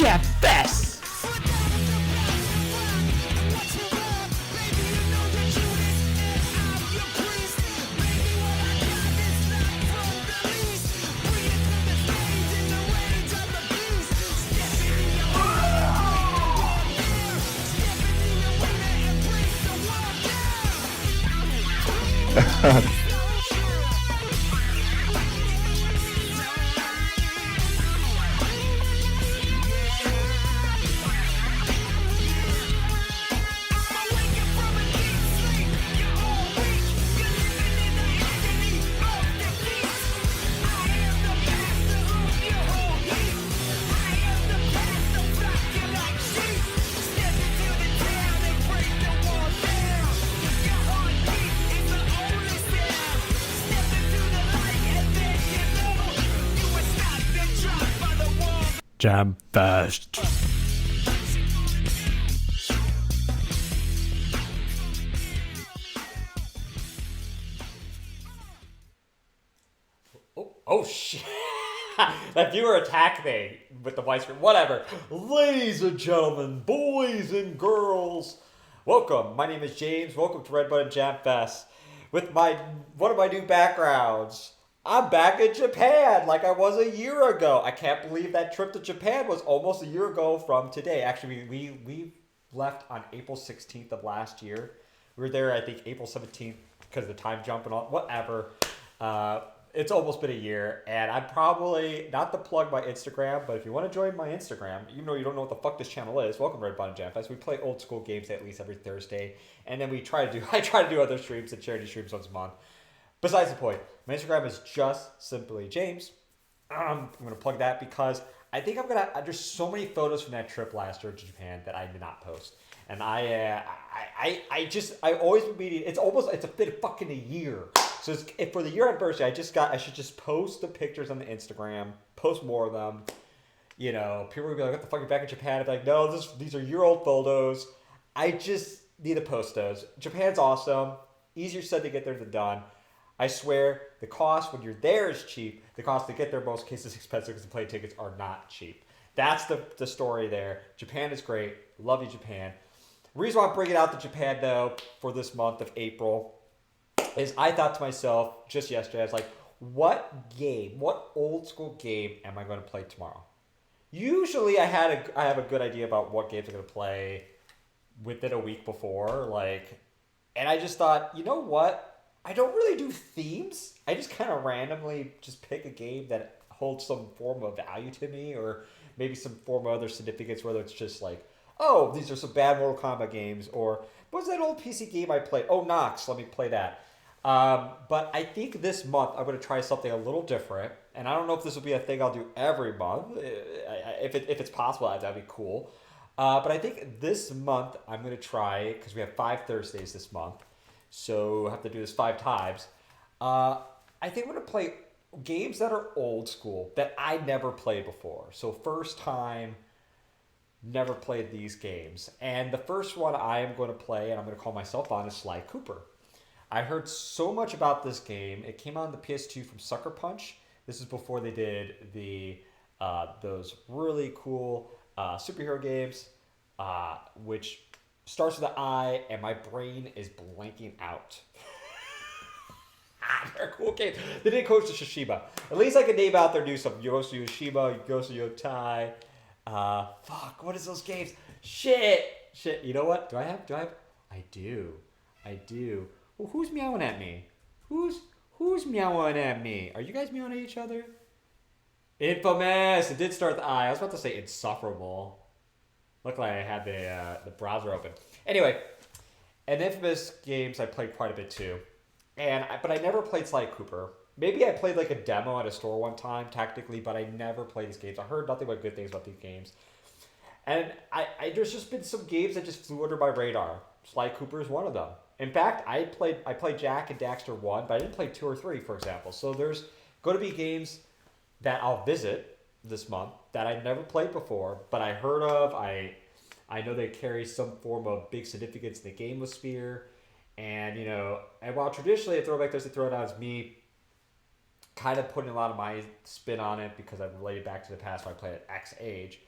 Jab Fest! Jam Fest. Oh shit. That viewer attack thing with the white screen. Whatever. Ladies and gentlemen, boys and girls, welcome. My name is James. Welcome to Red Button Jam Fest. With one of my new backgrounds. I'm back in Japan like I was a year ago. I can't believe that trip to Japan was almost a year ago from today. Actually, we left on April 16th of last year. We were there, I think, April 17th because of the time jump and all. Whatever. It's almost been a year, and I'm probably, not to plug my Instagram, but if you want to join my Instagram, even though you don't know what the fuck this channel is, welcome to Red Button Jam Fest. We play old school games at least every Thursday, and then I try to do other streams and charity streams once a month. Besides the point, my Instagram is just simply James. I'm going to plug that because I think there's so many photos from that trip last year to Japan that I did not post. And I always been meaning, it's been fucking a year. So for the year anniversary, I should just post the pictures on the Instagram, post more of them. You know, people would be like, what the fuck, you're back in Japan? I'd be like, no, these are year-old photos. I just need to post those. Japan's awesome. Easier said to get there than done. I swear, the cost when you're there is cheap. The cost to get there, in most cases, is expensive because the plane tickets are not cheap. That's the story there. Japan is great. Love you, Japan. The reason why I'm bringing out to Japan, though, for this month of April, is I thought to myself just yesterday, I was like, what old school game am I going to play tomorrow? Usually I have a good idea about what games I'm going to play within a week before, and I just thought, you know what? I don't really do themes. I just kind of randomly just pick a game that holds some form of value to me, or maybe some form of other significance, whether it's just like, oh, these are some bad Mortal Kombat games, or what was that old PC game I played? Oh, Nox, let me play that. But I think this month I'm going to try something a little different, and I don't know if this will be a thing I'll do every month. If it's possible, that'd be cool. But I think this month I'm going to try, because we have 5 Thursdays this month, so I have to do this 5 times. I think I'm going to play games that are old school, that I never played before. So first time, never played these games. And the first one I am going to play, and I'm going to call myself on, is Sly Cooper. I heard so much about this game. It came out on the PS2 from Sucker Punch. This is before they did those really cool superhero games, which starts with an I, and my brain is blanking out. They're cool games. They did Coach to Tsushima. At least I can name out their new stuff. Yosu Yoshima, Yosu Yotai. What is those games? Shit. You know what? Do I have? I do. Well, who's meowing at me? Who's meowing at me? Are you guys meowing at each other? Infamous. It did start with the I. I was about to say insufferable. Looked like I had the browser open. Anyway, and Infamous games I played quite a bit too. But I never played Sly Cooper. Maybe I played like a demo at a store one time, technically, but I never played these games. I heard nothing but good things about these games. And there's just been some games that just flew under my radar. Sly Cooper is one of them. In fact, I played Jack and Daxter 1, but I didn't play 2 or 3, for example. So there's going to be games that I'll visit this month that I've never played before, but I heard of. I know they carry some form of big significance in the game sphere. And, and while traditionally a Throwback Thursday Throwdown is me kind of putting a lot of my spin on it because I've related back to the past when I played at X age,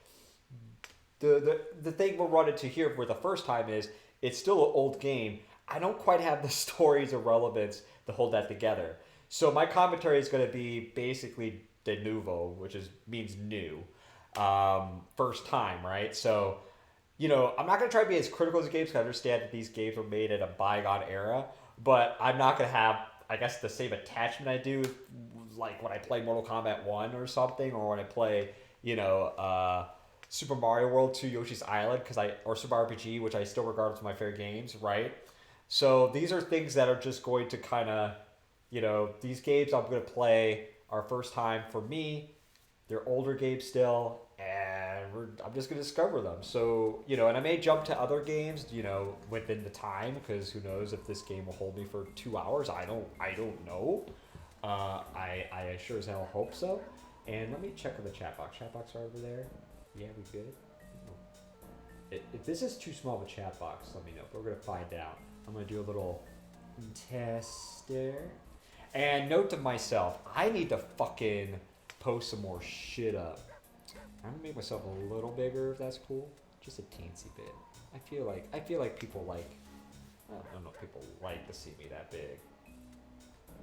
the thing we'll run into here for the first time is it's still an old game. I don't quite have the stories or relevance to hold that together. So my commentary is going to be basically de nouveau, which means new, first time, right? So, I'm not going to try to be as critical as the games because I understand that these games were made in a bygone era, but I'm not going to have, I guess, the same attachment I do, like when I play Mortal Kombat 1 or something, or when I play, Super Mario World 2 Yoshi's Island, or Super Mario RPG, which I still regard as my favorite games, right? So these are things that are just going to kind of, these games I'm going to play are first time for me. They're older games still, and I'm just going to discover them. So, and I may jump to other games, within the time, because who knows if this game will hold me for 2 hours. I don't know. I sure as hell hope so. And let me check on the chat box. Chat box are over there. Yeah, we good? If this is too small of a chat box, let me know. But we're going to find out. I'm going to do a little tester. And note to myself, I need to fucking post some more shit up. I'm going to make myself a little bigger if that's cool. Just a teensy bit. I feel like people like, I don't know if people like to see me that big.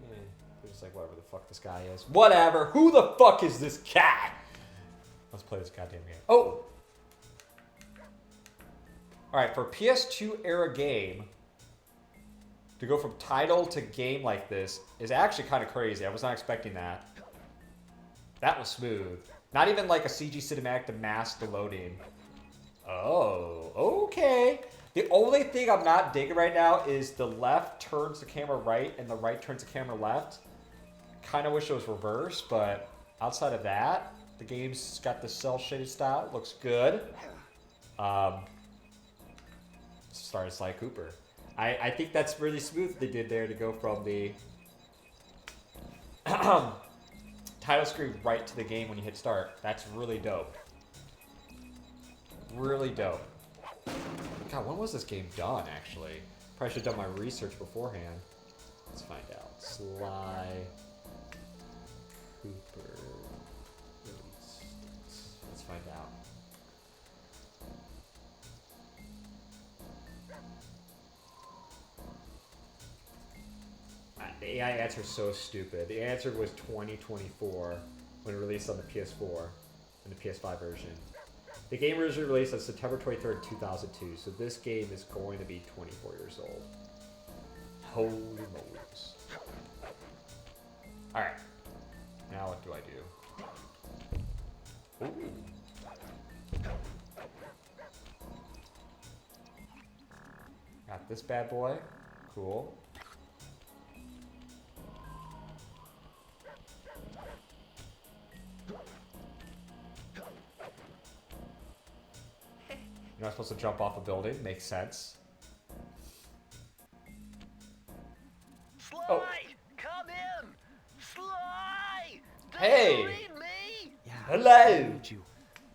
They're just like, whatever the fuck this guy is. Whatever. Who the fuck is this cat? Let's play this goddamn game. Oh! Alright, for a PS2 era game, to go from title to game like this is actually kind of crazy. I was not expecting that. That was smooth. Not even like a CG cinematic to mask the loading. Oh, okay. The only thing I'm not digging right now is the left turns the camera right and the right turns the camera left. Kind of wish it was reversed, but outside of that, the game's got the cel-shaded style. Looks good. Started Sly Cooper. I think that's really smooth they did there to go from the title screen right to the game when you hit start. That's really dope. Really dope. God, when was this game done, actually? Probably should have done my research beforehand. Let's find out. Sly Cooper. Let's find out. The AI answer is so stupid. The answer was 2024 when it released on the PS4 and the PS5 version. The game originally released on September 23rd, 2002, so this game is going to be 24 years old. Holy moles. Alright. Now what do I do? Ooh. Got this bad boy. Cool. You're not supposed to jump off a building. Makes sense. Sly, oh. Come in! Sly! Do Hey! you read me? Yeah. Hello! I heard you.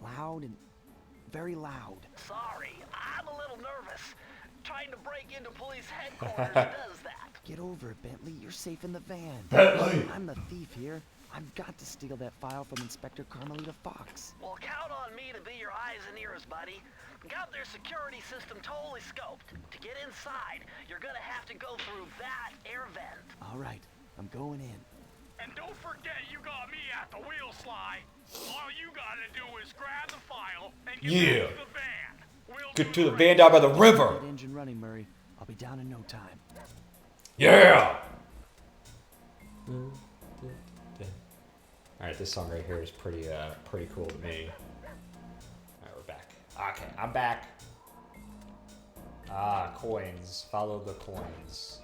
Loud and very loud. Sorry, I'm a little nervous. Trying to break into police headquarters does that. Get over it, Bentley. You're safe in the van. Bentley! I'm the thief here. I've got to steal that file from Inspector Carmelita Fox. Well, count on me to be your eyes and ears, buddy. Got their security system totally scoped. To get inside, you're gonna have to go through that air vent. All right, I'm going in. And don't forget you got me at the wheel, Sly. All you gotta do is grab the file and get Yeah. back to the van. We'll Get do to the the van down by the river. Get engine running, Murray. I'll be down in no time. Yeah. Alright, this song right here is pretty cool to me. Alright, we're back. Okay, I'm back. Ah, coins. Follow the coins.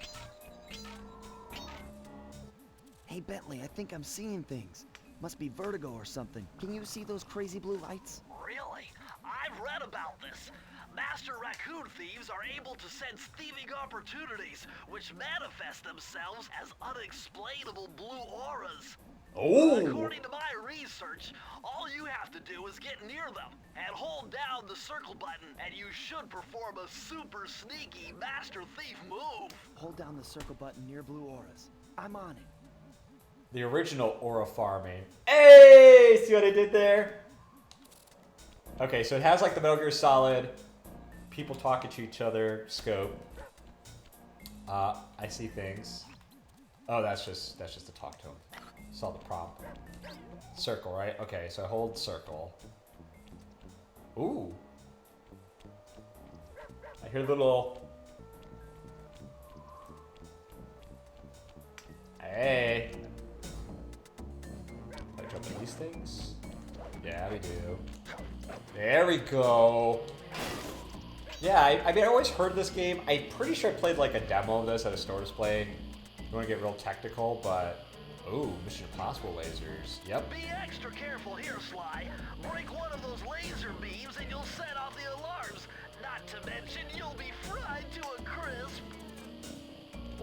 Hey, Bentley, I think I'm seeing things. Must be vertigo or something. Can you see those crazy blue lights? Really? I've read about this. Master raccoon thieves are able to sense thieving opportunities, which manifest themselves as unexplainable blue auras. Oh! According to my research, all you have to do is get near them and hold down the circle button, and you should perform a super sneaky master thief move. Hold down the circle button near blue auras. I'm on it. The original aura farming. Hey! See what I did there? Okay, so it has like the Metal Gear Solid, people talking to each other scope. I see things. Oh, that's just to talk to him. Saw the prompt. Circle, right? Okay, so I hold circle. Ooh. I hear little. Hey. I jump in these things? Yeah, we do. There we go. Yeah, I mean, I always heard this game. I'm pretty sure I played like a demo of this at a store display. You want to get real technical, but ooh, Mission Impossible lasers. Yep. Be extra careful here, Sly. Break one of those laser beams and you'll set off the alarms. Not to mention you'll be fried to a crisp.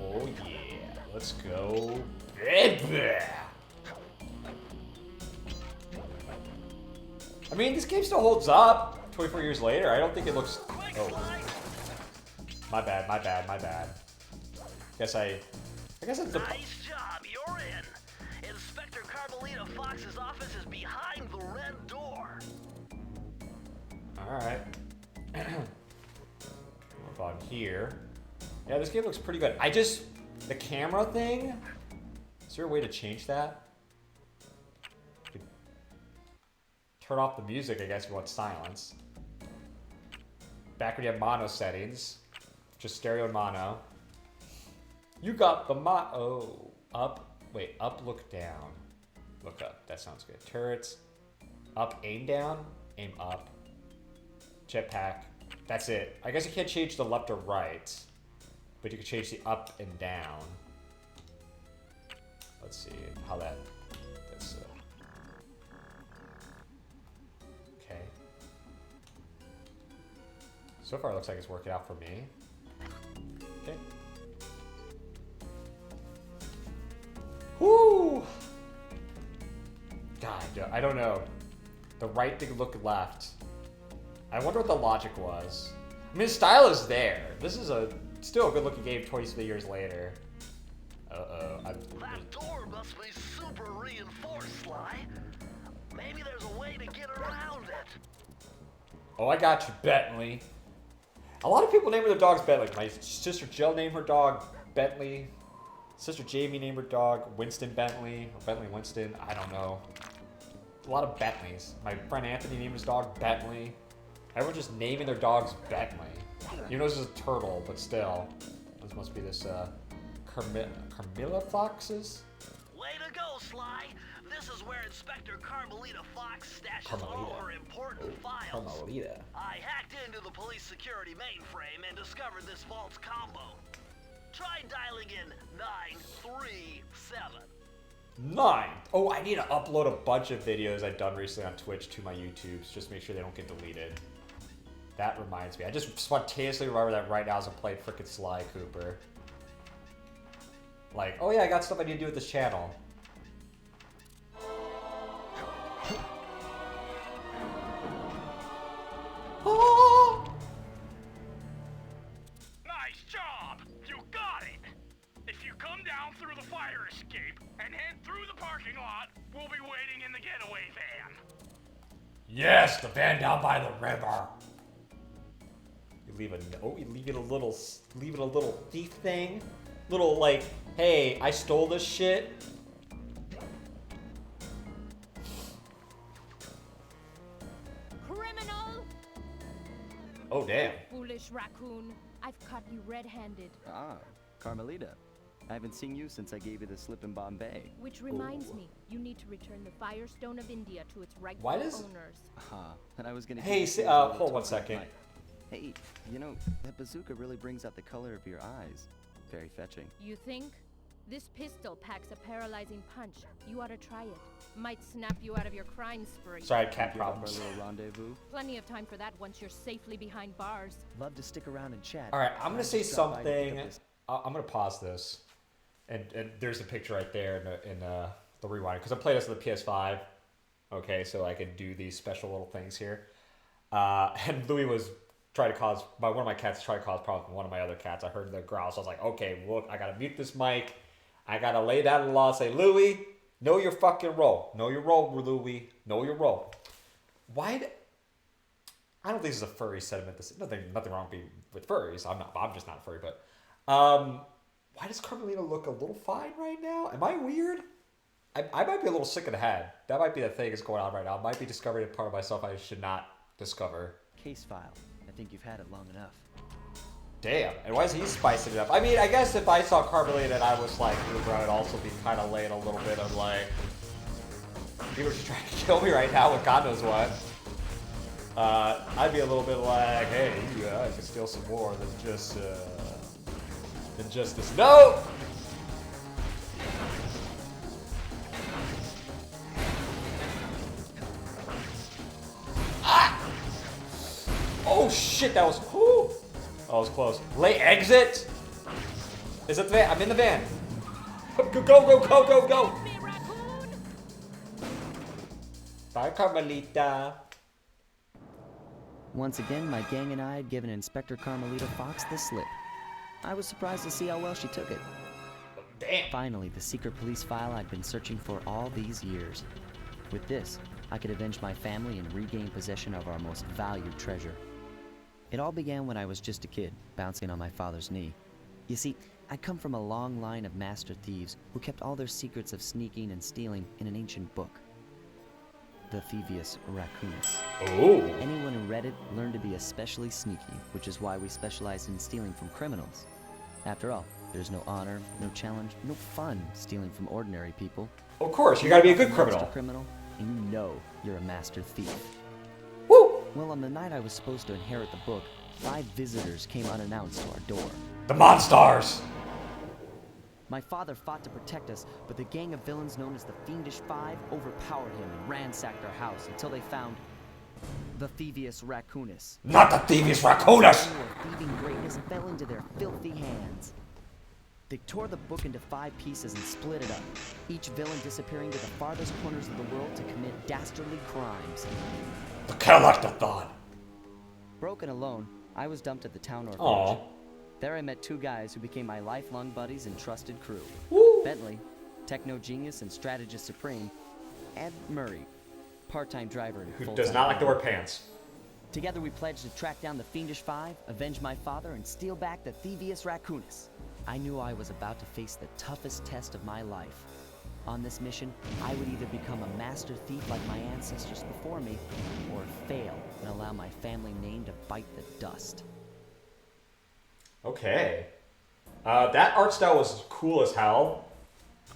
Oh yeah, let's go. I mean, this game still holds up 24 years later. I don't think it looks. Quick, Oh, Sly. my bad. Guess it's the. Nice job, you're in. Inspector Carmelita Fox's office is behind the red door. Alright. Move on here. Yeah, this game looks pretty good. The camera thing? Is there a way to change that? You could turn off the music, I guess, if you want silence. Back when you have mono settings. Just stereo and mono. You got the oh, up. Wait, up, look down. Look up. That sounds good. Turrets. Up, aim down. Aim up. Jetpack. That's it. I guess you can't change the left or right, but you can change the up and down. Let's see how that's okay. So far, it looks like it's working out for me. Okay. Woo! God, I don't know. The right thing look left. I wonder what the logic was. I mean, the style is there. This is still a good-looking game 23 years later. Uh-oh. That door must be super reinforced, Sly. Maybe there's a way to get around it. Oh, I got you, Bentley. A lot of people name their dogs Bentley. My sister Jill named her dog Bentley. Sister Jamie named her dog Winston Bentley. Or Bentley Winston. I don't know. A lot of Bentleys. My friend Anthony named his dog Bentley. Everyone's just naming their dogs Bentley. You know this is a turtle, but still. This must be this Carmilla Foxes? Way to go, Sly. This is where Inspector Carmelita Fox stashes all her important files. Carmelita. I hacked into the police security mainframe and discovered this vault's combo. Try dialing in 937. 9. Oh, I need to upload a bunch of videos I've done recently on Twitch to my YouTubes. Just make sure they don't get deleted. That reminds me. I just spontaneously remember that right now as I'm playing frickin' Sly Cooper. Like, oh yeah, I got stuff I need to do with this channel. Oh! Nice job! You got it! If you come down through the fire escape and head through the parking lot, we'll be waiting in the getaway van. Yes, the van down by the river. You leave it a little thief thing. Little like, hey, I stole this shit. Criminal! Oh damn. Foolish raccoon. I've caught you red-handed. Ah, Carmelita. I haven't seen you since I gave you the slip in Bombay. Which reminds me, you need to return the Firestone of India to its rightful Why does- owners. And I was gonna. Hey, give you a hold little one talk second. tonight. Hey, you know, that bazooka really brings out the color of your eyes. Very fetching. You think? This pistol packs a paralyzing punch. You ought to try it. Might snap you out of your crime spree. Sorry, I had cat Give up our problems. little rendezvous. Plenty of time for that once you're safely behind bars. Love to stick around and chat. All right, I'm gonna say Just drop by to pick something. up this- I'm gonna pause this, and there's a picture right there in the rewind because I played this on the PS5. Okay, so I can do these special little things here. And Louis was trying to cause one of my cats tried to cause problems with one of my other cats. I heard the growl, so I was like, okay, look, I gotta mute this mic. I gotta lay down the law and say, Louis, know your fucking role. Know your role, Louis. Know your role. Why? I don't think this is a furry sentiment. Nothing wrong with furries. I'm just not a furry, but why does Carmelita look a little fine right now? Am I weird? I might be a little sick in the head. That might be the thing that's going on right now. I might be discovering a part of myself I should not discover. Case file. I think you've had it long enough. Damn. And why is he spicing it up? I mean, I guess if I saw Carmelita and I was like Uber, I would also be kind of laying a little bit of like, people are just trying to kill me right now with God knows what. I'd be a little bit like, hey, I can steal some more than just this. No! Ah! Oh shit, that was, whoo! That was close. Late exit? Is it the van? I'm in the van. Go! Bye, Carmelita. Once again, my gang and I had given Inspector Carmelita Fox the slip. I was surprised to see how well she took it. Damn. Finally, the secret police file I'd been searching for all these years. With this, I could avenge my family and regain possession of our most valued treasure. It all began when I was just a kid, bouncing on my father's knee. You see, I come from a long line of master thieves who kept all their secrets of sneaking and stealing in an ancient book. The Thievius Raccoonus. Oh. Anyone who read it learned to be especially sneaky, which is why we specialize in stealing from criminals. After all, there's no honor, no challenge, no fun stealing from ordinary people. Of course, you gotta be a good You're criminal. master criminal, and you know you're a master thief. Woo! Well, on the night I was supposed to inherit the book, 5 visitors came unannounced to our door. The Monstars! My father fought to protect us, but the gang of villains known as the Fiendish Five overpowered him and ransacked our house until they found the Thievius Raccoonus. Not the Thievius Raccoonus! Their thieving greatness fell into their filthy hands. They tore the book into 5 pieces and split it up, each villain disappearing to the farthest corners of the world to commit dastardly crimes. The Collectathon! Broken alone, I was dumped at the town orphanage. Aw. There I met 2 guys who became my lifelong buddies and trusted crew. Woo. Bentley, techno genius and strategist supreme, and Murray, part-time driver and Who full-time does not like to driver. wear pants. Together we pledged to track down the Fiendish Five, avenge my father, and steal back the Thievius Raccoonus. I knew I was about to face the toughest test of my life. On this mission, I would either become a master thief like my ancestors before me, or fail and allow my family name to bite the dust. Okay. That art style was cool as hell.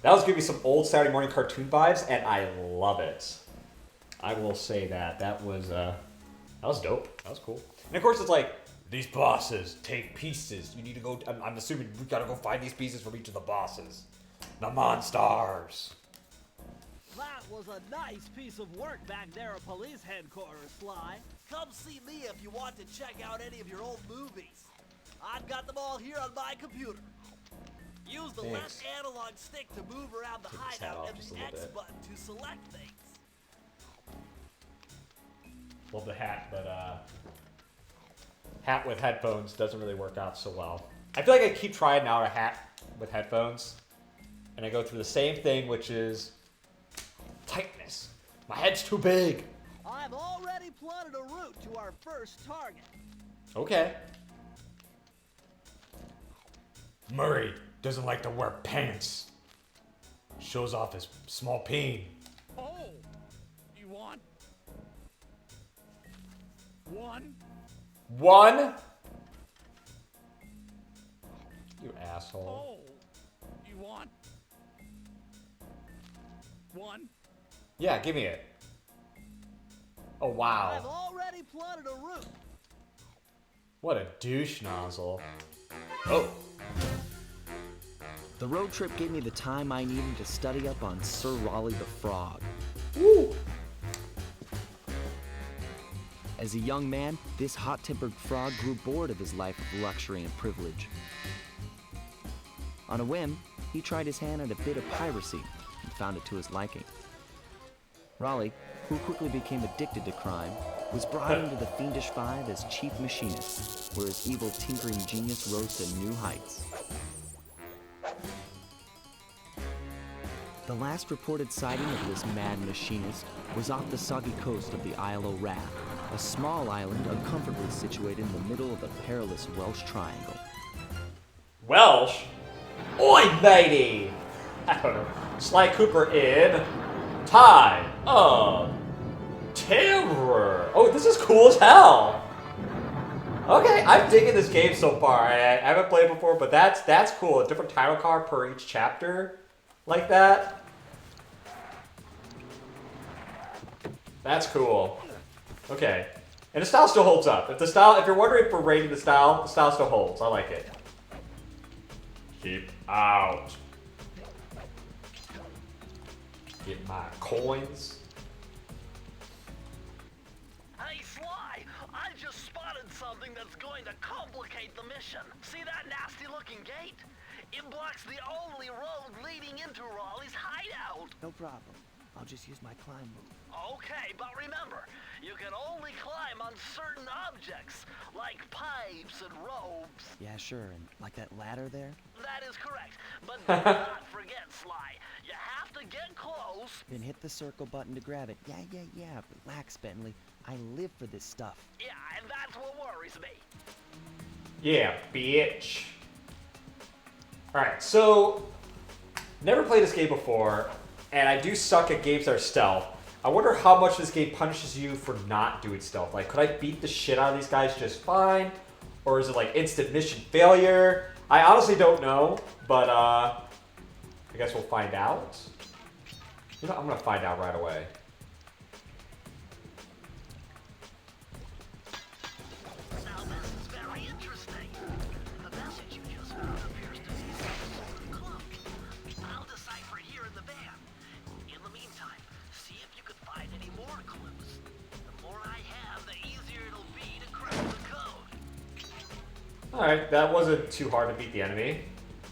That was giving me some old Saturday morning cartoon vibes, and I love it. I will say that. That was dope. That was cool. And of course, it's like, These bosses take pieces. You need to go. I'm assuming we gotta go find these pieces from each of the bosses. The Monstars. That was a nice piece of work back there at police headquarters, Sly. Come see me if you want to check out any of your old movies. I've got them all here on my computer. Use the Thanks. left analog stick to move around the Take this hat hideout off and just a the little X bit. button to select things. love the hat, but hat with headphones doesn't really work out so well. I feel like I keep trying out a hat with headphones, and I go through the same thing, which is tightness. My head's too big. I've already plotted a route to our first target. Okay. Murray doesn't like to wear pants. Shows off his small peen. Oh, you want one? One. You asshole. Oh, you want one? Yeah, give me it. Oh, I've wow. already plotted a route. What a douche nozzle. Oh. The road trip gave me the time I needed to study up on Sir Raleigh the Frog. Woo. As a young man, this hot-tempered frog grew bored of his life of luxury and privilege. On a whim, he tried his hand at a bit of piracy and found it to his liking. Raleigh, who quickly became addicted to crime, was brought into the Fiendish Five as chief machinist, where his evil tinkering genius rose to new heights. The last reported sighting of this mad machinist was off the soggy coast of the Isle o' Wrath, a small island uncomfortably situated in the middle of the perilous Welsh Triangle. Welsh? Oi, matey! I don't know. Sly Cooper in Tide of Terror. Oh, this is cool as hell. Okay, I'm digging this game so far. I haven't played it before, but that's cool. A different title card per each chapter, like that. That's cool. Okay, and the style still holds up. If you're wondering for rating the style still holds. I like it. Keep out. Get my coins. Hey, Sly, I just spotted something that's going to complicate the mission. See that nasty-looking gate? It blocks the only road leading into Raleigh's hideout. No problem. I'll just use my climb move. Okay, but remember, you can only climb on certain objects, like pipes and ropes. Yeah, sure, and like that ladder there? That is correct, but do not forget, Sly. You have to get close. Then hit the circle button to grab it. Yeah. Relax, Bentley. I live for this stuff. Yeah, and that's what worries me. Yeah, bitch. Alright, so never played this game before, and I do suck at games that are stealth. I wonder how much this game punishes you for not doing stealth. Like, could I beat the shit out of these guys just fine? Or is it like instant mission failure? I honestly don't know, but I guess we'll find out. You know, I'm gonna find out right away. Now this is very interesting. The message you just found appears to be some clue. I'll decipher it here in the van. In the meantime, see if you can find any more clues. The more I have, the easier it'll be to crack the code. Alright, that wasn't too hard to beat the enemy.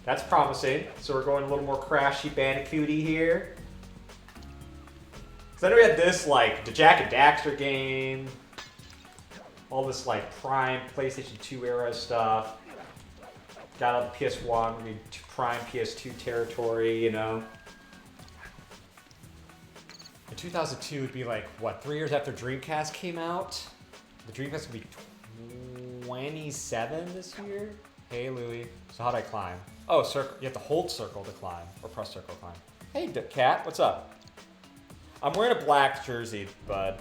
That's promising. So we're going a little more Crashy Bandicoot-y here. So then we had this, like, the Jack and Daxter game. All this, like, Prime PlayStation 2 era stuff. Got on the PS1, we Prime PS2 territory, you know. In 2002 would be like, what, 3 years after Dreamcast came out? The Dreamcast would be 27 this year? Hey, Louie. So how'd I climb? Oh, circle. You have to hold circle to climb, or press circle to climb. Hey, Cat, what's up? I'm wearing a black jersey, bud.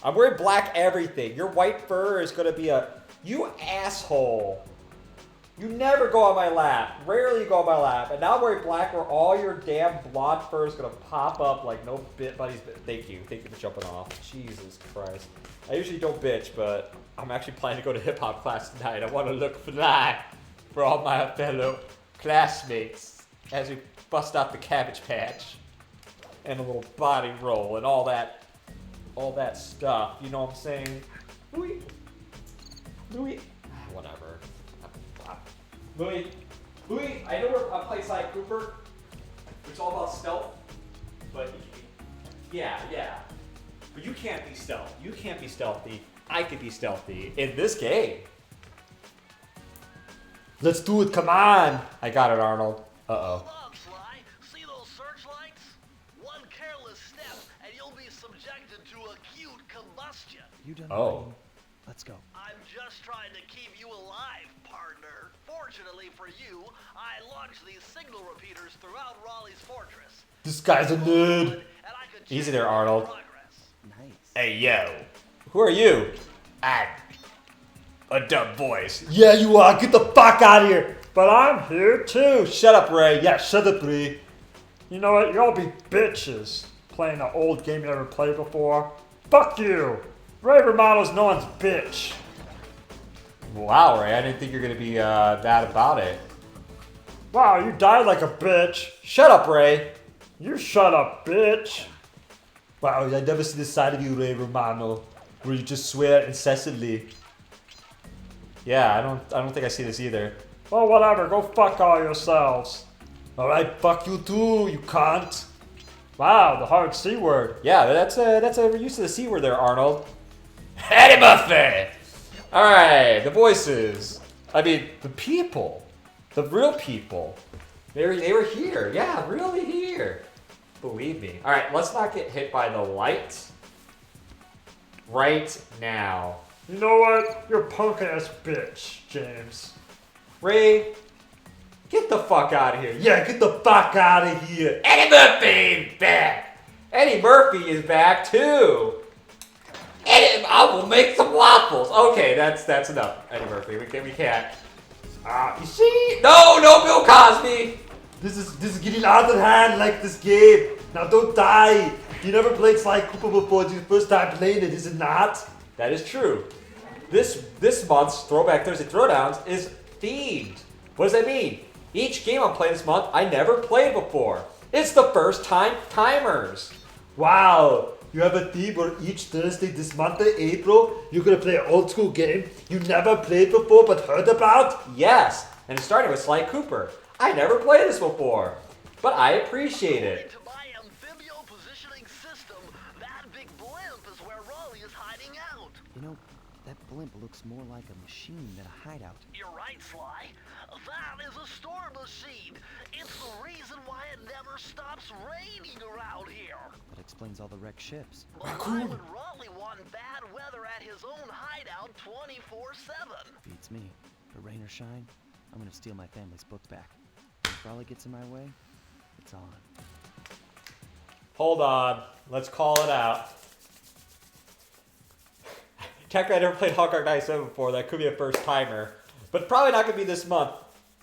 I'm wearing black everything. Your white fur is gonna be a... You asshole. You never go on my lap. Rarely go on my lap. And now I'm wearing black where all your damn blonde fur is gonna pop up like no bit buddies. Thank you. Thank you for jumping off. Jesus Christ. I usually don't bitch, but I'm actually planning to go to hip-hop class tonight. I want to look fly for all my fellow classmates as we bust out the Cabbage Patch and a little body roll and all that stuff. You know what I'm saying? Louis, whatever. Louis, I know we're playing Sly Cooper. It's all about stealth, but yeah. But you can't be stealth. You can't be stealthy. I could be stealthy in this game. Let's do it, come on! I got it, Arnold. Uh-oh. Hold on, Sly. See those searchlights? One careless step, and you'll be subjected to acute combustion. You done Oh. fighting? Let's go. I'm just trying to keep you alive, partner. Fortunately for you, I launched these signal repeaters throughout Raleigh's fortress. This guy's a nerd. And I could Easy check there, your Arnold. progress. Nice. Hey, yo. Who are you? I'm a dumb voice. Yeah, you are. Get the fuck out of here. But I'm here too. Shut up, Ray. Yeah, shut up, Lee. You know what? You all be bitches playing an old game you never played before. Fuck you. Ray Romano's no one's bitch. Wow, Ray. I didn't think you were going to be that about it. Wow, you died like a bitch. Shut up, Ray. You shut up, bitch. Wow, I never see this side of you, Ray Romano, where you just swear incessantly. Yeah, I don't think I see this either. Well, whatever. Go fuck all yourselves. All right, fuck you too, you cunt. Wow, the hard C word. Yeah, that's a use of the C word there, Arnold. Hattie Buffet. All right, the voices. I mean, the people, the real people. They were here. Yeah, really here. Believe me. All right, let's not get hit by the light. right now. You know what? You're a punk ass bitch, James. Ray, get the fuck out of here. Yeah, get the fuck out of here. Eddie Murphy is back. Eddie Murphy is back too. Eddie, I will make some waffles. Okay, that's enough. Eddie Murphy, we can't. You see? No, Bill Cosby. This is getting out of hand like this game. Now don't die. You never played Sly Cooper before. It's your first time playing it, is it not? That is true. This month's Throwback Thursday Throwdowns is themed. What does that mean? Each game I'm playing this month, I never played before. It's the first time timers. Wow. You have a theme where each Thursday this month of April, you're going to play an old school game you never played before but heard about? Yes, and it started with Sly Cooper. I never played this before, but I appreciate it. To my amphibio positioning system, that big blimp is where Raleigh is hiding out. You know, that blimp looks more like a machine than a hideout. You're right, Sly. That is a storm machine. It's the reason why it never stops raining around here. That explains all the wrecked ships. But why would Raleigh want bad weather at his own hideout 24/7? Beats me. But rain or shine, I'm gonna steal my family's book back. If Raleigh gets in my way, it's on. Hold on, let's call it out. Technically, I never played Hawk 97 before. That could be a first timer, but probably not gonna be this month.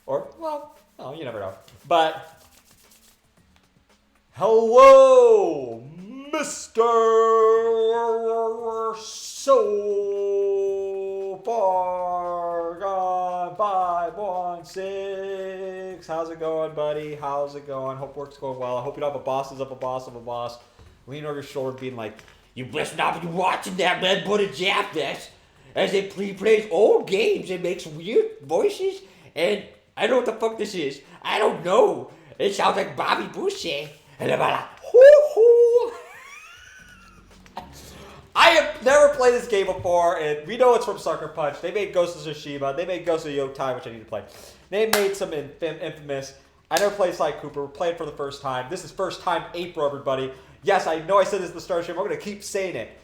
Or, well, no, you never know. But, hello, Mr. So Far Gone 516. How's it going, buddy? How's it going? Hope work's going well. I hope you don't have a boss of a boss of a boss leaning over your shoulder being like, you must not be watching that red-butted Japness as they plays old games and makes weird voices, and I don't know what the fuck this is. I don't know. It sounds like Bobby Boucher. And I'm like, hoo-hoo. I have never played this game before, and we know it's from Sucker Punch. They made Ghost of Tsushima. They made Ghost of Yokai, which I need to play. They made some Infamous. I never played Sly Cooper. We're playing for the first time. This is first time April, everybody. Yes, I know I said this at the start of the stream. I'm going to keep saying it.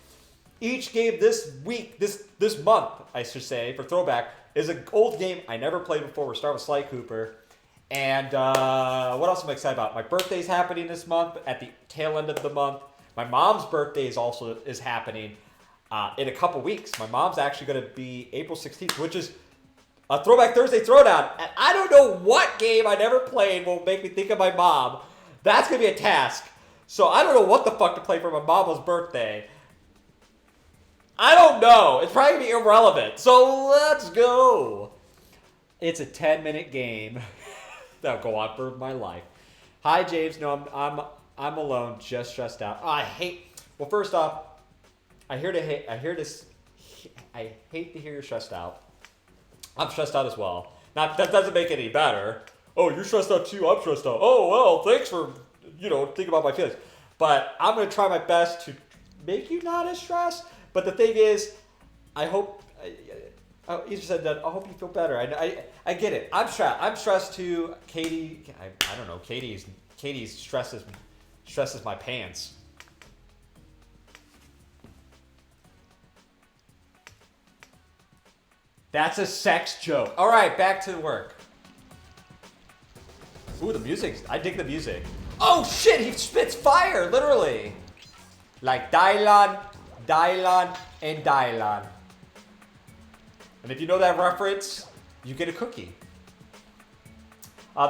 Each game this week, this month, I should say, for Throwback, is an old game I never played before. We're starting with Sly Cooper. And what else am I excited about? My birthday's happening this month at the tail end of the month. My mom's birthday is happening in a couple weeks. My mom's actually going to be April 16th, which is a Throwback Thursday Throwdown. And I don't know what game I never played will make me think of my mom. That's going to be a task. So I don't know what the fuck to play for my mom's birthday. I don't know. It's probably going to be irrelevant. So let's go. It's a 10-minute game. That'll go on for my life. Hi, James. No, I'm alone, just stressed out. Oh, I hate. Well, first off, I hate to hear you're stressed out. I'm stressed out as well. Now that doesn't make it any better. Oh, you're stressed out too. I'm stressed out. Oh well, thanks for thinking about my feelings. But I'm gonna try my best to make you not as stressed. But the thing is, I hope. You said that. I hope you feel better. I get it. I'm stressed. I'm stressed too. Katie. I don't know. Katie's stresses my pants. That's a sex joke. All right, back to work. Ooh, the music. I dig the music. Oh shit! He spits fire, literally. Like Dylan, and Dylan. And if you know that reference, you get a cookie.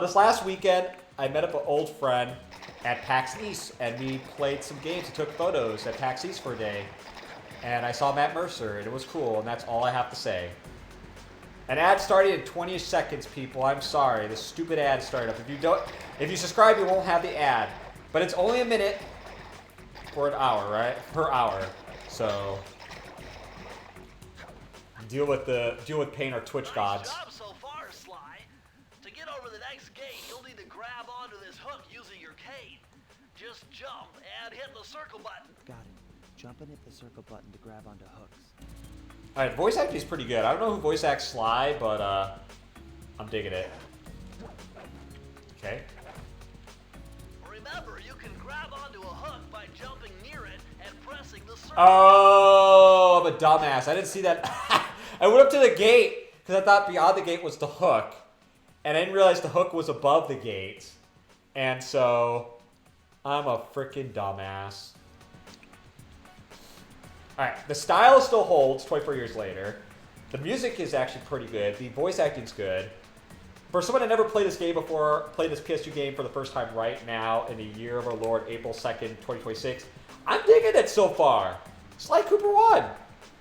This last weekend, I met up with an old friend at PAX East, and we played some games and took photos at PAX East for a day. And I saw Matt Mercer, and it was cool, and that's all I have to say. An ad started in 20 seconds, people. I'm sorry. The stupid ad started up. If you subscribe, you won't have the ad. But it's only a minute for an hour, right? Per hour. So deal with pain or Twitch gods. Nice job so far, Sly. To get over the next gate, you'll need to grab onto this hook using your cane. Just jump and hit the circle button. Got it. Jump and hit the circle button to grab onto hooks. Alright, voice acting is pretty good. I don't know who voice acts Sly, but I'm digging it. Okay. Remember, you can grab onto a hook by jumping near it and press passing the circle. Oh, I'm a dumbass. I didn't see that. I went up to the gate because I thought beyond the gate was the hook. And I didn't realize the hook was above the gate. And so, I'm a freaking dumbass. Alright, the style still holds 24 years later. The music is actually pretty good. The voice acting's good. For someone that never played this game before, played this PS2 game for the first time right now in the year of our Lord, April 2nd, 2026, I'm digging it so far. Sly Cooper won.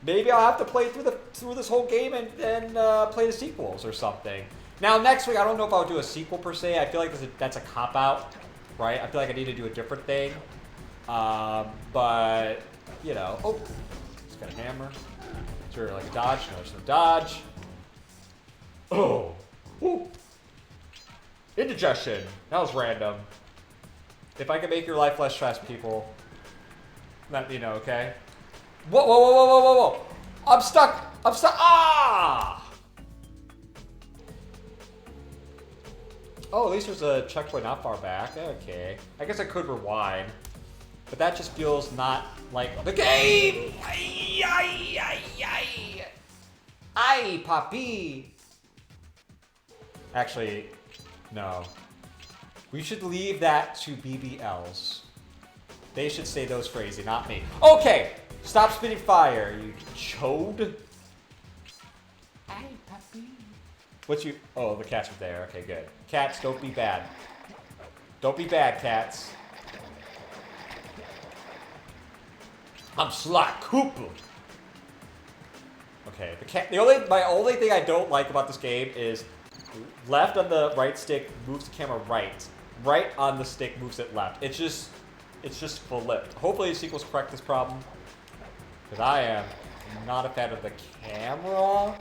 Maybe I'll have to play through this whole game and then play the sequels or something. Now, next week, I don't know if I'll do a sequel per se. I feel like that's a cop-out, right? I feel like I need to do a different thing. But, you know. Oh, it's got a hammer. Is there like a dodge? No, there's no dodge. Oh. Woo. Indigestion. That was random. If I can make your life less stressed, people, let me know, okay? Whoa, whoa, whoa, whoa, whoa, whoa, whoa. I'm stuck. I'm stuck. Ah! Oh, at least there's a checkpoint not far back. Okay. I guess I could rewind. But that just feels not like the game! Ay, ay, ay, ay. Ay, papi. Actually, no. We should leave that to BBLs. They should say those phrases, not me. Okay! Stop spitting fire, you chode. Ay, papi. What's you? Oh, the cats are there. Okay, good. Cats, don't be bad. Don't be bad, cats. I'm Sly Cooper. Okay, my only thing I don't like about this game is left on the right stick moves the camera right. Right on the stick moves it left. It's just flipped. Hopefully the sequels correct this problem. Because I am not a fan of the camera.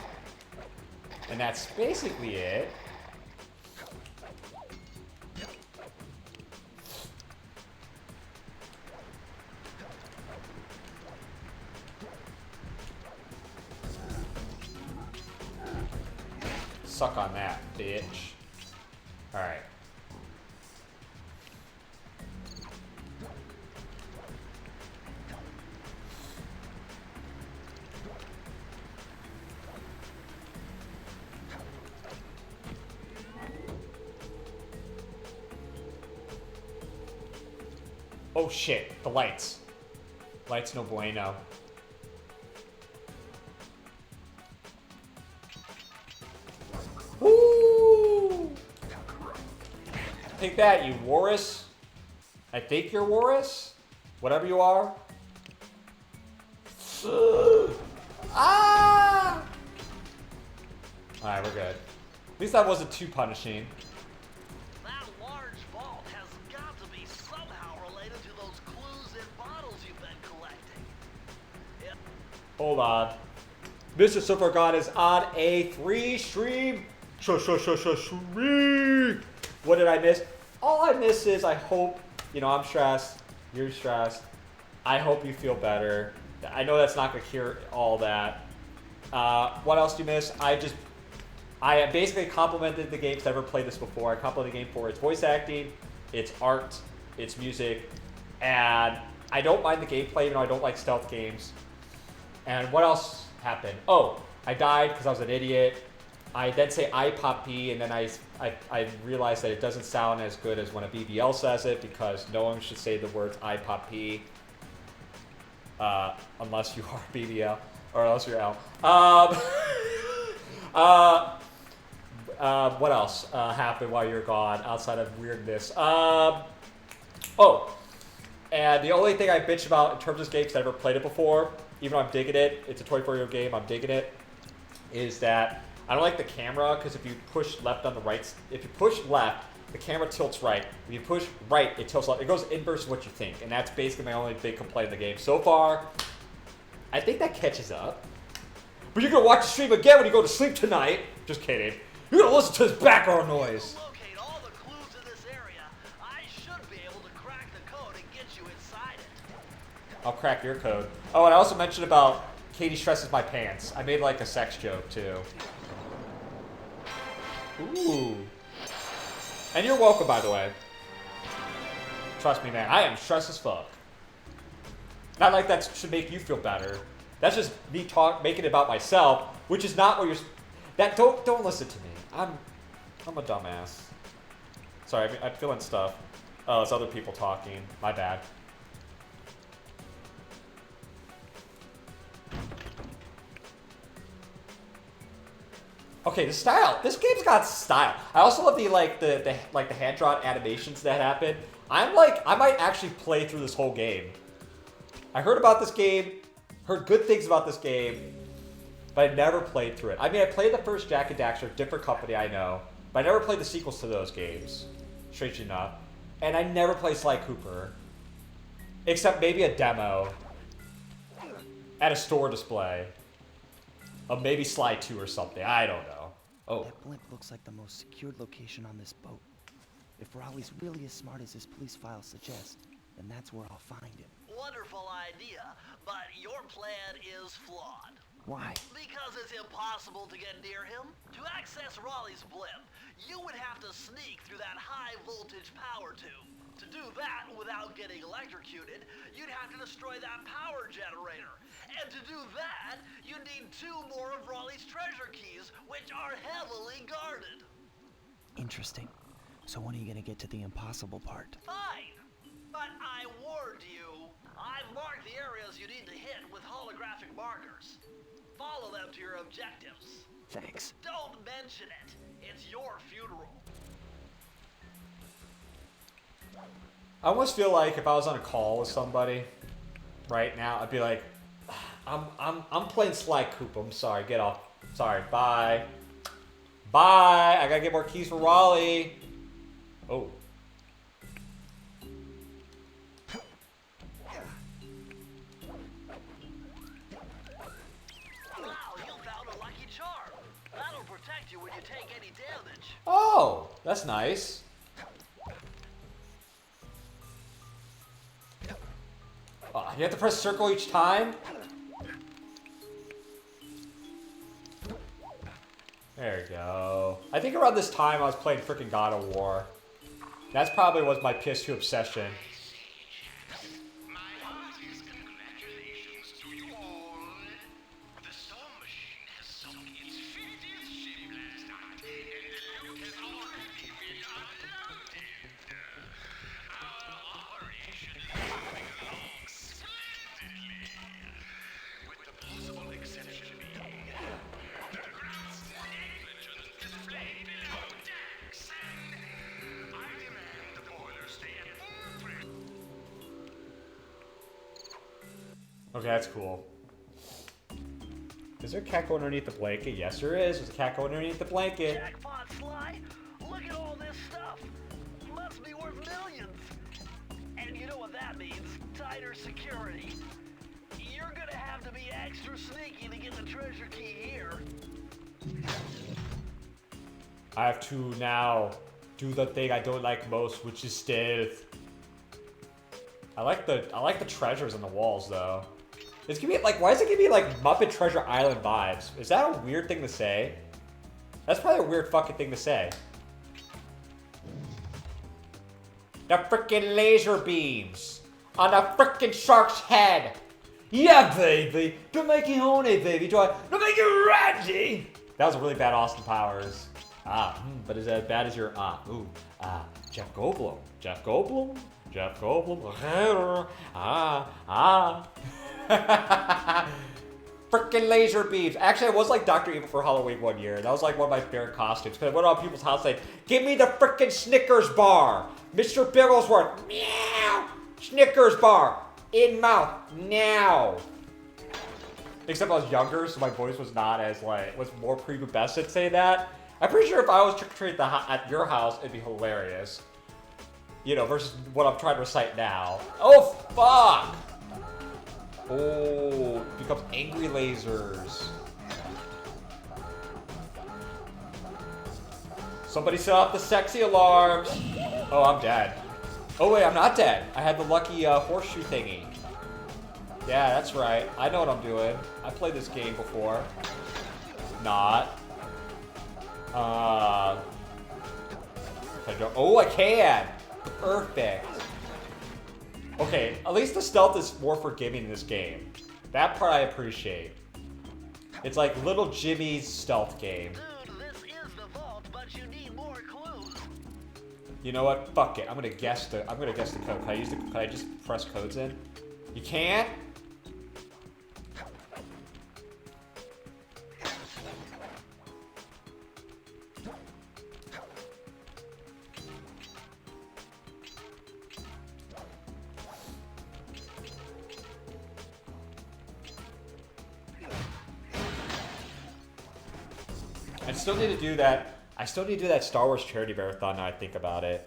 And that's basically it. Suck on that, bitch. Alright. Oh shit, the lights. Lights no bueno. Woo! Take that, you Walrus. I think you're Walrus. Whatever you are. Ah! Alright, we're good. At least that wasn't too punishing. That large vault has got to be somehow related to those clues and bottles you've been collecting. Yep. Hold on. Mr. Super God is on a 3-stream. Stream. What did I miss? All I miss is I hope, you know, I'm stressed. You're stressed. I hope you feel better. I know that's not going to cure all that. What else do you miss? I basically complimented the game because I've never played this before. I complimented the game for its voice acting, its art, its music, and I don't mind the gameplay, even though I don't like stealth games. And what else happened? Oh, I died because I was an idiot. I then say I pop P, and then I realized that it doesn't sound as good as when a BBL says it, because no one should say the words I pop P unless you are BBL or unless you're L. What else happened while you're gone outside of weirdness? Oh, and the only thing I bitch about in terms of this game, because I've never played it before, even though I'm digging it, it's a 24-year-old game, I'm digging it, is that I don't like the camera, because if you push left on the right, if you push left, the camera tilts right. If you push right, it tilts left. It goes inverse of what you think, and that's basically my only big complaint in the game. So far, I think that catches up. But you're going to watch the stream again when you go to sleep tonight. Just kidding. You're going to listen to this background noise. To locate all the clues in this area, I should be able to crack the code and get you inside it. I'll crack your code. Oh, and I also mentioned about Katie stresses my pants. I made like a sex joke too. Ooh. And you're welcome, by the way. Trust me, man. I am stressed as fuck. Not like that should make you feel better. That's just me making it about myself, which is not what you're. Don't listen to me. I'm a dumbass. Sorry, I'm feeling stuff. Oh, it's other people talking. My bad. Okay, the style. This game's got style. I also love the hand-drawn animations that happen. I might actually play through this whole game. I heard about this game, heard good things about this game, but I never played through it. I mean, I played the first Jak and Daxter, different company, I know, but I never played the sequels to those games, strangely enough. And I never played Sly Cooper, except maybe a demo at a store display of maybe Sly 2 or something. I don't know. Oh. That blimp looks like the most secured location on this boat. If Raleigh's really as smart as his police files suggest, then that's where I'll find him. Wonderful idea, but your plan is flawed. Why? Because it's impossible to get near him. To access Raleigh's blimp, you would have to sneak through that high-voltage power tube. To do that without getting electrocuted, you'd have to destroy that power generator. And to do that, you need 2 more of Raleigh's treasure keys, which are heavily guarded. Interesting. So when are you gonna get to the impossible part? Fine, but I warned you. I've marked the areas you need to hit with holographic markers. Follow them to your objectives. Thanks. Don't mention it. It's your funeral. I almost feel like if I was on a call with somebody right now, I'd be like, I'm playing Sly Cooper. I'm sorry, get off. Sorry, bye. Bye. I gotta get more keys for Raleigh. Oh. Wow, you found a lucky charm. That'll protect you when you take any damage. Oh, that's nice. You have to press circle each time? There you go. I think around this time I was playing freaking God of War. That's probably was my PS2 obsession. My heartiest congratulations to you all. The storm machine has sunk its 50th ship last night, and the loot has already been unloaded. Our operation is moving along splendidly, with the possible exception being the gross negligence displayed below decks, and I demand the boilers stay at full pressure. Okay, that's cool. Is there a cat going underneath the blanket? Yes, there is. There's a cat going underneath the blanket. Jackpot, Sly. Look at all this stuff. Must be worth millions. And you know what that means? Tighter security. You're gonna have to be extra sneaky to get the treasure key here. I have to now do the thing I don't like most, which is stealth. I like the treasures on the walls though. It's giving me like, why is it giving me like Muppet Treasure Island vibes? Is that a weird thing to say? That's probably a weird fucking thing to say. The frickin' laser beams on the frickin' shark's head. Yeah, baby. Don't make it horny, baby. Don't make it ready. That was a really bad Austin Powers. But is that as bad as your Jeff Goldblum. Jeff Goldblum. Jeff Goldblum. Frickin' laser beams. Actually, I was like Dr. Evil for Halloween one year. That was like one of my favorite costumes. Because I went around people's house like, give me the frickin' Snickers bar. Mr. Bigglesworth. Meow. Snickers bar. In mouth. Now. Except I was younger, so my voice was not as like, was more prepubescent say that. I'm pretty sure if I was trick-or-treating at your house, it'd be hilarious. You know, versus what I'm trying to recite now. Oh, fuck! Oh, it becomes angry lasers. Somebody set off the sexy alarms. Oh, I'm dead. Oh, wait, I'm not dead. I had the lucky horseshoe thingy. Yeah, that's right. I know what I'm doing. I played this game before. Not. Can I go? Oh, I can! Perfect. Okay, at least the stealth is more forgiving in this game. That part I appreciate. It's like little Jimmy's stealth game. Dude, this is the vault, but you need more clues. You know what? Fuck it. I'm gonna guess the code. Can I just press codes in? You can't? I still need to do that. I still need to do that Star Wars charity marathon now I think about it.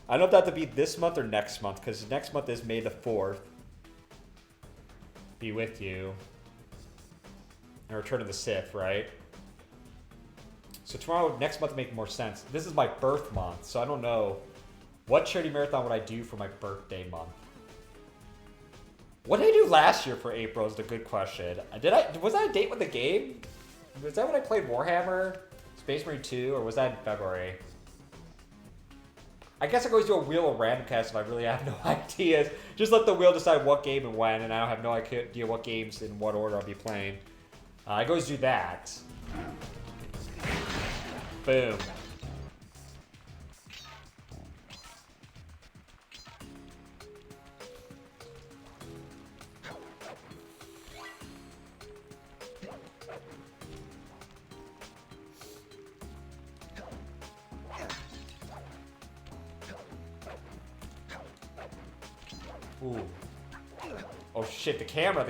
I don't know if that to be this month or next month, because next month is May the 4th. Be with you. And Return of the Sith, right? So tomorrow, next month would make more sense. This is my birth month, so I don't know. What charity marathon would I do for my birthday month? What did I do last year for April is the good question. Was I a date with the game? Was that when I played Warhammer? Space Marine 2, or was that in February? I guess I could always do a wheel of random cast if I really have no ideas. Just let the wheel decide what game and when, and I don't have no idea what games in what order I'll be playing. I could always do that. Boom. Ooh. Oh shit, the camera!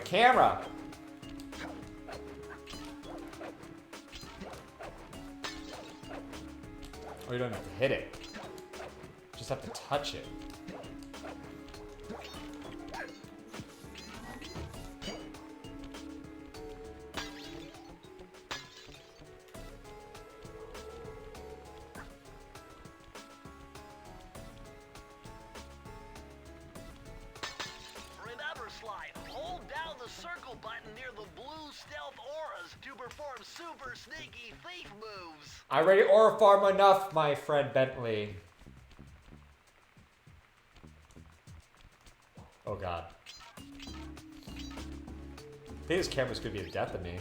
Oh, you don't have to hit it. Just have to touch it. Remember, Sly, hold down the circle button near the blue stealth auras to perform super sneaky thief moves. I already aura farm enough, my friend Bentley. Oh god. I think this camera's gonna be the death of me.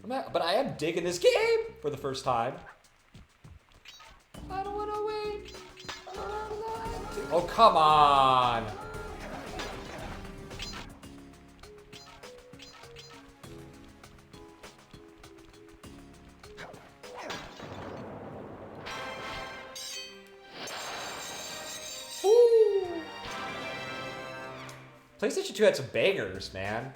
But I am digging this game for the first time. I don't wanna wait. Oh, come on. PlayStation 2 had some bangers, man.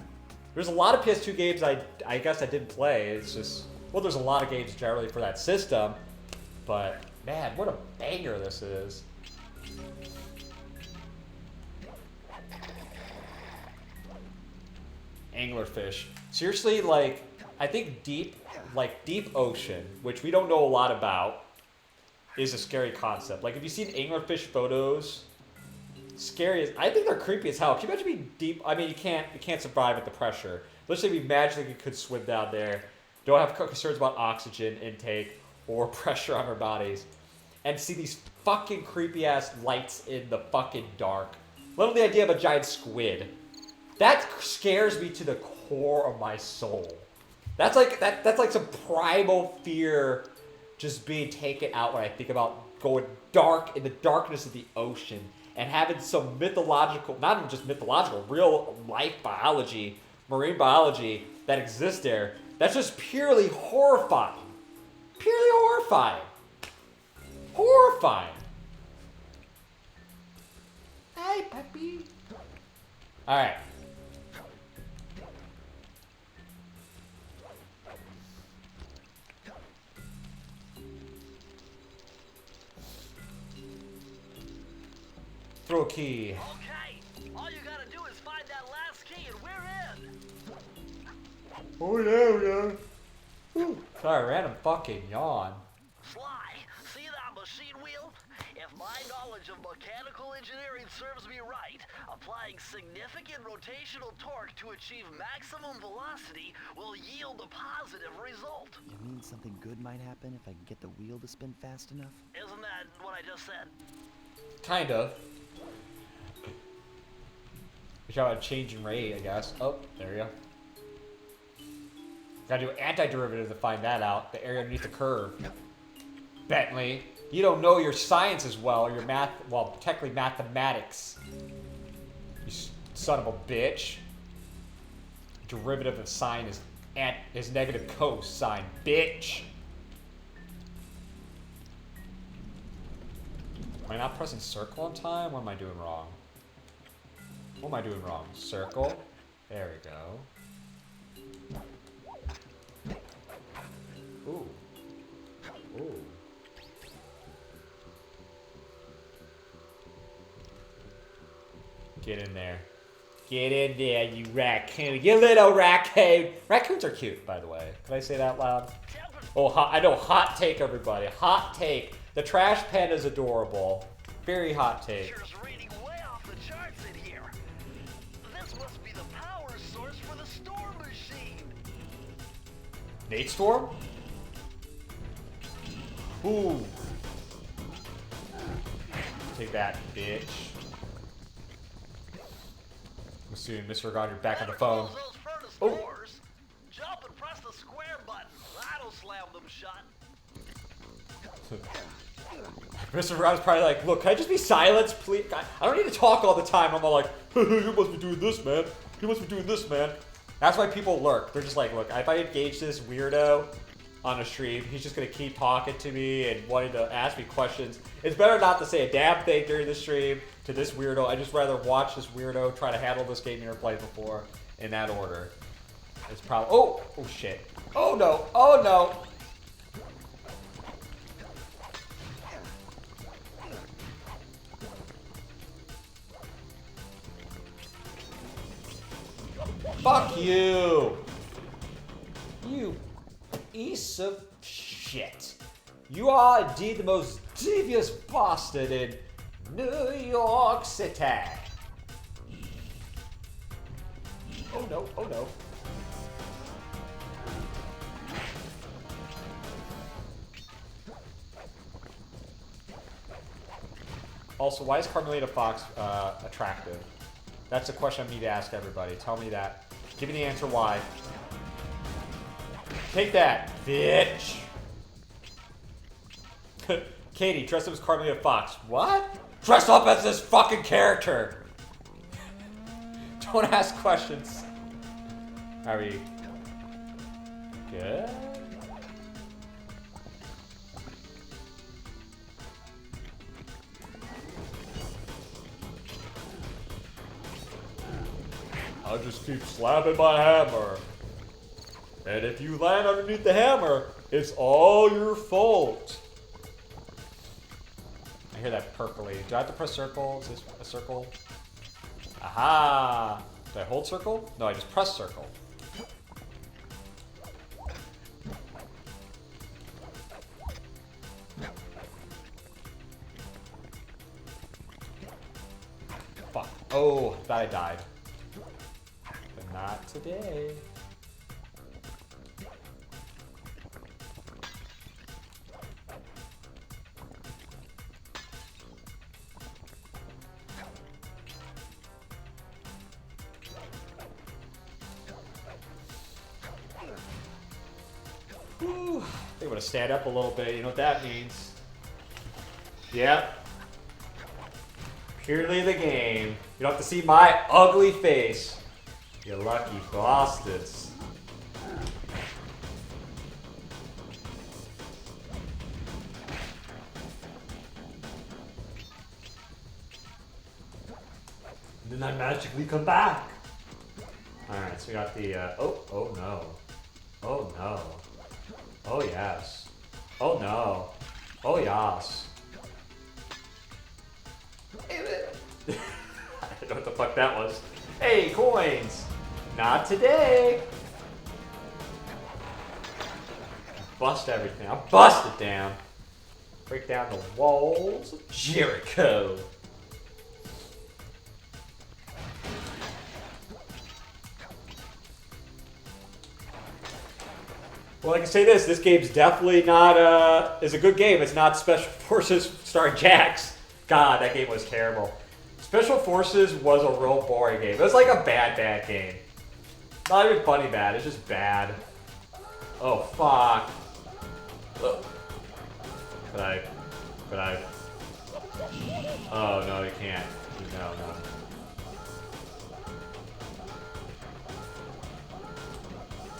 There's a lot of PS2 games I guess I didn't play. It's just, well, there's a lot of games generally for that system, but man, what a banger this is. Anglerfish. Seriously, like, I think deep ocean, which we don't know a lot about, is a scary concept. Like, if you've seen anglerfish photos, scary as, I think they're creepy as hell. Can you imagine being deep? I mean, you can't survive at the pressure. Let's say we magically could swim down there, don't have concerns about oxygen intake or pressure on our bodies, and see these fucking creepy ass lights in the fucking dark. Let alone the idea of a giant squid. That scares me to the core of my soul. That's like some primal fear just being taken out when I think about going dark in the darkness of the ocean and having some mythological, not even just mythological, real life biology, marine biology that exists there. That's just purely horrifying. Purely horrifying. Horrifying. Hey, puppy. All right. Throw a key. Okay, all you gotta do is find that last key and we're in. Oh yeah. Whew. Sorry, random fucking yawn. Sly, see that machine wheel? If my knowledge of mechanical engineering serves me right. Applying significant rotational torque to achieve maximum velocity will yield a positive result. You mean something good might happen if I can get the wheel to spin fast enough? Isn't that what I just said? Kind of. We talk about changing rate, I guess. Oh, there you go. Gotta do antiderivative to find that out. The area underneath the curve. Bentley, you don't know your science as well, or your math, well, technically mathematics. You son of a bitch. Derivative of sine is negative cosine, bitch. Am I not pressing circle on time? What am I doing wrong? What am I doing wrong? Circle. There we go. Ooh. Ooh. Get in there. Get in there, you raccoon. You little raccoon. Raccoons are cute, by the way. Can I say that loud? Oh, I know. Hot take, everybody. Hot take. The trash pen is adorable. Very hot take. Temperature's reading way off the charts in here. This must be the power source for the storm machine. Nate Storm? Ooh. Take that, bitch. I'm assuming, Mr. Regard, you're back on the phone. Close those furnace Oh. doors. Jump and press the square button. That'll slam them shut. Mr. Regard's probably like, look, can I just be silenced, please? I don't need to talk all the time. I'm all like, you must be doing this, man. You must be doing this, man. That's why people lurk. They're just like, look, if I engage this weirdo on a stream, he's just going to keep talking to me and wanting to ask me questions. It's better not to say a damn thing during the stream to this weirdo. I'd just rather watch this weirdo try to handle this game you never played before in that order. It's probably... Oh! Oh, shit. Oh, no. Oh, no. Fuck you! You piece of shit. You are indeed the most devious bastard in New York City. Oh no, oh no. Also, why is Carmelita Fox attractive? That's a question I need to ask everybody. Tell me that. Give me the answer why. Take that, bitch. Katie, dress up as Carmelita Fox. What? Dress up as this fucking character. Don't ask questions. Are we good? I'll just keep slapping my hammer. And if you land underneath the hammer, it's all your fault. I hear that percolate. Do I have to press circle? Is this a circle? Aha! Do I hold circle? No, I just press circle. Fuck. Oh, I thought I died. But not today. Whew. I think I'm gonna stand up a little bit. You know what that means? Yep. Purely the game. You don't have to see my ugly face. You lucky bastards. And then I magically come back. Alright, so we got the, oh no. Oh no. Oh yes. Oh no. Oh yes. I don't know what the fuck that was. Hey, coins! Not today! Bust everything. I'll bust it down. Break down the walls of Jericho. Well, I can say this. This game's definitely not, is a good game. It's not Special Forces starring Jax. God, that game was terrible. Special Forces was a real boring game. It was like a bad game. Not even funny bad. It's just bad. Oh, fuck. Ugh. Could I? Oh, no, you can't. No.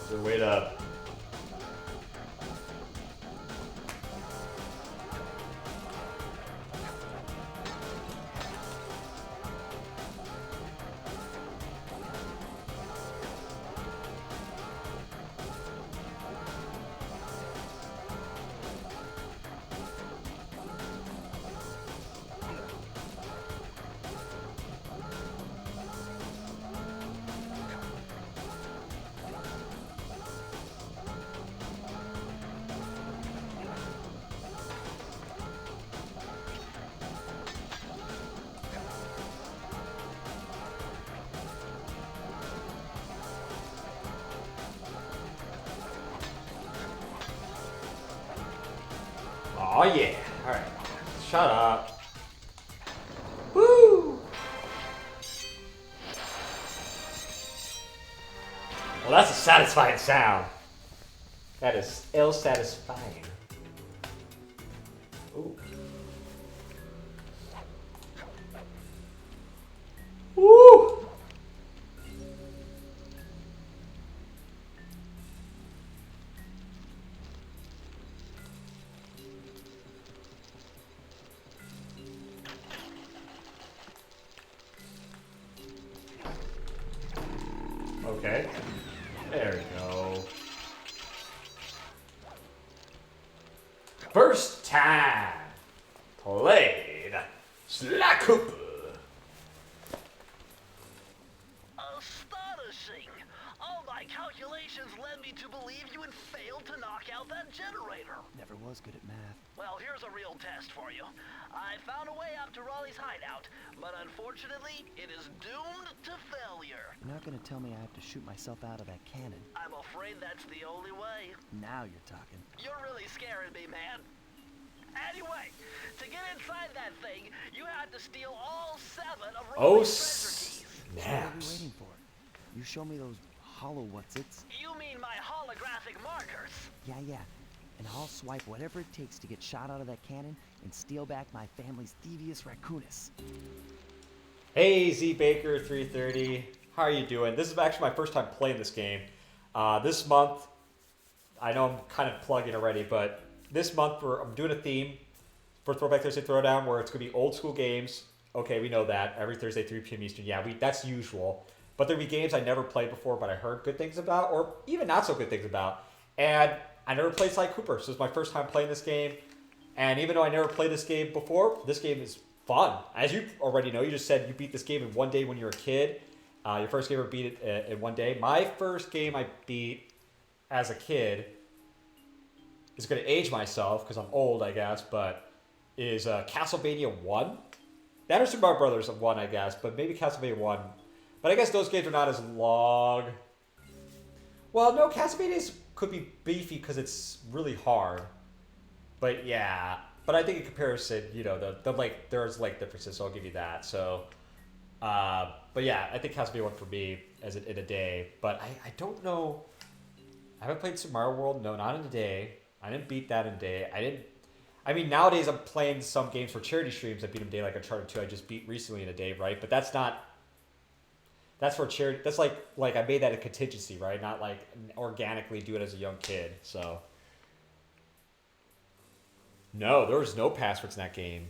Is there a way to... Oh yeah. Alright. Shut up. Woo! Well, that's a satisfying sound. That is ill-satisfying. Ooh. Woo! Okay. There we go. First time played Sly Cooper. Astonishing! All my calculations led me to believe you had failed to knock out that generator. Never was good at math. Well, here's a real test for you. I found a way up to Raleigh's hideout, but unfortunately, it is doomed to failure. You're not gonna tell me I have to shoot myself out of that cannon. I'm afraid that's the only way. Now you're talking. You're really scaring me, man. Anyway, to get inside that thing, you had to steal all 7 of Oh, Raleigh's treasure keys. What are we snaps. waiting for? You show me those hollow what's-its. You mean my holographic markers? Yeah. And I'll swipe whatever it takes to get shot out of that cannon and steal back my family's devious raccoonus. Hey, Z Baker 330. How are you doing? This is actually my first time playing this game. This month, I know I'm kind of plugging already, but this month I'm doing a theme for Throwback Thursday Throwdown where it's going to be old school games. Okay, we know that. Every Thursday, 3 p.m. Eastern. Yeah, that's usual. But there'll be games I never played before, but I heard good things about, or even not so good things about. And I never played Sly Cooper, so it's my first time playing this game. And even though I never played this game before, this game is fun. As you already know, you just said you beat this game in one day when you were a kid. Your first game ever beat it in one day. My first game I beat as a kid is going to age myself because I'm old, I guess, but is Castlevania 1. That or Super Mario Brothers 1, I guess, but maybe Castlevania 1. But I guess those games are not as long. Well, no, Castlevania could be beefy because it's really hard. But yeah, but I think in comparison, you know, there's like differences, so I'll give you that. So, but yeah, I think Castlevania 1 for me as in a day. But I don't know. I haven't played Super Mario World. No, not in a day. I didn't beat that in a day. I mean, nowadays I'm playing some games for charity streams. I beat them a day, like Uncharted 2. I just beat recently in a day, right? But that's not. That's for charity. That's like I made that a contingency, right? Not like organically do it as a young kid. So. No, there was no passwords in that game.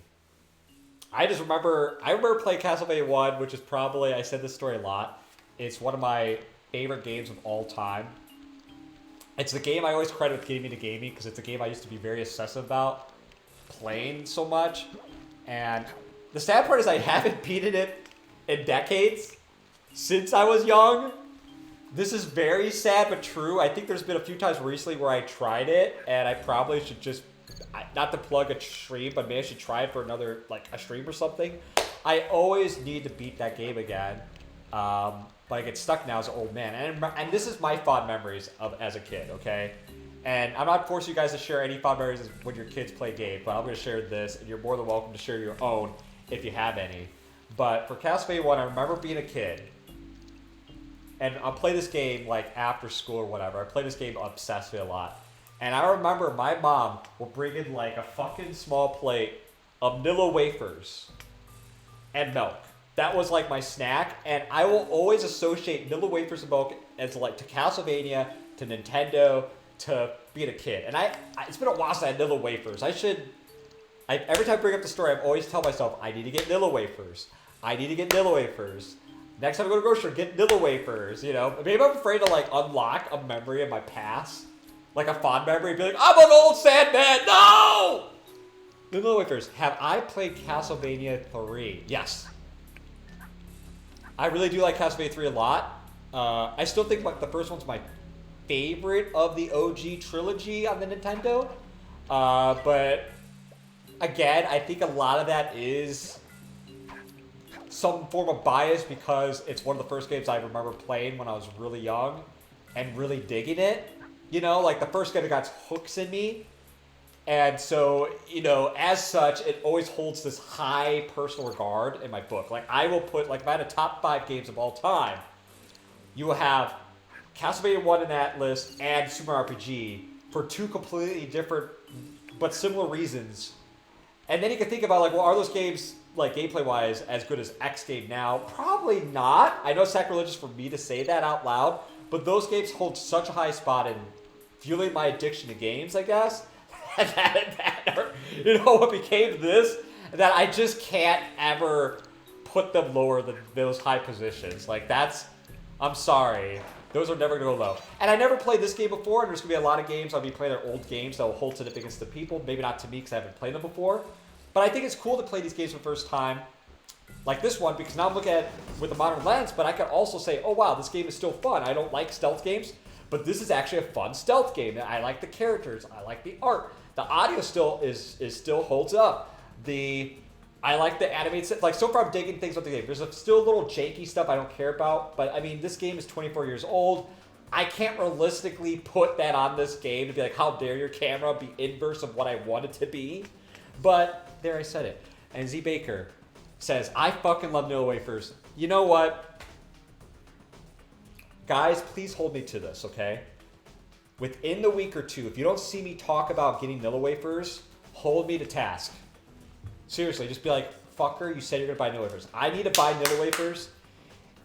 I remember playing Castlevania 1, which is probably, I said this story a lot. It's one of my favorite games of all time. It's the game I always credit with getting me into gaming because it's a game I used to be very obsessive about playing so much. And the sad part is I haven't beaten it in decades since I was young. This is very sad but true. I think there's been a few times recently where I tried it and I probably should just, not to plug a stream, but maybe I should try it for another, like a stream or something. I always need to beat that game again. But I get stuck now as an old man. And this is my fond memories of as a kid, okay? And I'm not forcing you guys to share any fond memories when your kids play games, but I'm going to share this, and you're more than welcome to share your own if you have any. But for Castlevania 1, I remember being a kid, and I'll play this game like after school or whatever. I play this game obsessively a lot. And I remember my mom will bring in like a fucking small plate of Nilla wafers and milk. That was like my snack, and I will always associate Nilla wafers and milk as like to Castlevania, to Nintendo, to being a kid. And it's been a while since I had Nilla wafers. Every time I bring up the story, I always tell myself, I need to get Nilla wafers. I need to get Nilla wafers. Next time I go to the grocery store, get Nilla wafers, you know? Maybe I'm afraid to like unlock a memory of my past. Like a fond memory, be like, I'm an old sad man, no! Nilla wafers. Have I played Castlevania 3? Yes. I really do like Castlevania 3 a lot. I still think like the first one's my favorite of the OG trilogy on the Nintendo. But again, I think a lot of that is some form of bias because it's one of the first games I remember playing when I was really young and really digging it. You know, like the first game that got hooks in me. And so, you know, as such, it always holds this high personal regard in my book. Like I will put, like if I had a top 5 games of all time, you will have Castlevania 1 in that list and Super Mario RPG for 2 completely different but similar reasons. And then you can think about like, well, are those games, like gameplay-wise, as good as X game now? Probably not. I know it's sacrilegious for me to say that out loud, but those games hold such a high spot in fueling my addiction to games, I guess, that you know, what became this, that I just can't ever put them lower than those high positions. Like I'm sorry. Those are never going to go low. And I never played this game before, and there's going to be a lot of games I'll be playing their old games that will hold significance to people. Maybe not to me because I haven't played them before. But I think it's cool to play these games for the first time, like this one, because now I'm looking at it with a modern lens, but I can also say, oh wow, this game is still fun. I don't like stealth games, but this is actually a fun stealth game. I like the characters. I like the art. The audio still still holds up. I like the animated, like so far I'm digging things with the game. There's still a little janky stuff I don't care about, but I mean, this game is 24 years old. I can't realistically put that on this game to be like, how dare your camera be inverse of what I want it to be? But there, I said it. And Z Baker says, I fucking love Nilla wafers. You know what? Guys, please hold me to this, okay? Within the week or two, if you don't see me talk about getting Nilla wafers, hold me to task. Seriously, just be like, fucker, you said you're going to buy Nilla wafers. I need to buy Nilla wafers.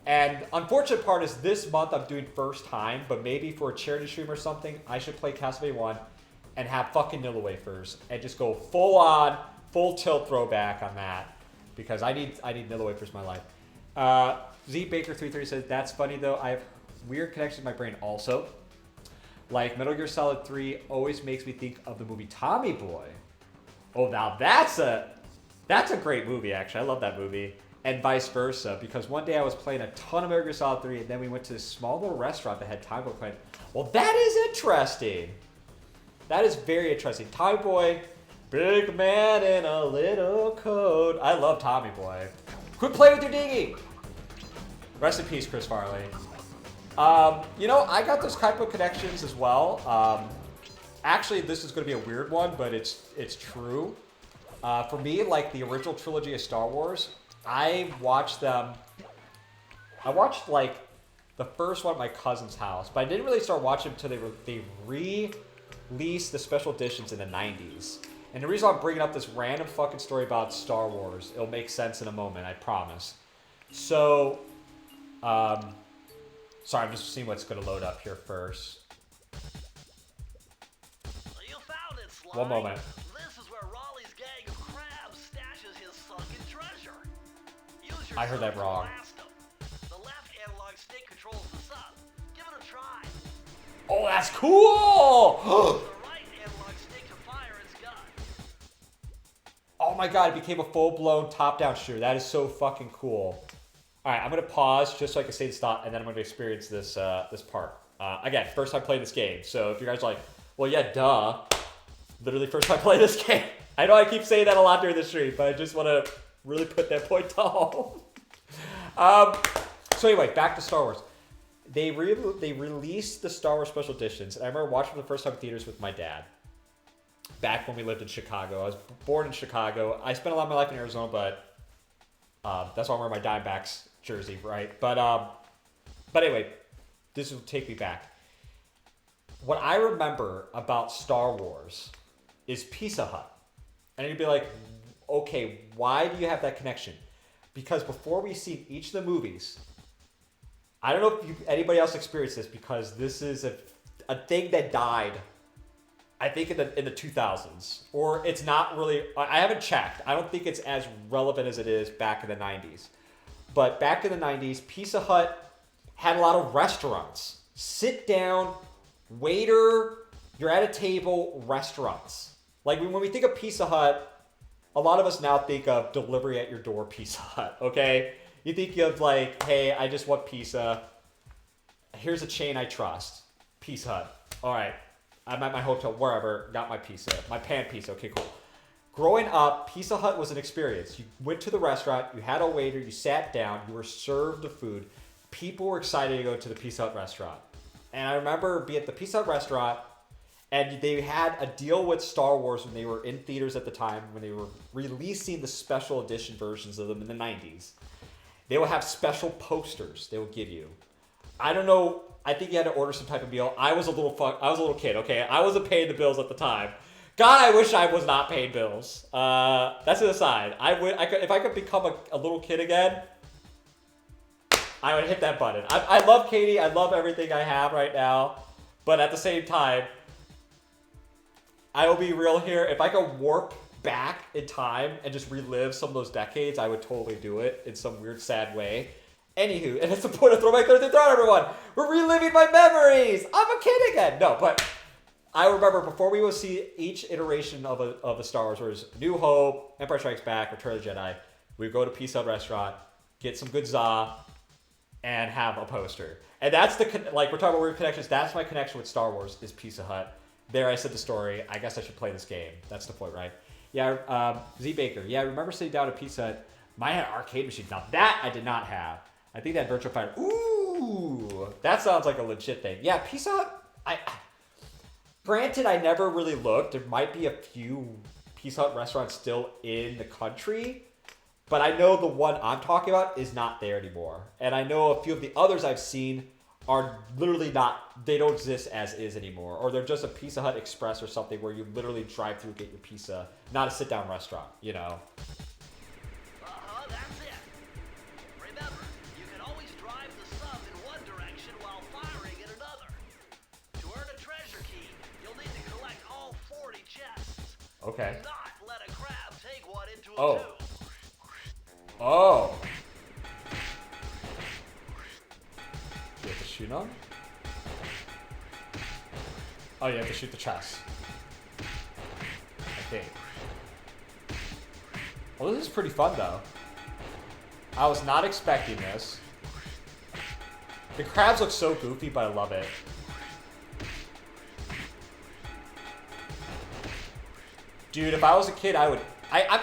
And unfortunate part is this month I'm doing first time, but maybe for a charity stream or something, I should play Castlevania 1 and have fucking Nilla wafers and just go full on, full tilt throwback on that. Because I need Nilla wafers in my life. Z Baker 330 says, that's funny though. I have weird connections in my brain also. Like Metal Gear Solid 3 always makes me think of the movie Tommy Boy. Oh, now that's a great movie, actually. I love that movie. And vice versa, because one day I was playing a ton of Metal Gear Solid 3, and then we went to this small little restaurant that had Tommy Boy playing. Well, that is interesting. That is very interesting. Tommy Boy, big man in a little coat. I love Tommy Boy. Quit playing with your dinghy. Rest in peace, Chris Farley. You know, I got those Kaipo connections as well. Actually, this is going to be a weird one, but it's true. For me, like the original trilogy of Star Wars, I watched like the first one at my cousin's house, but I didn't really start watching them until they re-released the special editions in the 90s. And the reason I'm bringing up this random fucking story about Star Wars, it'll make sense in a moment, I promise. So, sorry, I'm just seeing what's going to load up here first. You found it, Sly. One moment. This is where Raleigh's gang of crabs stashes his sunken treasure. Use your I heard that sun to wrong. blast him. The left analog stick controls the sun. Give it a try. Oh, that's cool! The right analog stick to fire its gun. Oh my god, it became a full-blown top-down shooter. That is so fucking cool. Alright, I'm going to pause just so I can say the stop, and then I'm going to experience this this part. Again, first time playing this game, so if you guys are like, well, yeah, duh. Literally first time playing this game. I know I keep saying that a lot during the stream, but I just want to really put that point to home. So anyway, back to Star Wars. they released the Star Wars special editions, and I remember watching them the first time in theaters with my dad. Back when we lived in Chicago. I was born in Chicago. I spent a lot of my life in Arizona, but that's why I'm wearing my Diamondbacks jersey, right? But anyway, this will take me back. What I remember about Star Wars is Pizza Hut. And you'd be like, okay, why do you have that connection? Because before we see each of the movies, I don't know if anybody else experienced this, because this is a thing that died, I think, in the 2000s. Or it's not really, I haven't checked. I don't think it's as relevant as it is back in the 90s. But back in the 90s, Pizza Hut had a lot of restaurants. Sit down, waiter, you're at a table, restaurants. Like when we think of Pizza Hut, a lot of us now think of delivery at your door Pizza Hut, okay? You think of like, hey, I just want pizza. Here's a chain I trust. Pizza Hut. All right, I'm at my hotel, wherever, got my pizza. My pan pizza, okay, cool. Growing up, Pizza Hut was an experience. You went to the restaurant, you had a waiter, you sat down, you were served the food. People were excited to go to the Pizza Hut restaurant. And I remember being at the Pizza Hut restaurant, and they had a deal with Star Wars when they were in theaters at the time, when they were releasing the special edition versions of them in the 90s. They would have special posters they would give you. I don't know, I think you had to order some type of meal. I was a little kid, okay? I wasn't paying the bills at the time. God, I wish I was not paying bills. That's an aside. If I could become a little kid again, I would hit that button. I love Katie. I love everything I have right now. But at the same time, I will be real here. If I could warp back in time and just relive some of those decades, I would totally do it in some weird, sad way. Anywho, and that's the point of Throwback Thursday Throwdown, everyone. We're reliving my memories. I'm a kid again. No, but I remember before we would see each iteration of a Star Wars, where it was New Hope, Empire Strikes Back, Return of the Jedi, we'd go to Pizza Hut restaurant, get some good za, and have a poster. And that's we're talking about weird connections. That's my connection with Star Wars, is Pizza Hut. There I said the story. I guess I should play this game. That's the point, right? Yeah, Z Baker. Yeah, I remember sitting down at Pizza Hut. Mine had arcade machines. Now that I did not have. I think that Virtual Fighter. Ooh, that sounds like a legit thing. Yeah, Pizza Hut. Granted, I never really looked. There might be a few Pizza Hut restaurants still in the country, but I know the one I'm talking about is not there anymore. And I know a few of the others I've seen are literally not, they don't exist as is anymore. Or they're just a Pizza Hut Express or something where you literally drive through, get your pizza, not a sit-down restaurant, you know? That's it. Remember, you can always drive the sub in one direction while firing in another. To earn a treasure key, you'll need to collect all 40 chests. Okay. Do not let a crab take one into a Oh. tube. Oh. You have to shoot them? Oh, you have to shoot the chest. I think. Well, this is pretty fun, though. I was not expecting this. The crabs look so goofy, but I love it. Dude, if I was a kid, I'm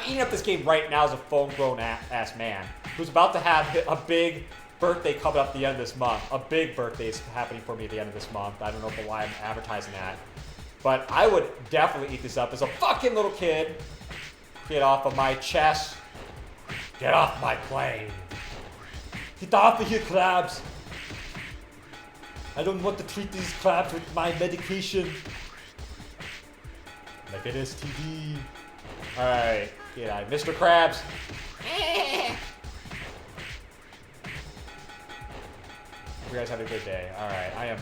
eating up this game right now as a full-grown ass man who's about to have a big birthday coming up at the end of this month. A big birthday is happening for me at the end of this month. I don't know why I'm advertising that. But I would definitely eat this up as a fucking little kid. Get off of my chest. Get off my plane. Get off of here, crabs. I don't want to treat these crabs with my medication. Like it is TV. Alright, get out. Mr. Krabs. You guys have a good day. Alright, I am...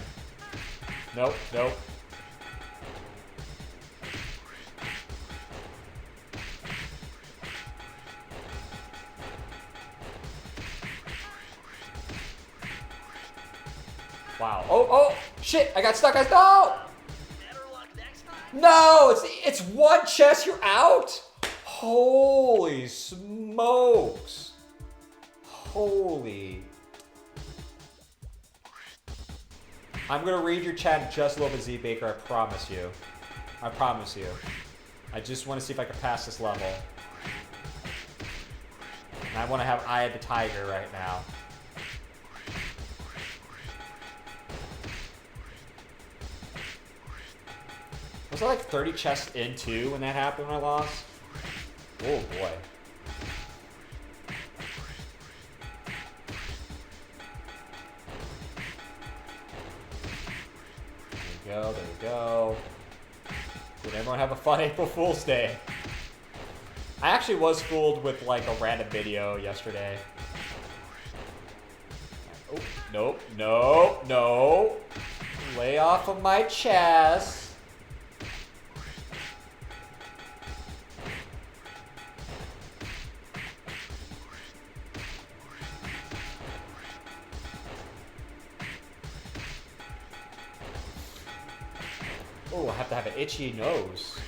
Nope, nope. Wow. Oh, shit! I got stuck, guys. No! Better luck next time. No! It's one chest, you're out! Holy smokes. Holy... I'm gonna read your chat just a little bit, Z Baker. I promise you. I promise you. I just want to see if I can pass this level. And I want to have Eye of the Tiger right now. Was it like 30 chests in too when that happened when I lost? Oh boy. There we go. Did everyone have a fun April Fool's Day? I actually was fooled with like a random video yesterday. Oh, nope, no, no. Lay off of my chest. Oh, I have to have an itchy nose.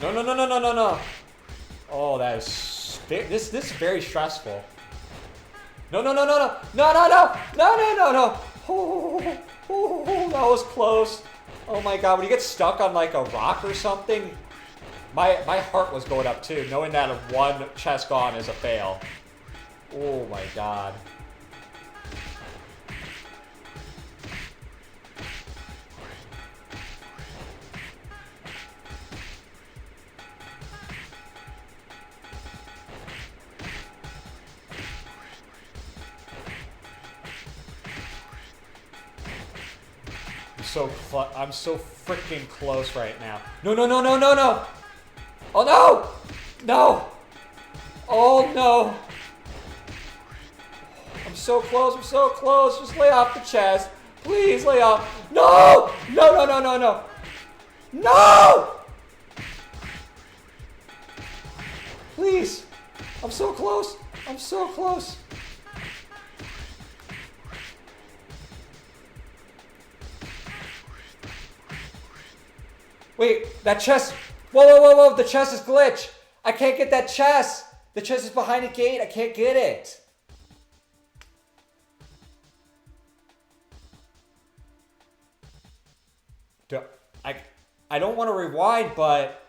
No, no, no, no, no, no, no. Oh, that is this is very stressful. No, no, no, no, no, no, no, no, no, no, no, no. Oh, that was close. Oh my God, when you get stuck on like a rock or something, my heart was going up too, knowing that one chest gone is a fail. Oh my God. I'm so freaking close right now. No, no, no, no, no, no. Oh no! No! Oh no! I'm so close, I'm so close. Just lay off the chest. Please lay off. No! No, no, no, no, no. No! Please. I'm so close. I'm so close. Wait, that chest. Whoa, whoa, whoa, whoa. The chest is glitched. I can't get that chest. The chest is behind a gate. I can't get it. I don't want to rewind, but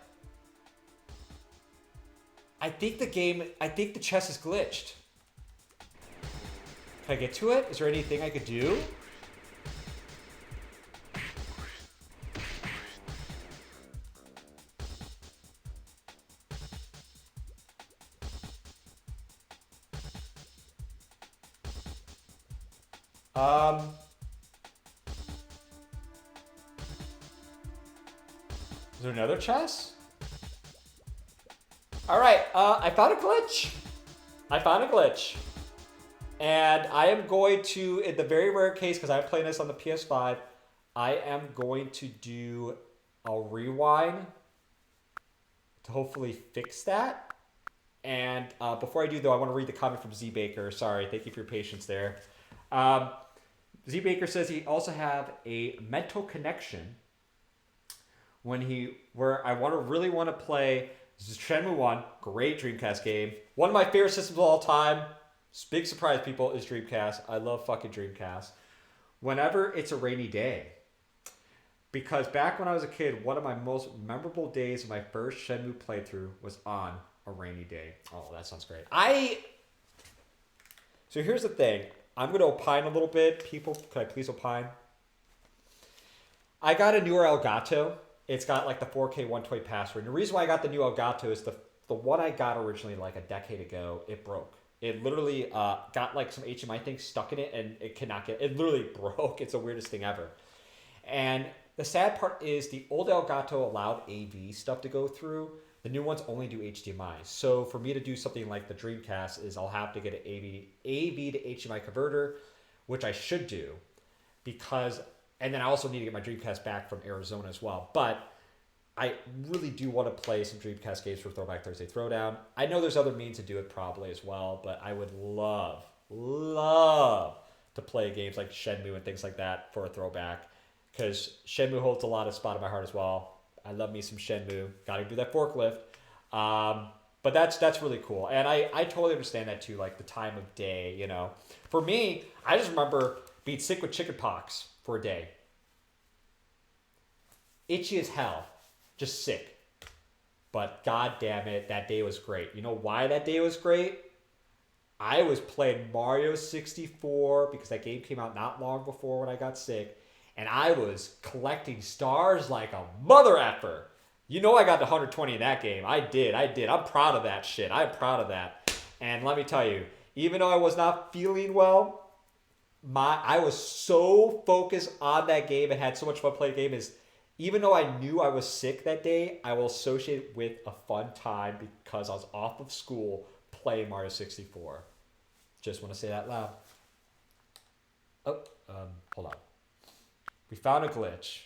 I think the chest is glitched. Can I get to it? Is there anything I could do? Is there another chest? Alright, I found a glitch. And I am going to, in the very rare case, because I'm playing this on the PS5, I am going to do a rewind to hopefully fix that. And before I do, though, I want to read the comment from Z Baker. Sorry, thank you for your patience there. Z Baker says he also have a mental connection where I really want to play Shenmue 1, great Dreamcast game. One of my favorite systems of all time. Big surprise, people, is Dreamcast. I love fucking Dreamcast. Whenever it's a rainy day. Because back when I was a kid, one of my most memorable days of my first Shenmue playthrough was on a rainy day. Oh, that sounds great. So here's the thing. I'm going to opine a little bit. People, could I please opine? I got a newer Elgato. It's got like the 4K 120 password. And the reason why I got the new Elgato is the one I got originally like a decade ago, it broke. It literally got like some HDMI thing stuck in it and it cannot get, it literally broke. It's the weirdest thing ever. And the sad part is the old Elgato allowed AV stuff to go through. The new ones only do HDMI. So for me to do something like the Dreamcast is I'll have to get an AV to HDMI converter, which I should do because, and then I also need to get my Dreamcast back from Arizona as well. But I really do want to play some Dreamcast games for Throwback Thursday Throwdown. I know there's other means to do it probably as well, but I would love to play games like Shenmue and things like that for a throwback because Shenmue holds a lot of spot in my heart as well. I love me some Shenmue. Gotta do that forklift. But that's really cool. And I totally understand that too, like the time of day, you know. For me, I just remember being sick with chickenpox for a day. Itchy as hell. Just sick. But god damn it, that day was great. You know why that day was great? I was playing Mario 64 because that game came out not long before when I got sick. And I was collecting stars like a mother effer. You know I got the 120 in that game. I did. I'm proud of that shit. I'm proud of that. And let me tell you, even though I was not feeling well, I was so focused on that game and had so much fun playing the game is even though I knew I was sick that day, I will associate it with a fun time because I was off of school playing Mario 64. Just want to say that loud. Oh, hold on. We found a glitch.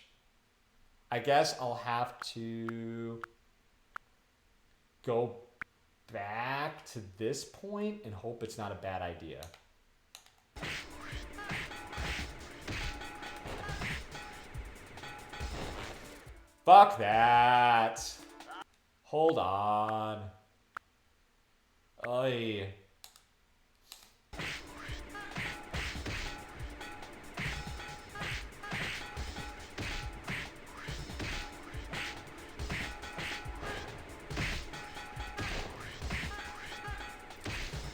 I guess I'll have to go back to this point and hope it's not a bad idea. Fuck that. Hold on. Oy.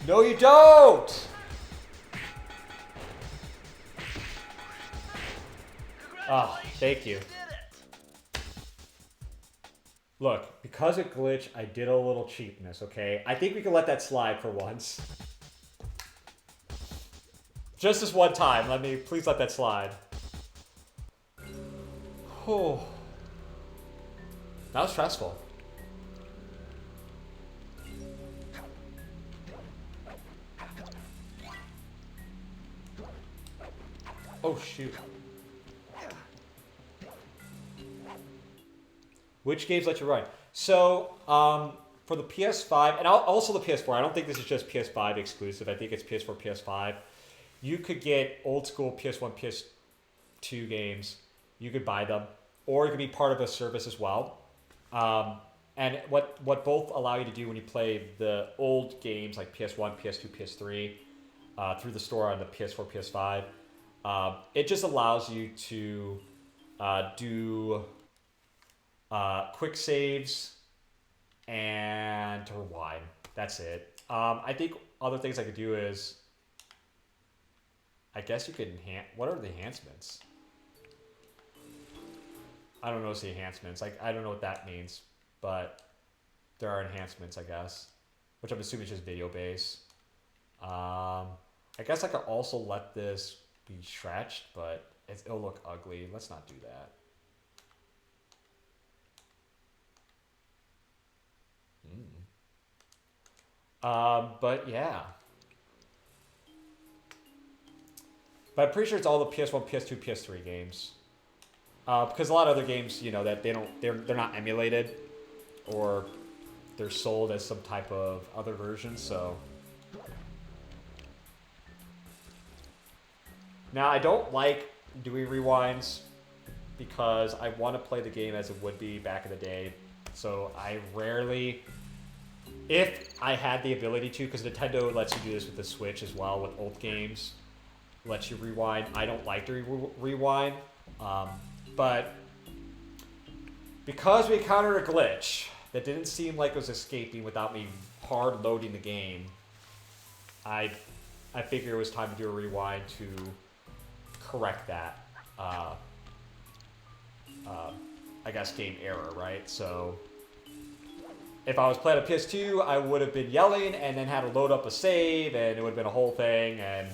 No, you don't! Oh, thank you. Look, because it glitched, I did a little cheapness, okay? I think we can let that slide for once. Just this one time, please let that slide. Oh. That was stressful. Oh, shoot. Which games let you run? So, for the PS5, and also the PS4, I don't think this is just PS5 exclusive. I think it's PS4, PS5. You could get old school PS1, PS2 games. You could buy them. Or you could be part of a service as well. And what both allow you to do when you play the old games like PS1, PS2, PS3 through the store on the PS4, PS5, it just allows you to do quick saves and to rewind. That's it. I think other things I could do is, I guess you could what are the enhancements? I don't know the enhancements. I don't know what that means, but there are enhancements, I guess, which I'm assuming is just video based. I guess I could also let this be stretched, but it'll look ugly. Let's not do that. But yeah. But I'm pretty sure it's all the PS1, PS2, PS3 games. Because a lot of other games, you know, that they're not emulated, or they're sold as some type of other version. So now I don't like doing rewinds because I want to play the game as it would be back in the day. So I rarely, if I had the ability to, because Nintendo lets you do this with the Switch as well with old games, lets you rewind. I don't like to rewind. But because we encountered a glitch that didn't seem like it was escaping without me hard loading the game, I figured it was time to do a rewind to correct that, I guess, game error, right? So if I was playing a PS2, I would have been yelling and then had to load up a save, and it would have been a whole thing, and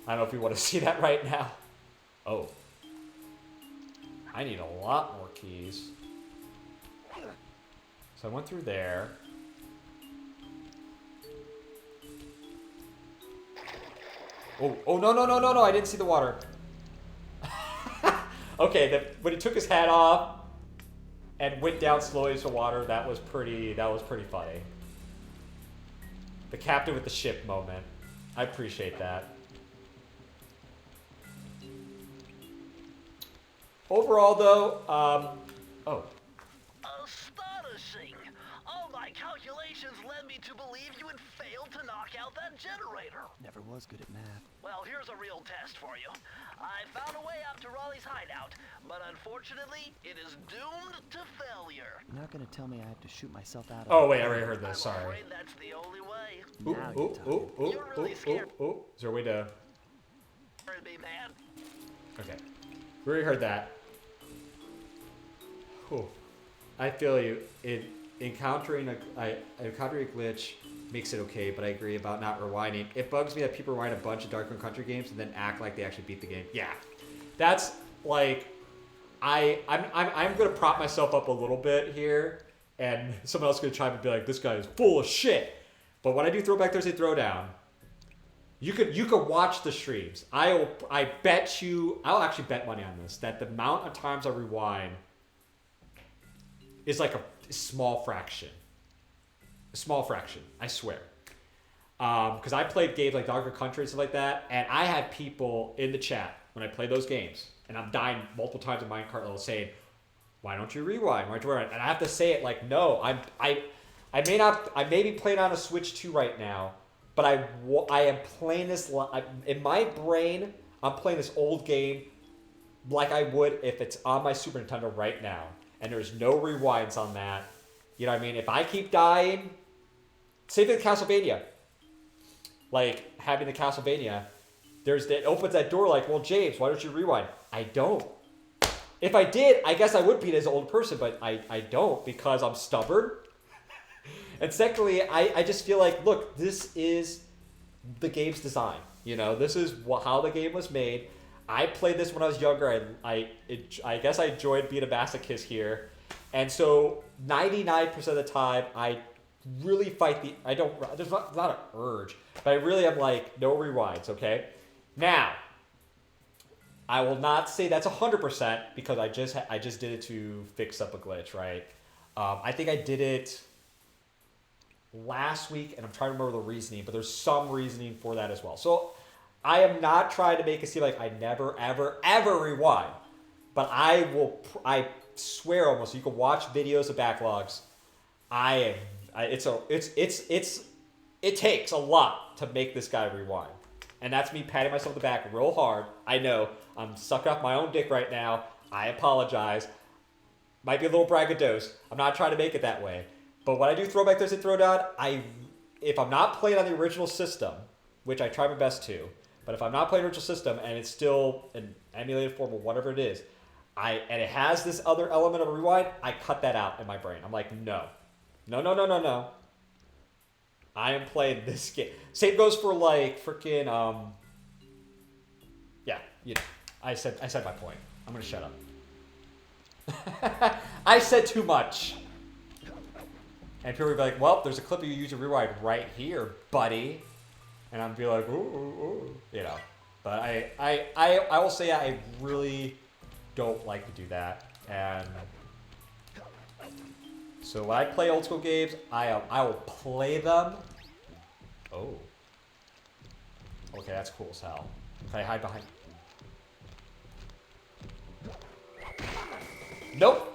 I don't know if you want to see that right now. Oh. I need a lot more keys. So I went through there. Oh, no, I didn't see the water. Okay, when he took his hat off and went down slowly into water, that was pretty funny. The captain with the ship moment. I appreciate that. Overall, though, oh. Astonishing! All my calculations led me to believe you had failed to knock out that generator. Never was good at math. Well, here's a real test for you. I found a way up to Raleigh's hideout, but unfortunately, it is doomed to failure. You're not gonna tell me I have to shoot myself out of Oh the wait, I plane. already heard this. I'm Sorry. afraid that's the only way. Ooh, Now ooh, you're talking. ooh, ooh, You're ooh, really ooh, scared. ooh. Is there a way to? Scared me, man. Okay, we already heard that. Whew. I feel you. Encountering a glitch makes it okay, but I agree about not rewinding. It bugs me that people rewind a bunch of Donkey Kong Country games and then act like they actually beat the game. Yeah, that's like I'm gonna prop myself up a little bit here, and someone else is gonna try and be like, this guy is full of shit. But when I do Throwback Thursday Throwdown, you could watch the streams. I bet you I'll actually bet money on this that the amount of times I rewind is like a small fraction. A small fraction, I swear. Because I played games like Donkey Kong Country and stuff like that, and I had people in the chat when I play those games, and I'm dying multiple times in Minecart level saying, "Why don't you rewind? Why don't you rewind?" And I have to say it like, no, I may be playing on a Switch 2 right now, but I am playing this in my brain. I'm playing this old game like I would if it's on my Super Nintendo right now, and there's no rewinds on that. You know what I mean? If I keep dying, same thing with Castlevania. Like having the Castlevania, it opens that door like, well, James, why don't you rewind? I don't. If I did, I guess I would beat as an old person, but I don't because I'm stubborn. And secondly, I just feel like, look, this is the game's design. You know, this is how the game was made. I played this when I was younger. I guess I enjoyed being a masochist here. And so 99% of the time, I really fight there's not an urge, but I really am like, no rewinds, okay? Now, I will not say that's 100% because I just did it to fix up a glitch, right? I think I did it last week, and I'm trying to remember the reasoning, but there's some reasoning for that as well. So I am not trying to make it seem like I never, ever, ever rewind, but I swear almost, you can watch videos of backlogs. It takes a lot to make this guy rewind. And that's me patting myself on the back real hard. I know I'm sucking off my own dick right now. I apologize. Might be a little braggadocious. I'm not trying to make it that way. But when I do Throwback Thursday Throwdown, if I'm not playing on the original system, which I try my best to, but if I'm not playing the original system and it's still an emulated form or whatever it is, and it has this other element of a rewind, I cut that out in my brain. I'm like, no. I am playing this game. Same goes for like freaking yeah, you know. I said my point. I'm gonna shut up. I said too much. And people will be like, well, there's a clip of you using rewind right here, buddy. And I'm be like, ooh, you know. But I will say I really don't like to do that. And so when I play old school games, I will play them. Oh. Okay, that's cool as hell. If I hide behind. Nope.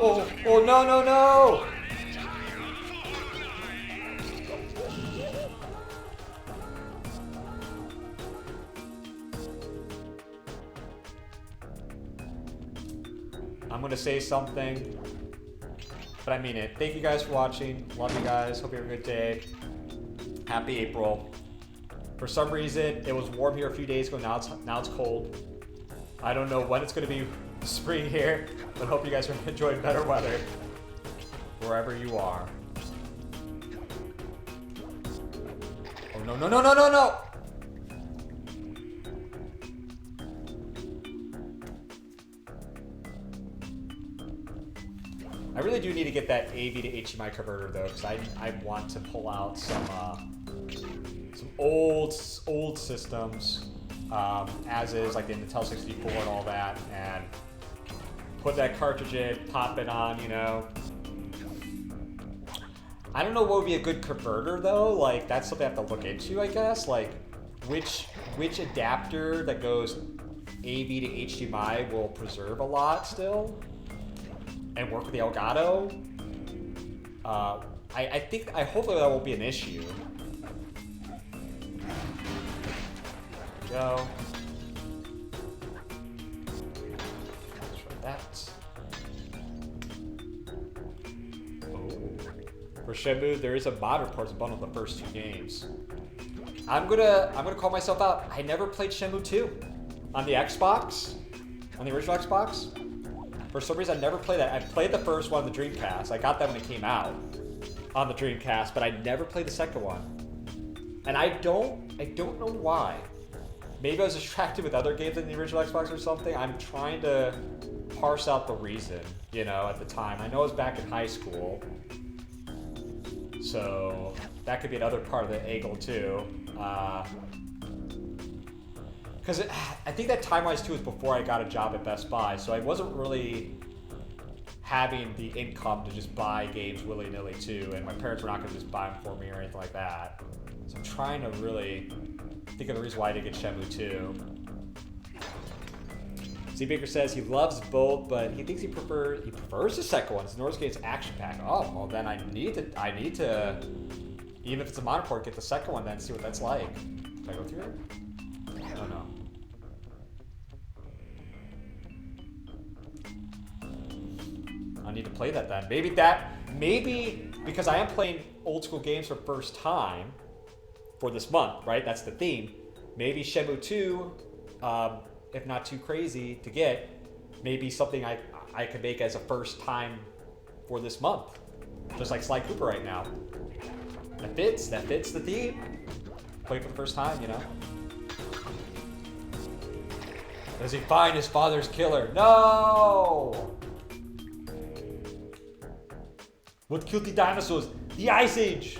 Oh, no. I'm gonna say something, but I mean it. Thank you guys for watching. Love you guys. Hope you have a good day. Happy April. For some reason, it was warm here a few days ago. Now it's cold. I don't know when it's gonna be spring here, but hope you guys are enjoying better weather wherever you are. Oh no. I really do need to get that AV to HDMI converter though, because I want to pull out some old systems, as is, like the Intel 64 and all that, and put that cartridge in, pop it on, you know. I don't know what would be a good converter though. Like that's something I have to look into, I guess. Like which adapter that goes AV to HDMI will preserve a lot still and work with the Elgato. I hopefully that won't be an issue. There we go. Let's try that. For Shenmue, there is a mod report to bundle the first 2 games. I'm gonna call myself out. I never played Shenmue 2 on the Xbox, on the original Xbox. For some reason, I never played that. I played the first one on the Dreamcast. I got that when it came out on the Dreamcast, but I never played the second one. And I don't know why. Maybe I was distracted with other games in the original Xbox or something. I'm trying to parse out the reason, you know, at the time. I know it was back in high school. So that could be another part of the angle too. Because I think that time-wise too was before I got a job at Best Buy, so I wasn't really having the income to just buy games willy-nilly too, and my parents were not going to just buy them for me or anything like that. So I'm trying to really think of the reason why I didn't get Shenmue 2. C. Baker says he loves both, but he thinks he prefers the second one. It's North Gate's action pack. Oh, well then I need to, even if it's a mod port, get the second one then, see what that's like. Can I go through it? Oh no. I need to play that then. Maybe because I am playing old school games for the first time for this month, right? That's the theme. Maybe Shenmue 2, if not too crazy to get, maybe something I could make as a first time for this month. Just like Sly Cooper right now. That fits the theme. Play for the first time, you know? Does he find his father's killer? No! What killed the dinosaurs? The Ice Age!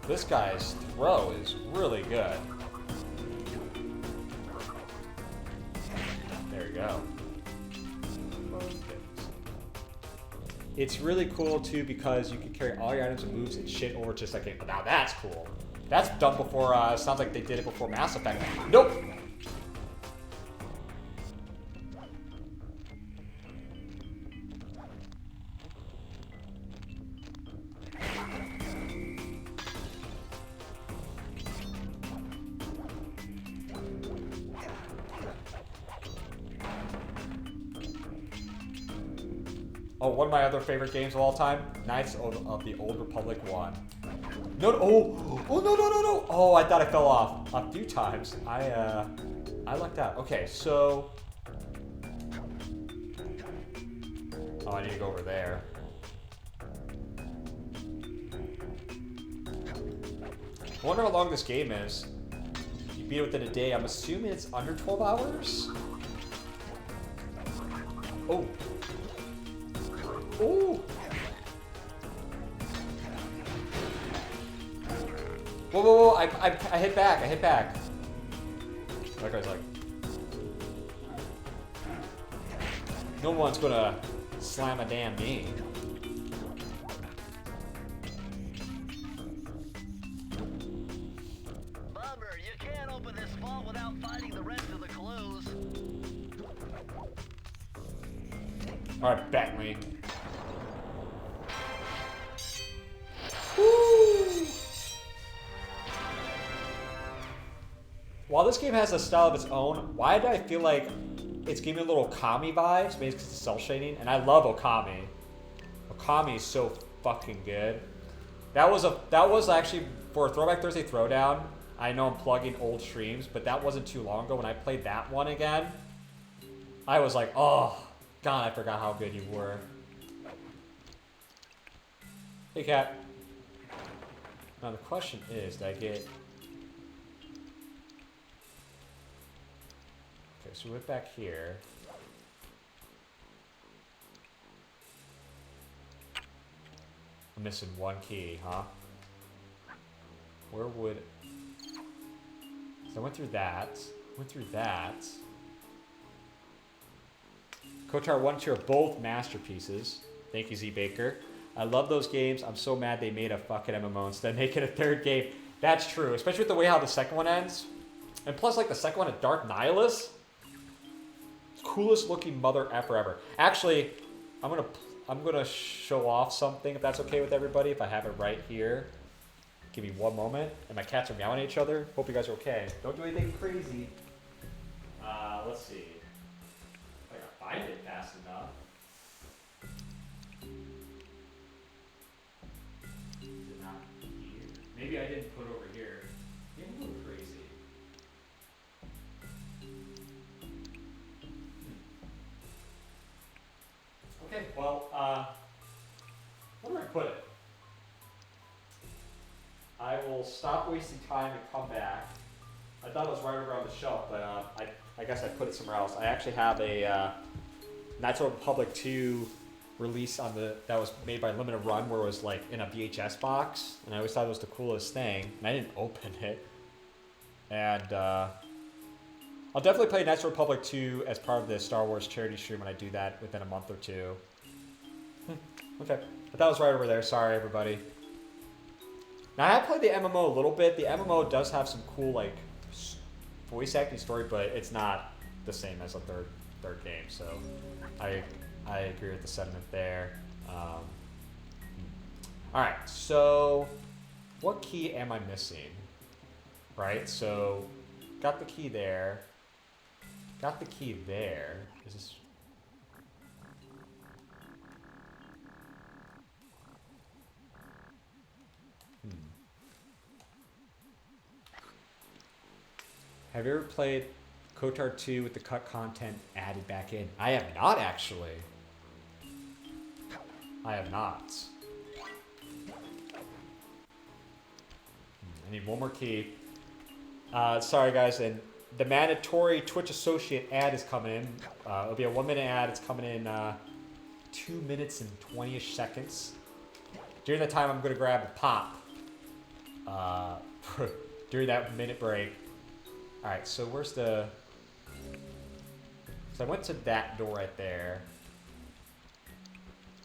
This guy's throw is really good. There you go. It's really cool too because you can carry all your items and moves and shit over just like it. Now that's cool. That's done before, sounds like they did it before Mass Effect. Nope! Oh, one of my other favorite games of all time, Knights of the Old Republic 1. No, no. Oh, I thought I fell off a few times. I lucked out. Okay, so. Oh, I need to go over there. I wonder how long this game is. You beat it within a day. I'm assuming it's under 12 hours? Oh. Ooh. Whoa. I hit back. That guy's like. No one's gonna slam a damn me. Bummer, you can't open this vault without finding the rest of the clues. Alright, Bentley. While this game has a style of its own, why do I feel like it's giving me a little Okami vibes? Maybe it's because it's cell shading, and I love Okami. Okami is so fucking good. That was actually for a Throwback Thursday Throwdown. I know I'm plugging old streams, but that wasn't too long ago when I played that one again. I was like, oh god, I forgot how good you were. Hey, cat. Now the question is, did I get... Okay, so we went back here. missing one key, huh? Where would... So I went through that. KOTOR 1 and 2 are both masterpieces. Thank you, Z Baker. I love those games. I'm so mad they made a fucking MMO instead of making a third game. That's true, especially with the way how the second one ends. And plus, like, the second one, a Dark Nihilus. Coolest looking mother effer ever. Actually, I'm gonna show off something, if that's okay with everybody, if I have it right here. Give me one moment. And my cats are meowing at each other. Hope you guys are okay. Don't do anything crazy. Let's see. If I can find it fast enough. Is it not here? Maybe I didn't put it over here. Getting a little crazy. Okay, well, where do I put it? I will stop wasting time and come back. I thought it was right over on the shelf, but I guess I put it somewhere else. I actually have a Knights of the Republic 2 release on that was made by Limited Run, where it was like in a VHS box, and I always thought it was the coolest thing, and I didn't open it. And I'll definitely play Knights of the Republic 2 as part of the Star Wars charity stream when I do that within a month or two. Okay, but that was right over there. Sorry, everybody. Now, I have played the MMO a little bit. The MMO does have some cool, like, voice acting story, but it's not the same as a third game. So, I agree with the sentiment there. All right, so what key am I missing? Right, so got the key there. Got the key there. Is this? Have you ever played KOTOR 2 with the cut content added back in? I have not, actually. I have not. I need one more key. Sorry, guys, and the mandatory Twitch Associate ad is coming in. It'll be a 1 minute ad. It's coming in 2 minutes and 20-ish seconds. During that time, I'm going to grab a pop during that minute break. Alright, so where's the... So I went to that door right there.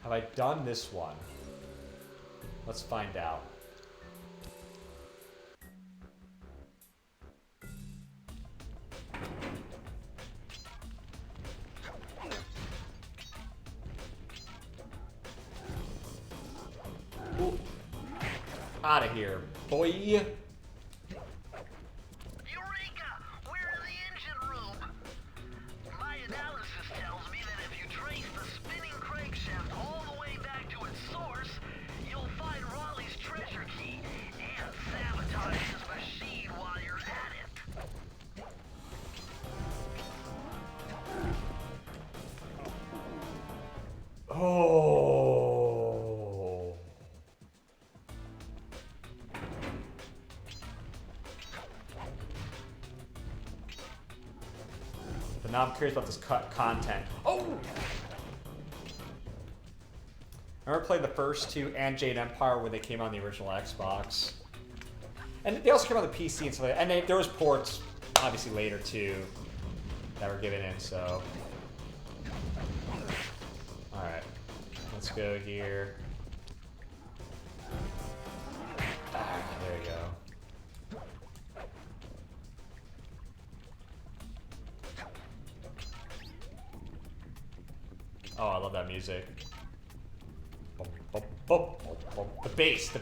Have I done this one? Let's find out. Out of here, boy. Oh. But now I'm curious about this content. Oh! I remember playing the first two and Jade Empire when they came on the original Xbox. And they also came on the PC and stuff like that. And there was ports, obviously, later, too, that were given in, so... Alright. Let's go here. Ah, there you go. Oh, I love that music. The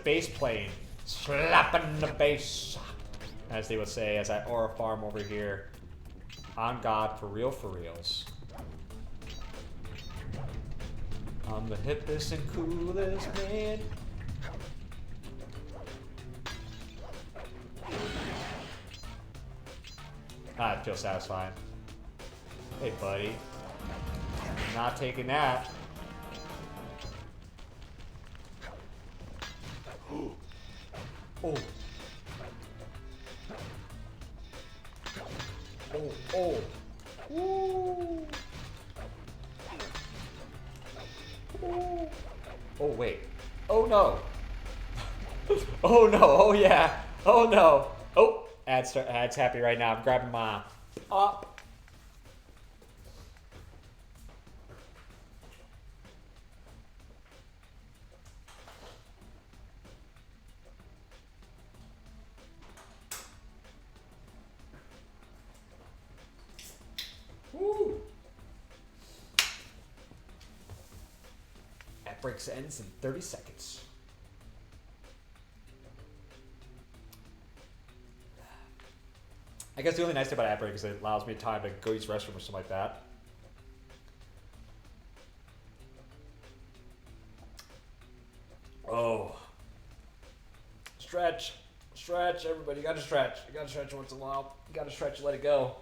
bass playing. Slapping the bass. As they would say, as I aura farm over here. On God, for reals. I'm the hippest and coolest man. Ah, it feels satisfying. Hey, buddy. I'm not taking that. Oh. Oh. Ooh. Oh, wait. Oh no. Oh no. Oh yeah. Oh no. Oh, ad's happy right now. I'm grabbing my pop. Woo. Ad breaks ends in 30 seconds. I guess the only nice thing about ad break is it allows me time to go use the restroom or something like that. Oh. Stretch. Stretch, everybody. You gotta stretch. You gotta stretch once in a while. You gotta stretch and let it go.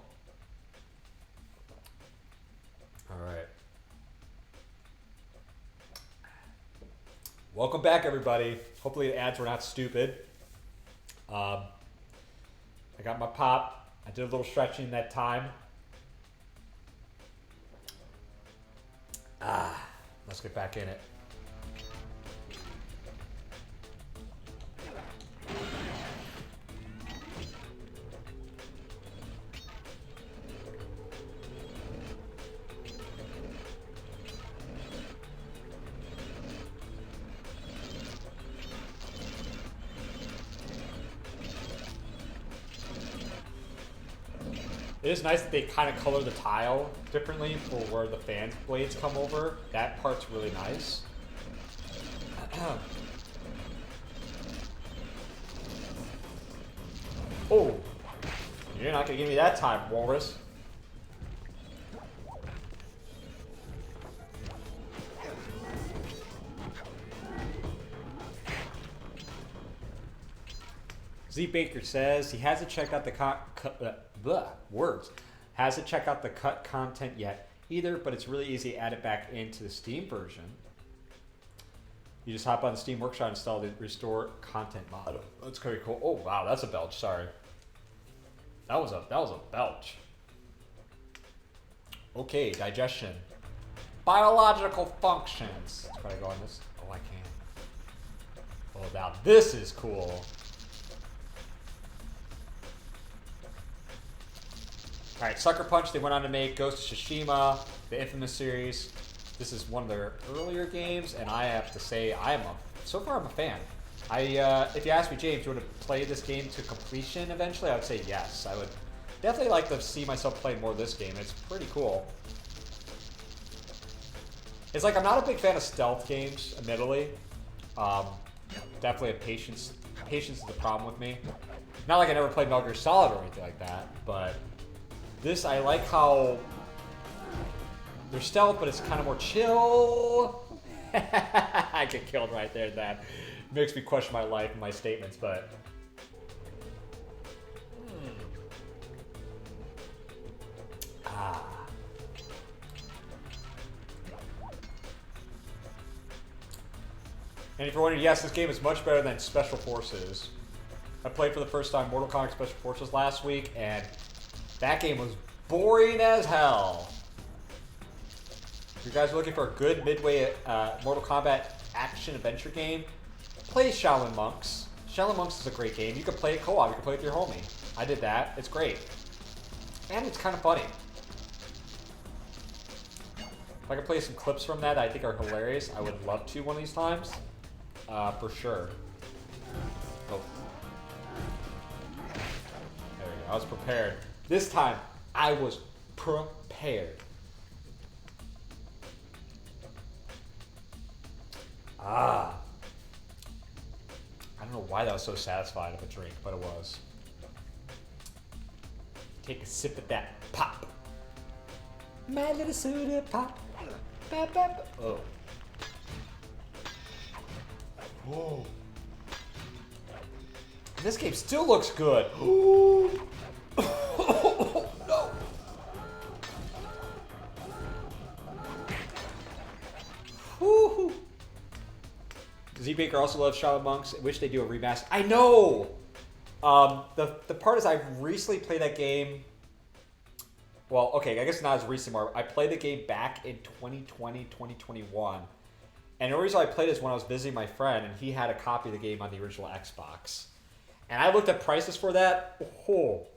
Alright. Welcome back, everybody. Hopefully the ads were not stupid. I got my pop. I did a little stretching that time. Let's get back in it. It is nice that they kind of color the tile differently for where the fan blades come over. That part's really nice. Oh, you're not gonna give me that time, Walrus. Z Baker says he hasn't checked out the hasn't checked out the cut content yet either, but it's really easy to add it back into the Steam version. You just hop on the Steam Workshop, install the restore content mod. That's pretty cool. Oh wow, that's a belch. Sorry, that was a belch. Okay, digestion, biological functions. Let's try to go on this. Oh, I can't. Oh, now this is cool. Alright, Sucker Punch, they went on to make Ghost of Tsushima, the Infamous series. This is one of their earlier games, and I have to say, so far I'm a fan. If you ask me, James, do you want to play this game to completion eventually? I would say yes. I would definitely like to see myself play more of this game. It's pretty cool. It's like, I'm not a big fan of stealth games, admittedly. Definitely have patience. Patience is the problem with me. Not like I never played Metal Gear Solid or anything like that, but this, I like how they're stealth, but it's kind of more chill. I get killed right there. That makes me question my life and my statements, but And if you're wondering, yes, this game is much better than Special Forces. I played for the first time Mortal Kombat Special Forces last week, and that game was boring as hell. If you guys are looking for a good midway Mortal Kombat action-adventure game, play Shaolin Monks. Shaolin Monks is a great game. You can play it co-op. You can play it with your homie. I did that. It's great. And it's kind of funny. If I could play some clips from that I think are hilarious, I would love to one of these times. For sure. Oh. There we go. I was prepared. This time, I was prepared. I don't know why that was so satisfying of a drink, but it was. Take a sip of that pop. My little soda pop. Pop, pop. Oh. Whoa. This game still looks good. Oh, no. Woo-hoo. Z Baker also loves Shaolin Monks. I wish they do a remaster. I know. The part is I recently played that game. Well, okay, I guess not as recent. I played the game back in 2020, 2021. And the only reason I played is when I was visiting my friend, and he had a copy of the game on the original Xbox. And I looked at prices for that. Oh.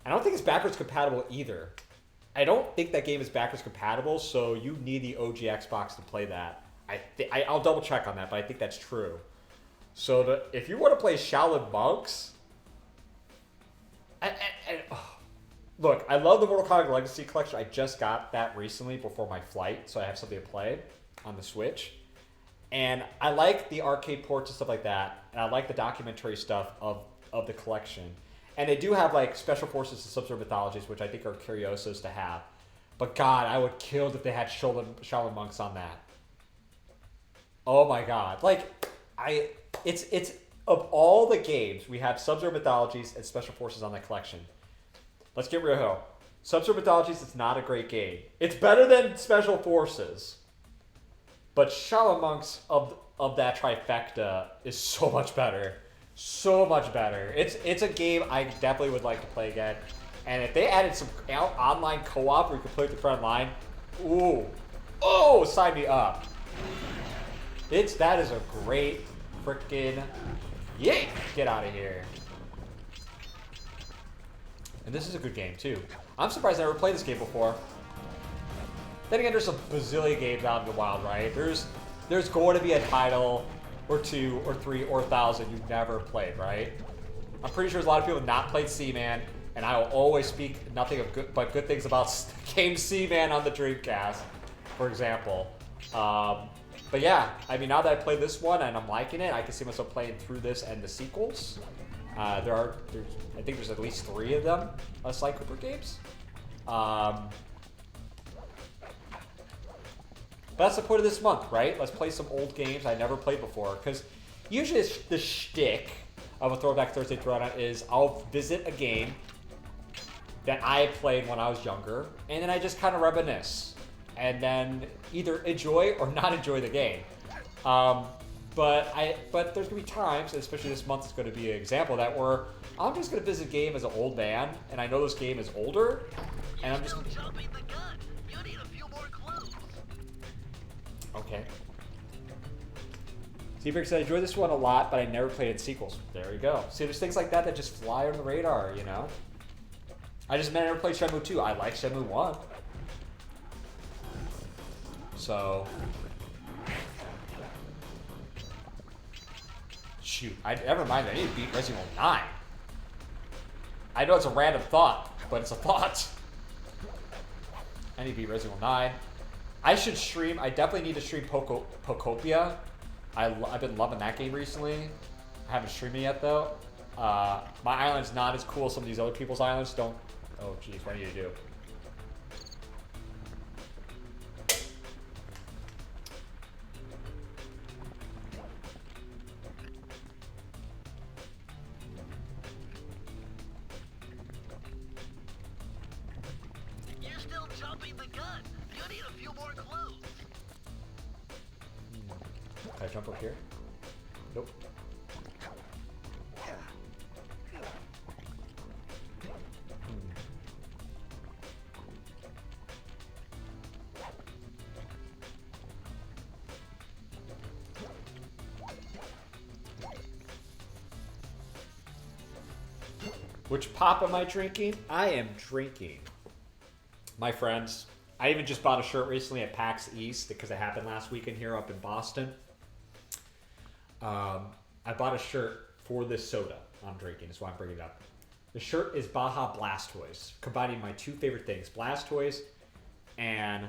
I don't think it's backwards compatible either. I don't think that game is backwards compatible, so you need the OG Xbox to play that. I'll double check on that, but I think that's true. So if you want to play Shaolin Monks, look, I love the Mortal Kombat Legacy Collection. I just got that recently before my flight, so I have something to play on the Switch. And I like the arcade ports and stuff like that, and I like the documentary stuff of the collection. And they do have like Special Forces and Sub-Zero Mythologies, which I think are curiosos to have. But God, I would kill if they had Shaolin Monks on that. Oh my God! Like, it's of all the games we have Sub-Zero Mythologies and Special Forces on that collection. Let's get real here. Sub-Zero Mythologies is not a great game. It's better than Special Forces, but Shaolin Monks of that trifecta is so much better. So much better. It's a game I definitely would like to play again. And if they added some online co-op where you could play with the front line, sign me up. That is a great freaking yay! Get out of here. And this is a good game too. I'm surprised I never played this game before. Then again, there's a bazillion games out in the wild, right? There's going to be a title or two or three or 1,000 you've never played, right? I'm pretty sure there's a lot of people who have not played Seaman, and I will always speak nothing but good things about game Seaman on the Dreamcast, for example. But yeah, I mean, now that I played this one and I'm liking it, I can see myself playing through this and the sequels. I think there's at least 3 of them, Sly Cooper games. But that's the point of this month, right? Let's play some old games I never played before. Because usually the shtick of a Throwback Thursday Throwdown is I'll visit a game that I played when I was younger, and then I just kind of reminisce. And then either enjoy or not enjoy the game. But there's going to be times, especially this month is going to be an example of that, where I'm just going to visit a game as an old man, and I know this game is older, and I'm just... jumping the gun. You need a few more clues. Okay. Seabrick said, I enjoyed this one a lot, but I never played its sequels. There you go. See, there's things like that that just fly on the radar, you know? I never played Shenmue 2. I like Shenmue 1. So... Shoot. Never mind. I need to beat Resident Evil 9. I know it's a random thought, but it's a thought. I need to beat Resident Evil 9. I should stream. I definitely need to stream Pokopia. I've been loving that game recently. I haven't streamed it yet, though. My island's not as cool as some of these other people's islands. Don't... Oh, jeez. What do you do? You're still jumping the gun. You need a few more clues. Can I jump up here? Nope. Which pop am I drinking? I am drinking, my friends. I even just bought a shirt recently at PAX East because it happened last weekend here up in Boston. I bought a shirt for this soda I'm drinking. That's why I'm bringing it up. The shirt is Baja Blastoise, combining my 2 favorite things, Blastoise and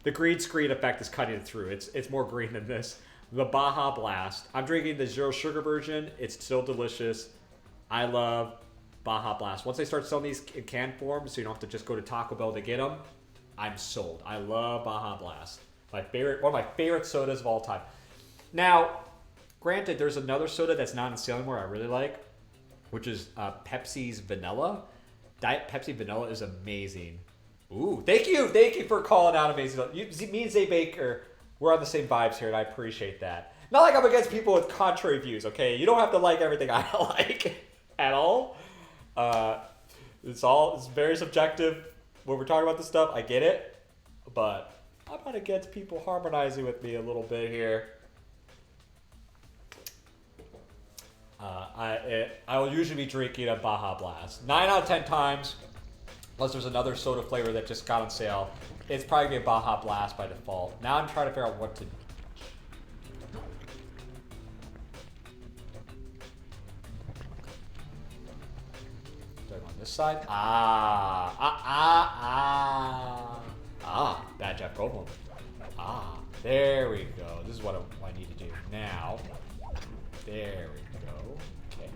the green screen effect is cutting it through. It's more green than this. The Baja Blast. I'm drinking the zero sugar version. It's still delicious. I love Baja Blast. Once they start selling these in can form, so you don't have to just go to Taco Bell to get them, I'm sold. I love Baja Blast. One of my favorite sodas of all time. Now, granted, there's another soda that's not on sale anymore I really like, which is Pepsi's Vanilla. Diet Pepsi Vanilla is amazing. Ooh, thank you for calling out amazing. Me and Zay Baker, we're on the same vibes here, and I appreciate that. Not like I'm against people with contrary views, okay? You don't have to like everything I like at all. It's very subjective when we're talking about this stuff. I get it, but I'm not against people harmonizing with me a little bit here. I will usually be drinking a Baja Blast. 9 out of 10 times, unless there's another soda flavor that just got on sale, it's probably going to be a Baja Blast by default. Now I'm trying to figure out what to... Do I go on this side? Bad Jeff Goldblum. There we go. This is what I need to do now. There we go. Okay.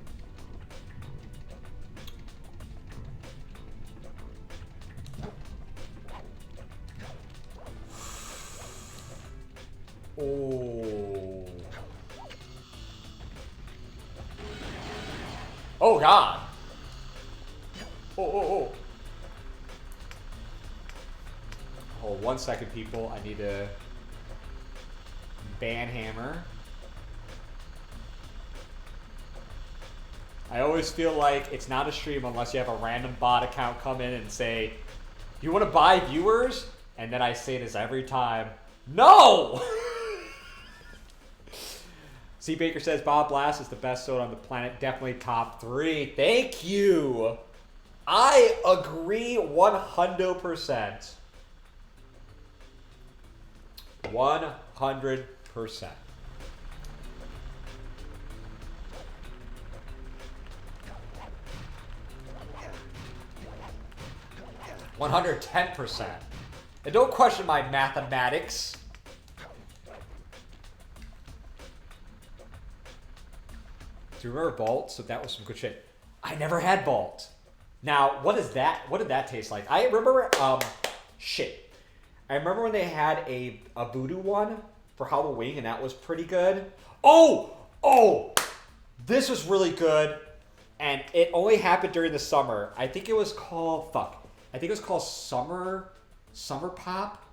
Oh. Oh, God. Oh. Hold 1 second, people. I need to ban hammer. I always feel like it's not a stream unless you have a random bot account come in and say, you want to buy viewers? And then I say this every time. No! C. Baker says Bob Blast is the best soda on the planet. Definitely top 3. Thank you. I agree 100%. 100%. $110%. And don't question my mathematics. Do you remember Bolt? So that was some good shit. I never had Bolt. Now, what is that? What did that taste like? I remember, shit. I remember when they had a voodoo one for Halloween, and that was pretty good. Oh! This was really good, and it only happened during the summer. I think it was called, I think it was called Summer Pop.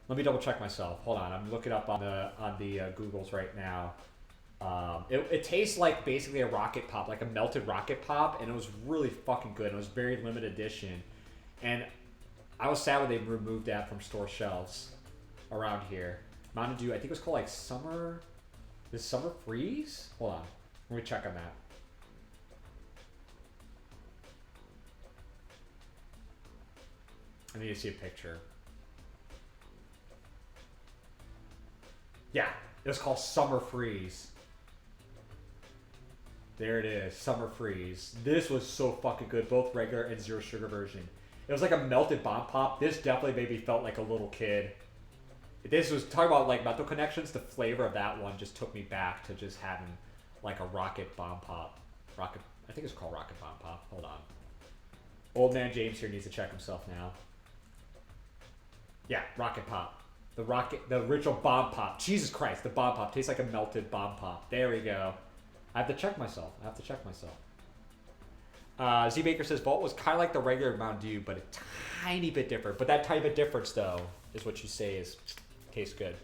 Let me double check myself. Hold on, I'm looking up on the Googles right now. It tastes like basically a rocket pop, like a melted rocket pop, and it was really fucking good. It was very limited edition, and I was sad when they removed that from store shelves around here. Mountain Dew, I think it was called like Summer Freeze? Hold on, let me check on that. I need to see a picture. Yeah, it was called Summer Freeze. There it is, Summer Freeze. This was so fucking good, both regular and zero sugar version. It was like a melted bomb pop. This definitely made me felt like a little kid. This was talking about like mental connections. The flavor of that one just took me back to just having like a rocket bomb pop. I think it's called rocket bomb pop. Hold on. Old man James here needs to check himself now. Yeah, rocket pop. The original bomb pop. Jesus Christ, the bomb pop tastes like a melted bomb pop. There we go. I have to check myself. Z Baker says Vault was kind of like the regular Mountain Dew, but a tiny bit different. But that tiny bit difference, though, is what you say tastes good.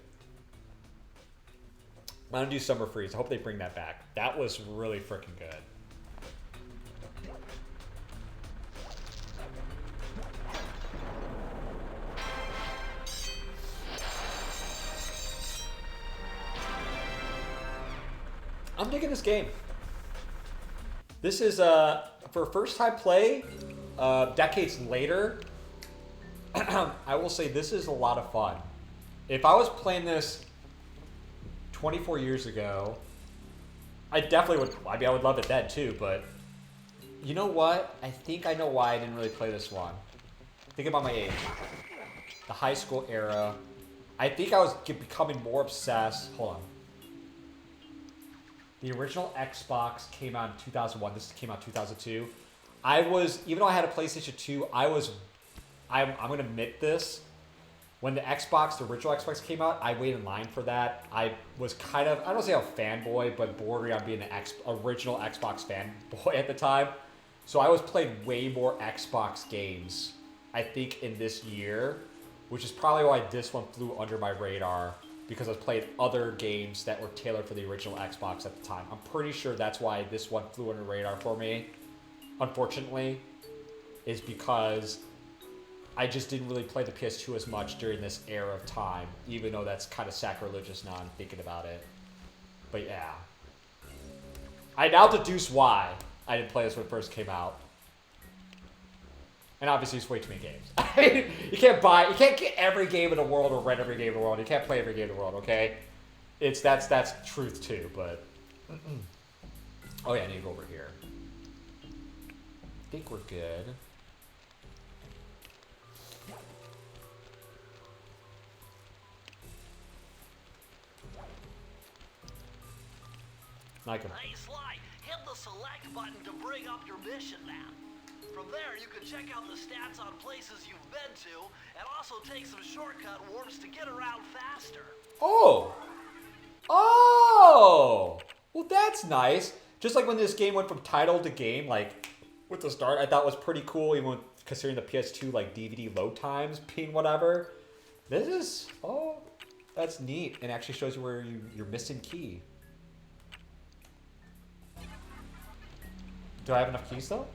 Mountain Dew Summer Freeze. I hope they bring that back. That was really freaking good. I'm digging this game. This is, for a first time play, decades later, I will say this is a lot of fun. If I was playing this 24 years ago, I definitely would, I would love it then too, but you know what? I think I know why I didn't really play this one. Think about my age. The high school era. I think I was becoming more obsessed. Hold on. The original Xbox came out in 2001. This came out in 2002. Even though I had a PlayStation 2, I'm going to admit this. When the original Xbox came out, I waited in line for that. I was kind of, I don't say a fanboy, but bordering on being an original Xbox fanboy at the time. So I was playing way more Xbox games, I think, in this year, which is probably why this one flew under my radar, because I was playing other games that were tailored for the original Xbox at the time. I'm pretty sure that's why this one flew under the radar for me, unfortunately, is because I just didn't really play the PS2 as much during this era of time, even though that's kind of sacrilegious now I'm thinking about it. But yeah. I now deduce why I didn't play this when it first came out. And obviously it's way too many games. I mean, you can't get every game in the world or rent every game in the world. You can't play every game in the world, okay? That's truth too, but... Oh yeah, I need to go over here. I think we're good. I can... Hey, Sly, hit the select button to bring up your mission map. From there, you can check out the stats on places you've been to, and also take some shortcut warps to get around faster. Oh! Oh! Well, that's nice. Just like when this game went from title to game, like, with the start, I thought was pretty cool, even considering the PS2, like, DVD load times being whatever. This is... Oh, that's neat. And actually shows you where you're missing key. Do I have enough keys, though?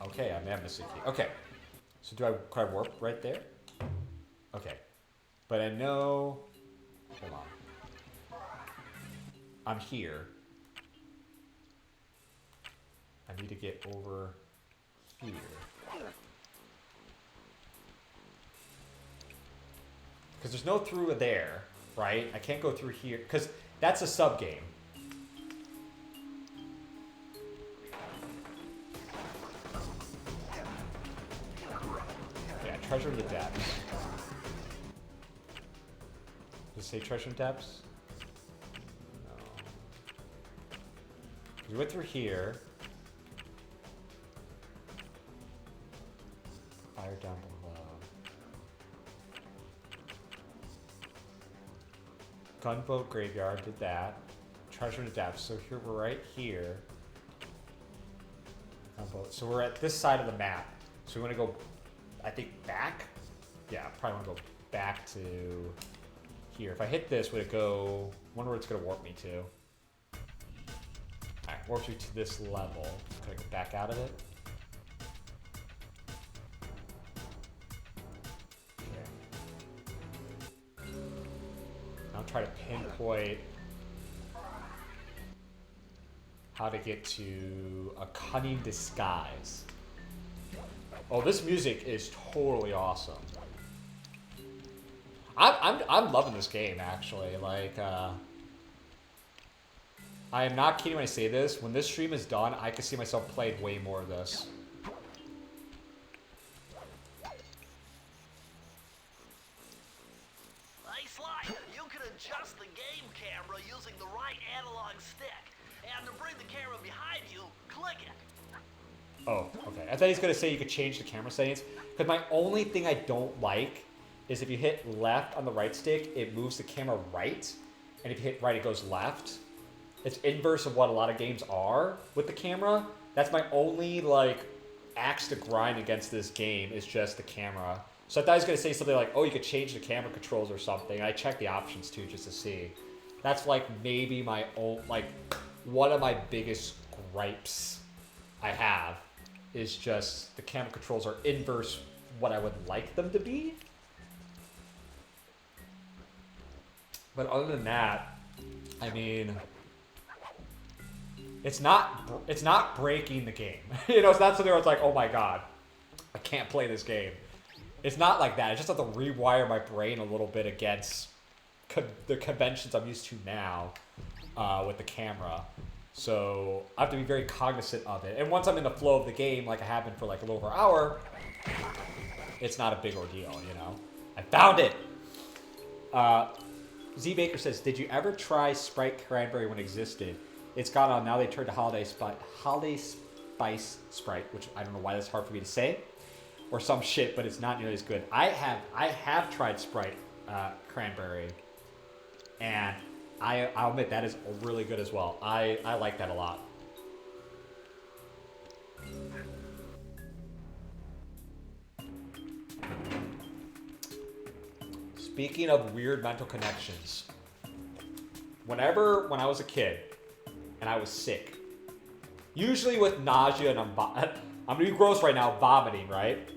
Okay, I may have missed a key. Okay. So could I warp right there? Okay. But I know... Hold on. I'm here. I need to get over here. Because there's no through there, right? I can't go through here. Because that's a sub-game. Yeah, treasure the depths. Does it say treasure depths? No. We went through here. Fire down below. Gunboat graveyard did that. Treasure in the depths. So here we're right here. Gunboat. So we're at this side of the map. So we want to go, I think, back. Yeah, probably want to go back to here. If I hit this, would it go? Wonder where it's gonna warp me to. Alright, warps you to this level. Can I go back out of it? I'll try to pinpoint how to get to a cunning disguise. Oh, this music is totally awesome. I'm loving this game actually. Like, I am not kidding when I say this. When this stream is done, I can see myself playing way more of this. Hey, Sly, you can adjust the game camera using the right analog stick. And to bring the camera behind you, click it. Oh, okay. I thought he was going to say you could change the camera settings. Because my only thing I don't like is if you hit left on the right stick, it moves the camera right. And if you hit right, it goes left. It's inverse of what a lot of games are with the camera. That's my only, like, axe to grind against this game is just the camera. So I thought he was going to say something like, oh, you could change the camera controls or something. I checked the options, too, just to see. That's, like, maybe my own, like, one of my biggest gripes I have is just the camera controls are inverse what I would like them to be. But other than that, I mean, it's not breaking the game. You know, it's not something where it's like, oh my god, I can't play this game. It's not like that. I just have to rewire my brain a little bit against the conventions I'm used to now with the camera. So I have to be very cognizant of it. And once I'm in the flow of the game, like I have been for like a little over an hour, it's not a big ordeal, you know? I found it! Z Baker says, did you ever try Sprite Cranberry when it existed? It's gone on. Now they turned to Holiday Spice Sprite, which I don't know why that's hard for me to say. Or some shit, but it's not nearly as good. I have tried Sprite Cranberry. And I'll admit that is really good as well. I like that a lot. Speaking of weird mental connections, when I was a kid, and and I was sick. Usually with nausea and I'm gonna be gross right now, vomiting, right?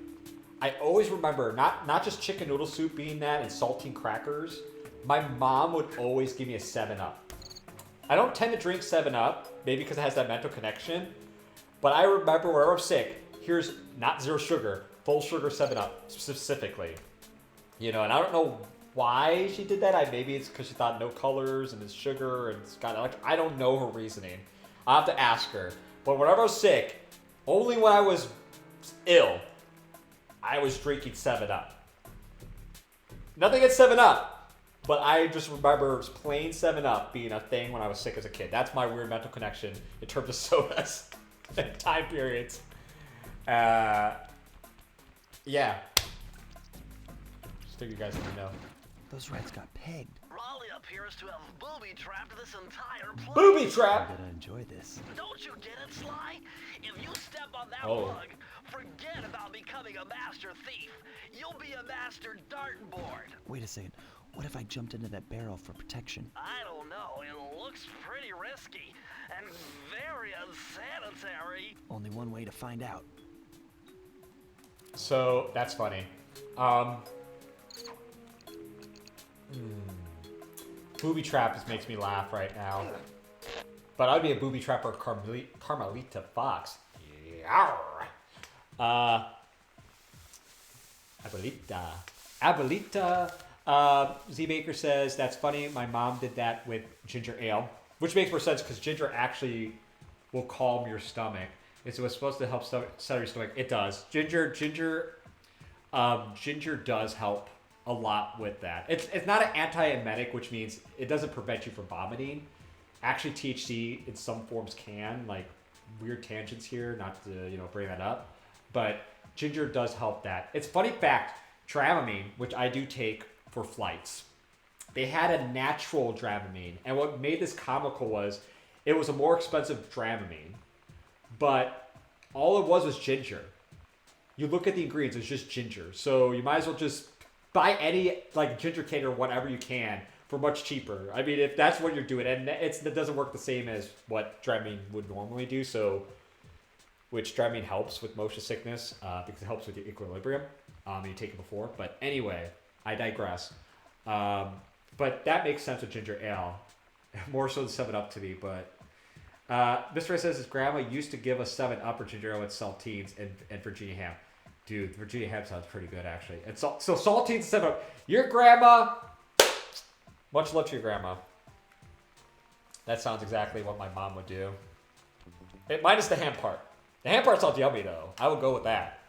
I always remember not just chicken noodle soup being that and saltine crackers. My mom would always give me a 7-Up. I don't tend to drink 7-Up, maybe because it has that mental connection. But I remember whenever I'm sick, here's not zero sugar, full sugar 7-Up specifically. You know, and I don't know why she did that. Maybe it's because she thought no colors and it's sugar and it's got like I don't know her reasoning. I'll have to ask her. But whenever I was sick, only when I was ill, I was drinking 7-Up. Nothing against 7-Up. But I just remember plain 7-Up being a thing when I was sick as a kid. That's my weird mental connection in terms of sodas and time periods. Yeah. Just think you guys need to know. Those rats got pegged. Raleigh appears to have booby-trapped this entire place. Booby trap! I'm gonna enjoy this. Don't you get it, Sly? If you step on that Oh. rug, forget about becoming a master thief. You'll be a master dartboard. Wait a second. What if I jumped into that barrel for protection? I don't know. It looks pretty risky and very unsanitary. Only one way to find out. So that's funny. Booby trap just makes me laugh right now. But I'd be a booby trapper, Carmelita Fox. Yarr. Abuelita. Z Baker says that's funny. My mom did that with ginger ale, which makes more sense because ginger actually will calm your stomach. It's supposed to help settle your stomach. It does. Ginger does help a lot with that. It's not an antiemetic, which means it doesn't prevent you from vomiting. Actually, THC in some forms can, like weird tangents here, not to bring that up, but ginger does help that. It's funny fact, Dramamine, which I do take for flights, they had a natural Dramamine, and what made this comical was it was a more expensive Dramamine, but all it was ginger. You look at the ingredients, it's just ginger, so you might as well just buy any like ginger cane or whatever you can for much cheaper. I mean, if that's what you're doing, and it doesn't work the same as what Dramamine would normally do, so which Dramamine helps with motion sickness because it helps with your equilibrium. You take it before, but anyway, I digress. But that makes sense with ginger ale, more so than 7-Up to me. But Mr. Ray says his grandma used to give us 7-Up or ginger ale with saltines and Virginia ham. Dude, Virginia ham sounds pretty good actually. And so saltines and 7-Up. Your grandma. Much love to your grandma. That sounds exactly what my mom would do. Minus the ham part. The ham part sounds yummy though. I would go with that.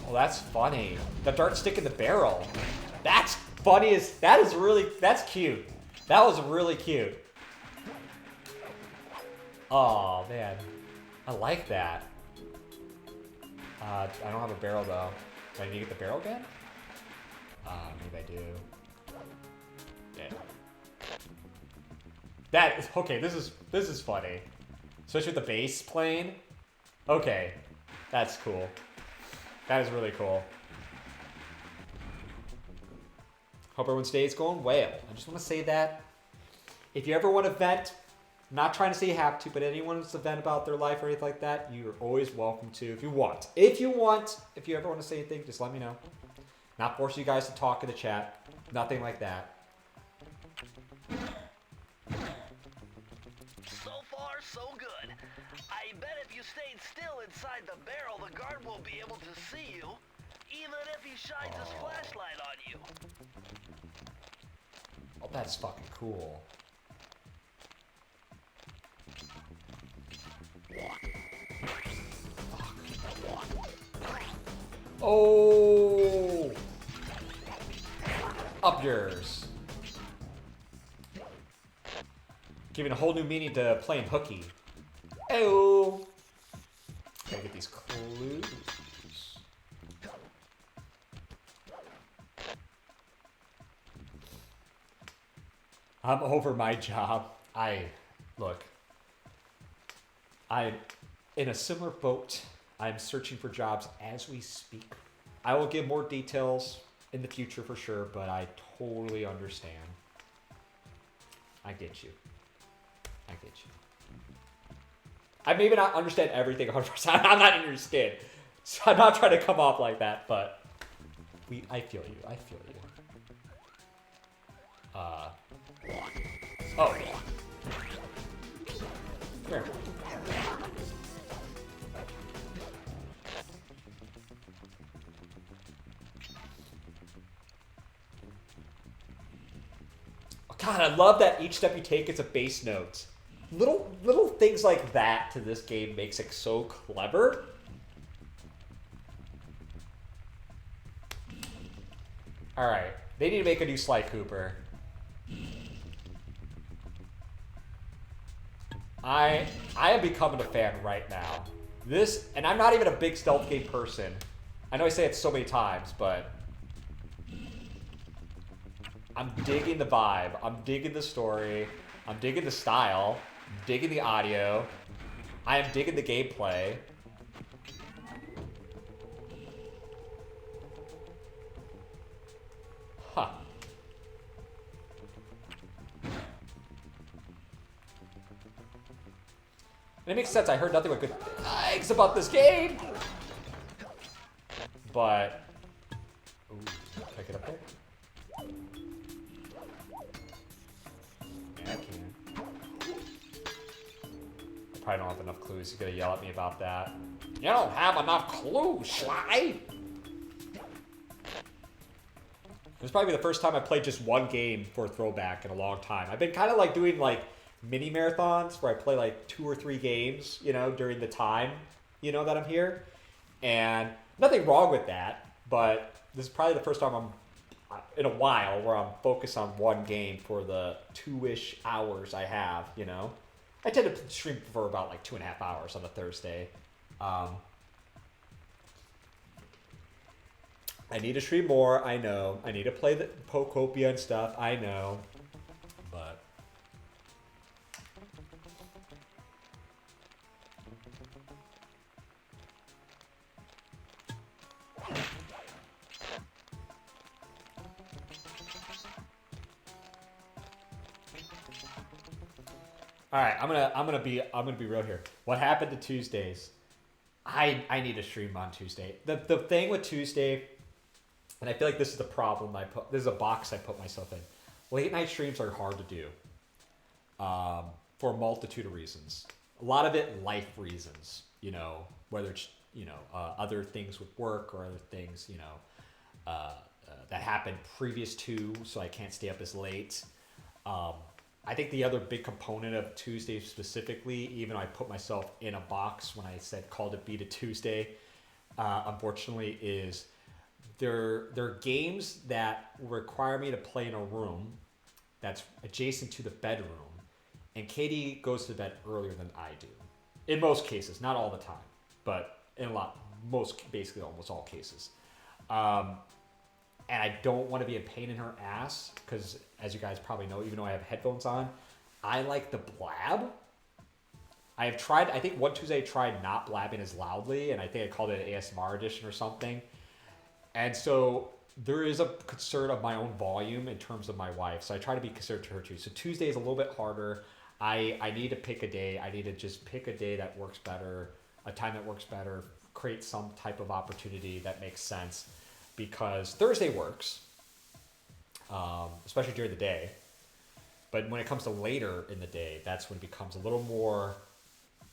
Oh, that's funny. The dart stick in the barrel. That's funny that's cute. That was really cute. Oh man, I like that. I don't have a barrel though. Do I need to get the barrel again? Maybe I do. Yeah. That is okay. This is funny, especially with the bass playing. Okay, that's cool. That is really cool. Hope everyone's day is going well. I just want to say that if you ever want to vent, I'm not trying to say you have to, but anyone wants to vent about their life or anything like that, you're always welcome to if you want. If you ever want to say anything, just let me know. Not forcing you guys to talk in the chat. Nothing like that. So far, so good. I bet if you stayed still inside the barrel, the guard won't be able to see you, even if he shines his flashlight on you. Oh, that's fucking cool. Oh! Up yours. Giving a whole new meaning to playing hooky. Oh! Gotta get these clues. I'm over my job. in a similar boat. I'm searching for jobs as we speak. I will give more details in the future for sure, but I totally understand. I get you. I get you. I maybe not understand everything 100%. I'm not in your skin. So I'm not trying to come off like that, but I feel you. I feel you. Oh. Here. Oh, God, I love that each step you take is a bass note. Little things like that to this game makes it so clever. All right, they need to make a new Sly Cooper. I am becoming a fan right now. This, and I'm not even a big stealth game person. I know I say it so many times, but I'm digging the vibe. I'm digging the story. I'm digging the style. I'm digging the audio. I am digging the gameplay. Huh. And it makes sense. I heard nothing but good things about this game. But, ooh, can I get up there? Yeah, I can. I probably don't have enough clues. He's gonna yell at me about that. You don't have enough clues, Sly. This is probably the first time I played just one game for Throwback in a long time. I've been kind of like doing like mini marathons where I play like 2 or 3 games, you know, during the time, you know, that I'm here. And nothing wrong with that, but this is probably the first time I'm in a while where I'm focused on one game for the 2-ish hours I have, you know. I tend to stream for about like 2.5 hours on a Thursday. I need to stream more, I know. I need to play the Pokopia and stuff, I know. But all right, I'm gonna be real here. What happened to Tuesdays? I need to stream on Tuesday. The thing with Tuesday, and I feel like this is the problem this is a box I put myself in. Late night streams are hard to do, for a multitude of reasons. A lot of it life reasons, you know, whether it's, you know, other things with work or other things, you know, that happened previous to, so I can't stay up as late. I think the other big component of Tuesday specifically, even though I put myself in a box when I called it Beat It Tuesday, unfortunately, is there are games that require me to play in a room that's adjacent to the bedroom, and Katie goes to bed earlier than I do. In most cases, not all the time, but in basically almost all cases. And I don't want to be a pain in her ass because, as you guys probably know, even though I have headphones on, I like the blab. I have tried, I think one Tuesday I tried not blabbing as loudly, and I think I called it an ASMR edition or something. And so there is a concern of my own volume in terms of my wife, so I try to be considerate to her too. So Tuesday is a little bit harder. I need to pick a day. I need to just pick a day that works better, a time that works better, create some type of opportunity that makes sense. Because Thursday works, especially during the day. But when it comes to later in the day, that's when it becomes a little more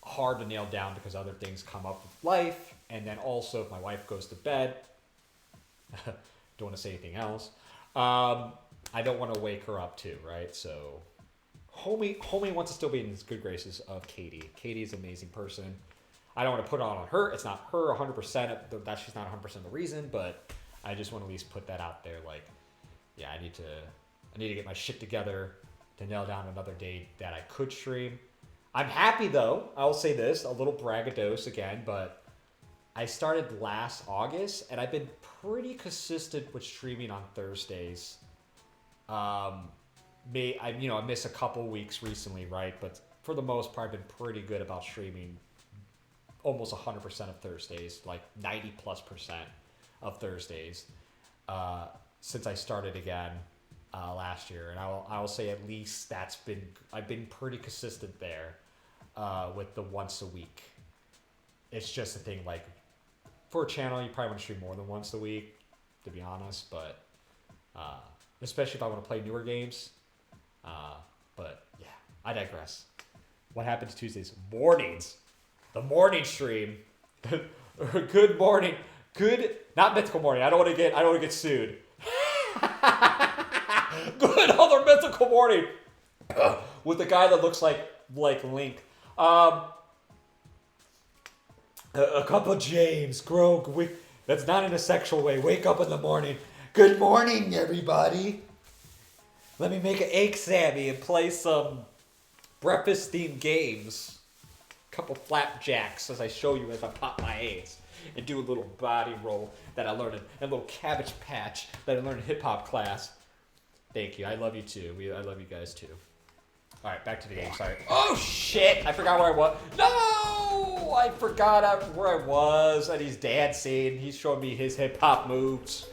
hard to nail down because other things come up with life. And then also if my wife goes to bed, don't want to say anything else, I don't want to wake her up too, right? So homie wants to still be in his good graces of Katie. Katie's an amazing person. I don't want to put it on her. It's not her 100%. That she's not 100% the reason, but I just want to at least put that out there. Like, yeah, I need to get my shit together to nail down another day that I could stream. I'm happy though. I will say this, a little braggadocious again, but I started last August and I've been pretty consistent with streaming on Thursdays. I miss a couple weeks recently, right? But for the most part, I've been pretty good about streaming almost 100% of Thursdays, like 90+% of Thursdays, since I started again last year, and I will say at least I've been pretty consistent there with the once a week. It's just a thing, like for a channel, you probably want to stream more than once a week, to be honest, but especially if I want to play newer games. But yeah, I digress. What happened to Tuesdays? Mornings. The morning stream. Good morning. Good, not mythical morning. I don't want to get sued. Good other mythical morning with the guy that looks like Link. A cup of James, Grog. That's not in a sexual way. Wake up in the morning. Good morning, everybody. Let me make an egg sammy and play some breakfast-themed games. A couple flapjacks as I show you as I pop my eggs. And do a little body roll that I learned, a little cabbage patch that I learned in hip-hop class. Thank you. I love you, too. I love you guys, too. All right, back to the game. Sorry. Oh, shit! I forgot where I was. No! I forgot where I was. And he's dancing. He's showing me his hip-hop moves.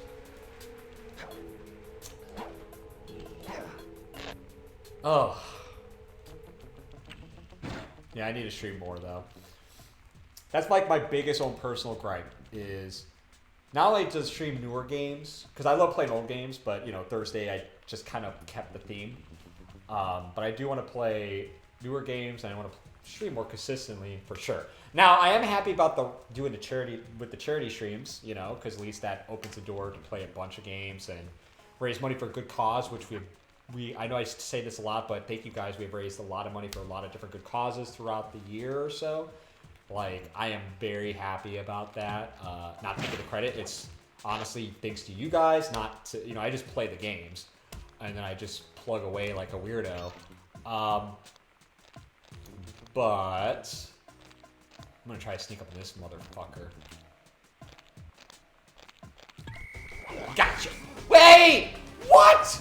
Oh. Yeah, I need to stream more, though. That's like my biggest own personal gripe is not only to stream newer games, because I love playing old games, but, you know, Thursday I just kind of kept the theme. But I do want to play newer games, and I want to stream more consistently, for sure. Now, I am happy about doing the charity streams, you know, because at least that opens the door to play a bunch of games and raise money for a good cause, which I know I say this a lot, but thank you guys. We've raised a lot of money for a lot of different good causes throughout the year or so. Like, I am very happy about that. Not to give the credit. It's honestly thanks to you guys, not to, you know, I just play the games. And then I just plug away like a weirdo. But I'm going to try to sneak up on this motherfucker. Gotcha. Wait! What?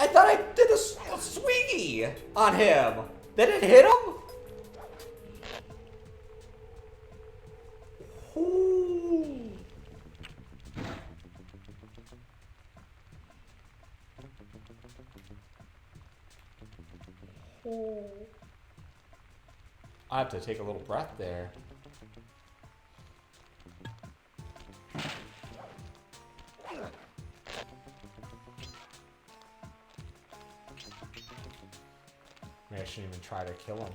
I thought I did a swingy on him. They didn't hit him? Ooh. Ooh. I have to take a little breath there. Maybe I shouldn't even try to kill him.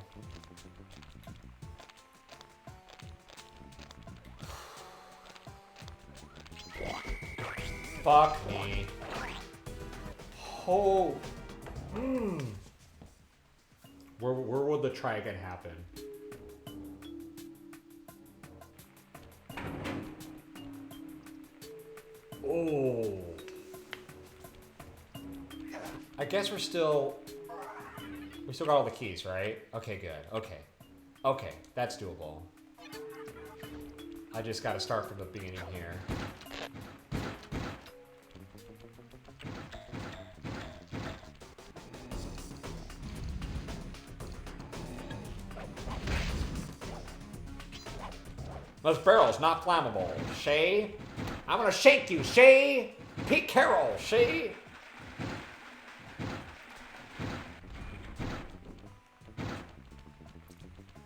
Fuck me. Oh. Where would the try again happen? Oh. I guess we still got all the keys, right? Okay, good. Okay, that's doable. I just gotta start from the beginning here. Those barrels not flammable. Shay, I'm gonna shake you, Shay. Pete Carroll, Shay.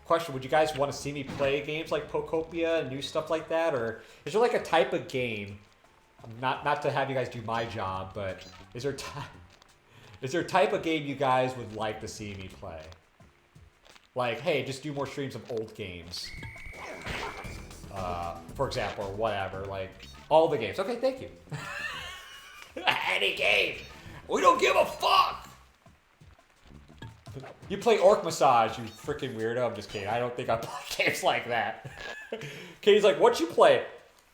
Question, would you guys want to see me play games like Pokopia and new stuff like that? Or is there like a type of game, not to have you guys do my job, but is there a type of game you guys would like to see me play? Like, hey, just do more streams of old games. For example, or whatever, like all the games. Okay, thank you. Any game. We don't give a fuck. You play Orc Massage, you freaking weirdo. I'm just kidding. I don't think I play games like that. Katie's like, what you play?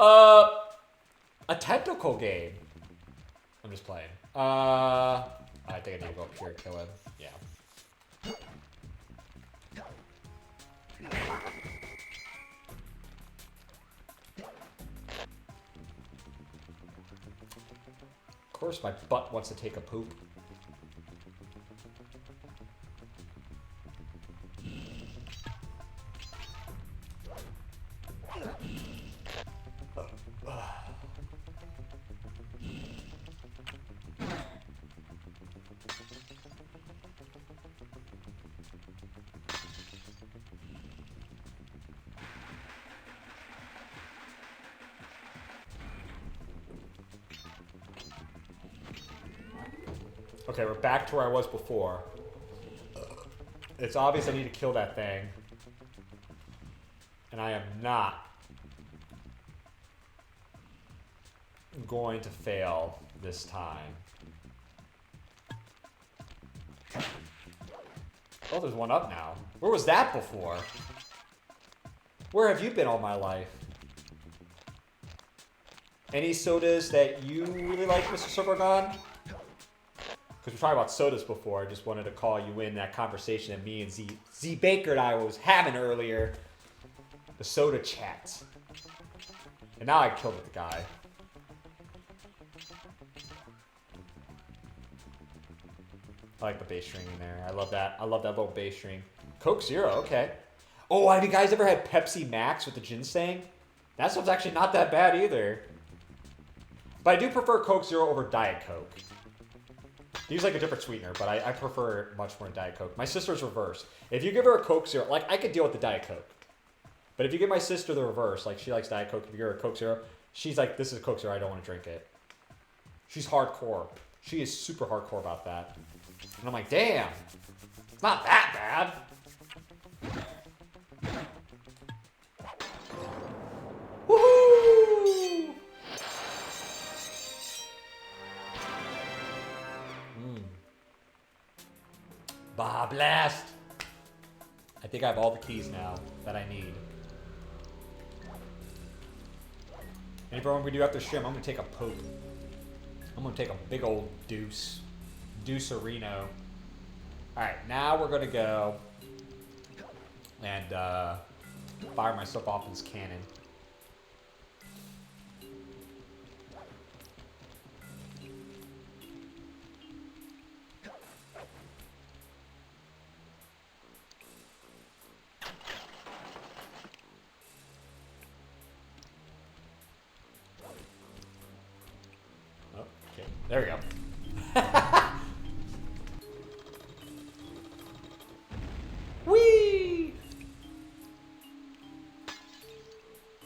A tentacle game. I'm just playing. I think I need to go up here and kill him. Yeah. Of course my butt wants to take a poop. Okay, we're back to where I was before. It's obvious I need to kill that thing. And I am not going to fail this time. Oh, there's one up now. Where was that before? Where have you been all my life? Any sodas that you really like, Mr. Silvergon? Because we talked about sodas before. I just wanted to call you in that conversation that me and Z Baker and I was having earlier. The soda chat. And now I killed the guy. I like the bass string in there. I love that. I love that little bass string. Coke Zero, okay. Oh, have you guys ever had Pepsi Max with the ginseng? That stuff's actually not that bad either. But I do prefer Coke Zero over Diet Coke. They use like a different sweetener, but I prefer it much more than Diet Coke. My sister's reverse. If you give her a Coke Zero, like I could deal with the Diet Coke. But if you give my sister the reverse, like she likes Diet Coke, if you give her a Coke Zero, she's like, this is Coke Zero, I don't want to drink it. She's hardcore. She is super hardcore about that. And I'm like, damn, it's not that bad. Woohoo! Bah, blast! I think I have all the keys now that I need. And bro, when we do after stream, I'm gonna take a poke. I'm gonna take a big old deuce. Deucerino. Alright, now we're gonna go and fire myself off in this cannon. Okay, there we go. Whee!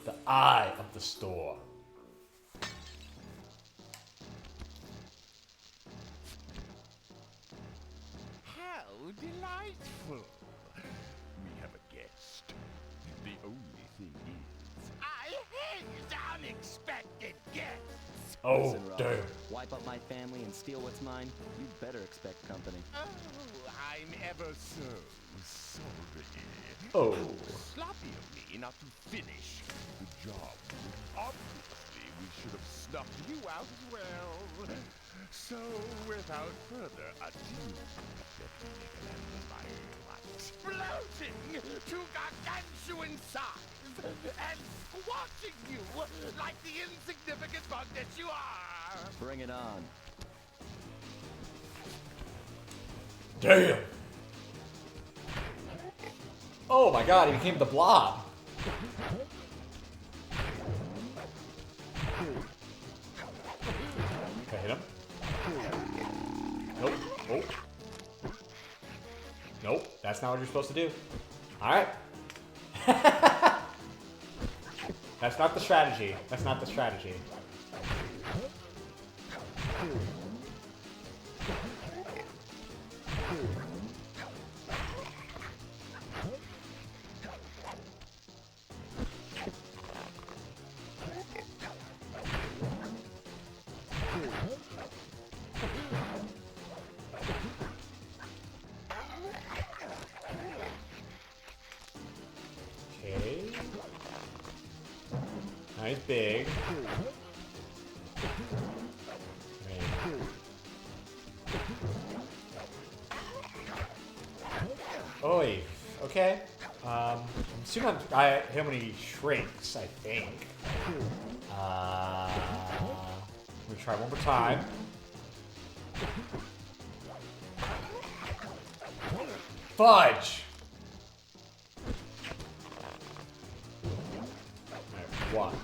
The eye of the store. How delightful. We have a guest. The only thing is, I hate unexpected guests. Oh, Listen, Rob, damn. wipe up my family and steal what's mine? You better expect company. Oh, I'm ever so sorry. Oh. Sloppy of me not to finish the job. Obviously, we should have snuffed you out as well. So, without further ado, let me make a land of my exploding to gargantuan size and squashing you like the insignificant bug that you are. Bring it on. Damn. Oh my god, he became the blob. Okay, hit him. Nope. Oh. Nope. That's not what you're supposed to do. Alright. That's not the strategy. That's not the strategy. Okay. Nice big. Oi. Okay. I'm assuming I hit him when he shrinks, I think. Let me try one more time. Fudge! Alright, one.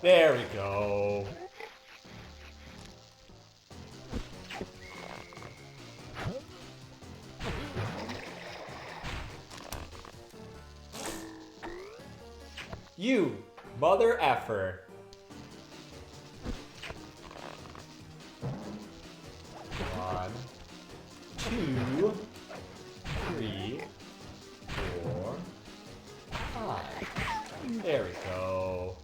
There we go. You Mother effer. One, two, three, four, five. There we go.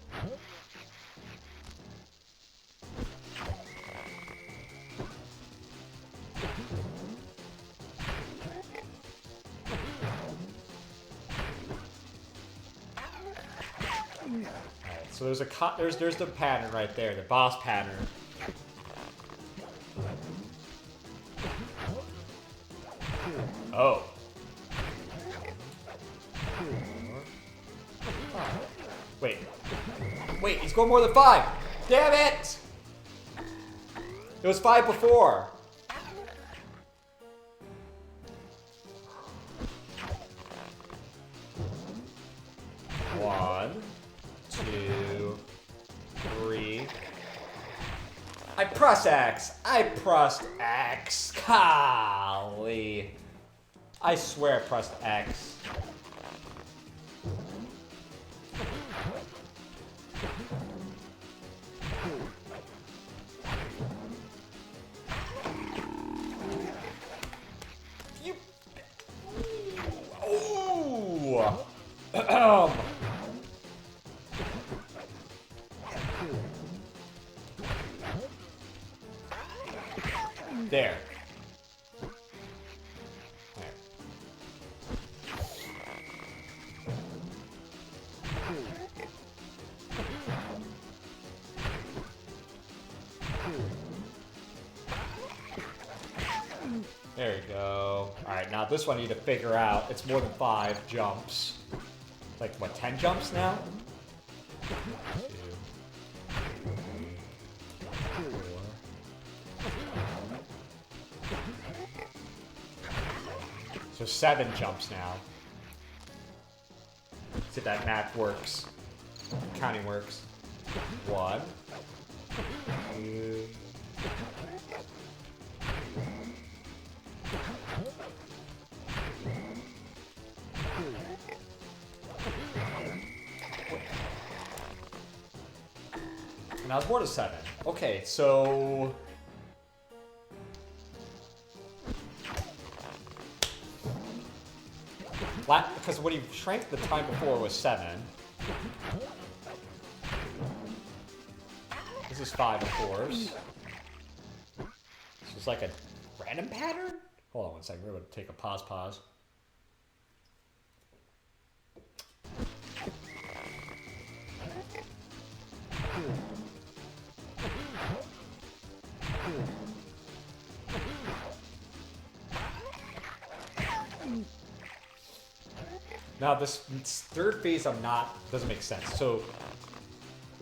Alright, so there's the pattern right there, the boss pattern. Oh. Wait. Wait, he's going more than 5. Damn it! It was 5 before. One, two, three. I press X. I pressed X. Golly. I swear I pressed X. You. Oh. There. There you go. Alright, now this one I need to figure out. It's more than 5 jumps. Like, what, 10 jumps now? 2, 3, 4. So 7 jumps now. See if that math works. Counting works. 1, 2. Now it's more to 7. Okay, so because when he shrank the time before was 7. This is 5, of course. This is like a random pattern? Hold on one second, we're going to take a pause. Now this third phase doesn't make sense. So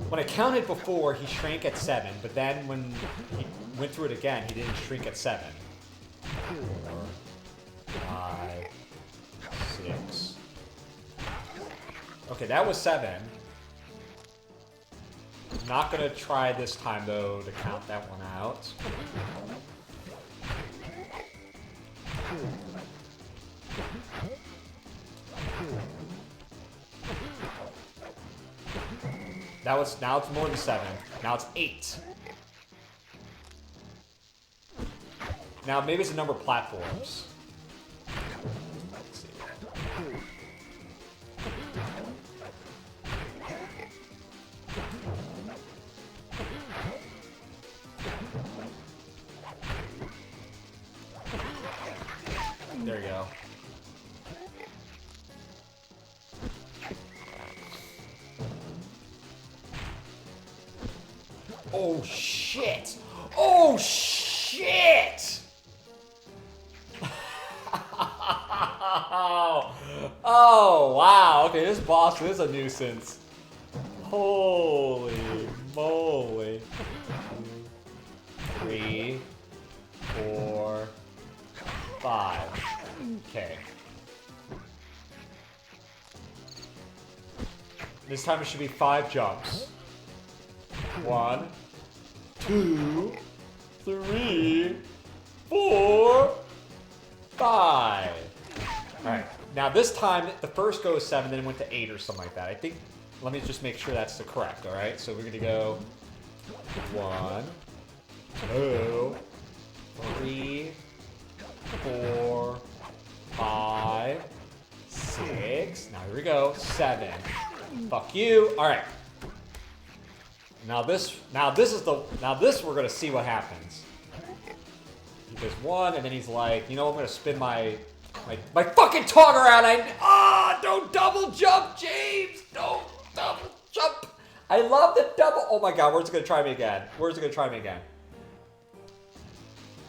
when I counted before, he shrank at 7, but then when he went through it again, he didn't shrink at 7. 4, 5, 6. Okay, that was 7. Not gonna try this time though to count that one out. Now it's more than 7. Now it's 8. Now maybe it's a number of platforms. Let's see. There you go. Oh shit! Oh shit! Oh wow! Okay, this boss is a nuisance. Holy moly! 2, 3, 4, 5. Okay. This time it should be 5 jumps. 1, 2, 3, 4, 5. Alright, now this time the first goes 7, then it went to 8 or something like that. I think let me just make sure that's the correct, alright? So we're gonna go 1, 2, 3, 4, 5, 6. Now here we go. 7. Fuck you. Alright. Now this we're gonna see what happens. He does 1, and then he's like, you know, I'm gonna spin my fucking tongue around. Don't double jump, James. Don't double jump. I love the double. Oh my god, where's it gonna try me again? Where's it gonna try me again?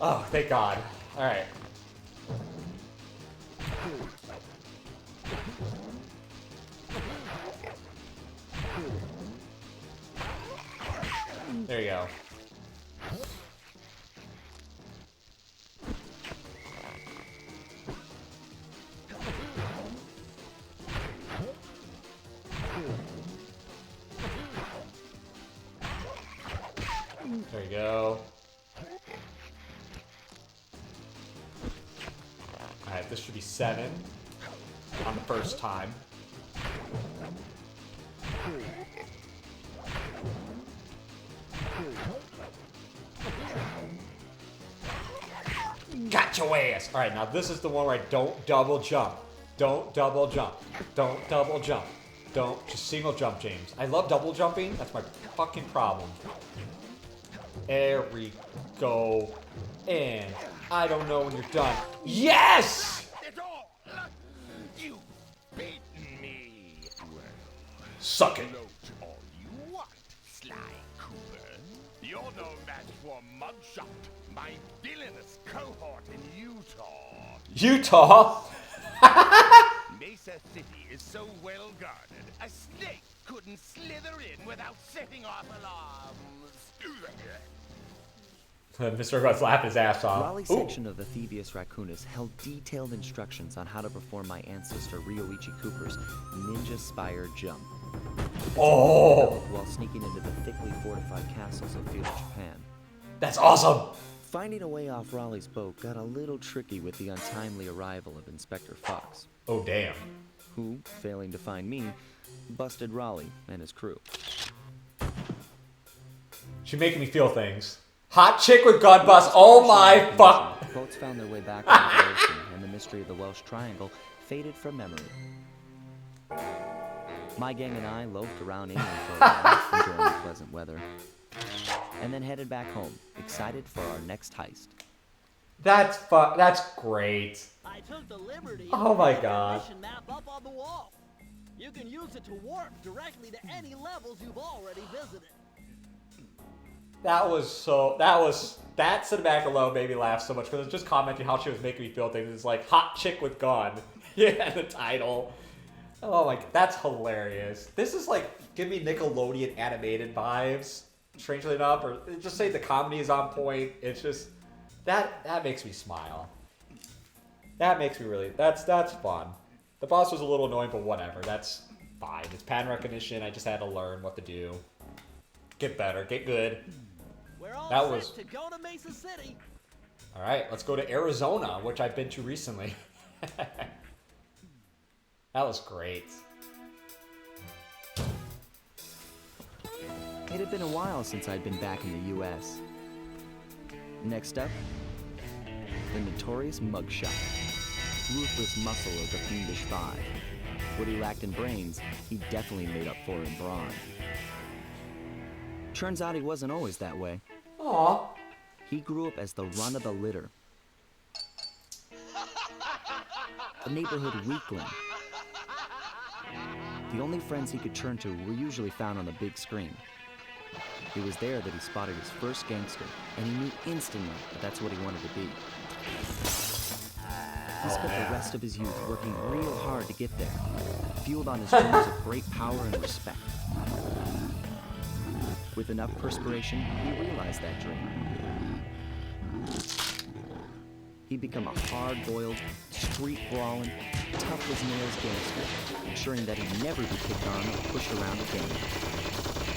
Oh, thank God. All right. There you go. There you go. Alright, this should be 7 on the first time. Got your ass! Alright, now this is the one where I don't double jump. Don't double jump. Don't double jump. Don't just single jump, James. I love double jumping. That's my fucking problem. There we go. And I don't know when you're done. Yes! You've beaten me. Well, Suck it. note all you want, Sly Cooper. You're no match for Mugshot, my villainous cohort in Utah. Utah? Mesa City is so well guarded, a snake couldn't slither in without setting off alarms. Mr. Rudd's laughing his ass off. Raleigh's Ooh. section of the Thievius Raccoonus held detailed instructions on how to perform my ancestor Ryoichi Cooper's ninja spire jump. Oh, While sneaking into the thickly fortified castles of feudal Japan. that's awesome. Finding a way off Raleigh's boat got a little tricky with the untimely arrival of Inspector Fox, Oh, damn. who, failing to find me, busted Raleigh and his crew. She's making me feel things. Hot chick with gun bust. Oh my fuck. Boats found their way back to the ocean, and the mystery of the Welsh Triangle faded from memory. My gang and I loafed around England for a while, enjoying the pleasant weather, and then headed back home, excited for our next heist. That's great. I took the liberty Oh of my putting God. your mission map up on the wall. You can use it to warp directly to any levels you've already visited. That cinematic alone made me laugh so much because it's just commenting how she was making me feel things. It's like hot chick with gun. Yeah, the title. Oh my, that's hilarious. This is like give me Nickelodeon animated vibes. Strangely enough, or just say the comedy is on point. It's just that makes me smile. That makes me really. That's fun. The boss was a little annoying, but whatever. That's fine. It's pattern recognition. I just had to learn what to do. Get better. Get good. We're all That set was- to go to Mesa City. All right, let's go to Arizona, which I've been to recently. That was great. It had been a while since I'd been back in the U.S. Next up, the notorious Mugshot. Ruthless muscle of the Fiendish Five. What he lacked in brains, he definitely made up for in brawn. Turns out he wasn't always that way. Aw. He grew up as the run of the litter. A neighborhood weakling. The only friends he could turn to were usually found on the big screen. It was there that he spotted his first gangster, and he knew instantly that that's what he wanted to be. He spent the rest of his youth working real hard to get there, fueled on his dreams of great power and respect. With enough perspiration, he realized that dream. He'd become a hard-boiled, street-brawling, tough-as-nails gangster, ensuring that he'd never be kicked on or pushed around again.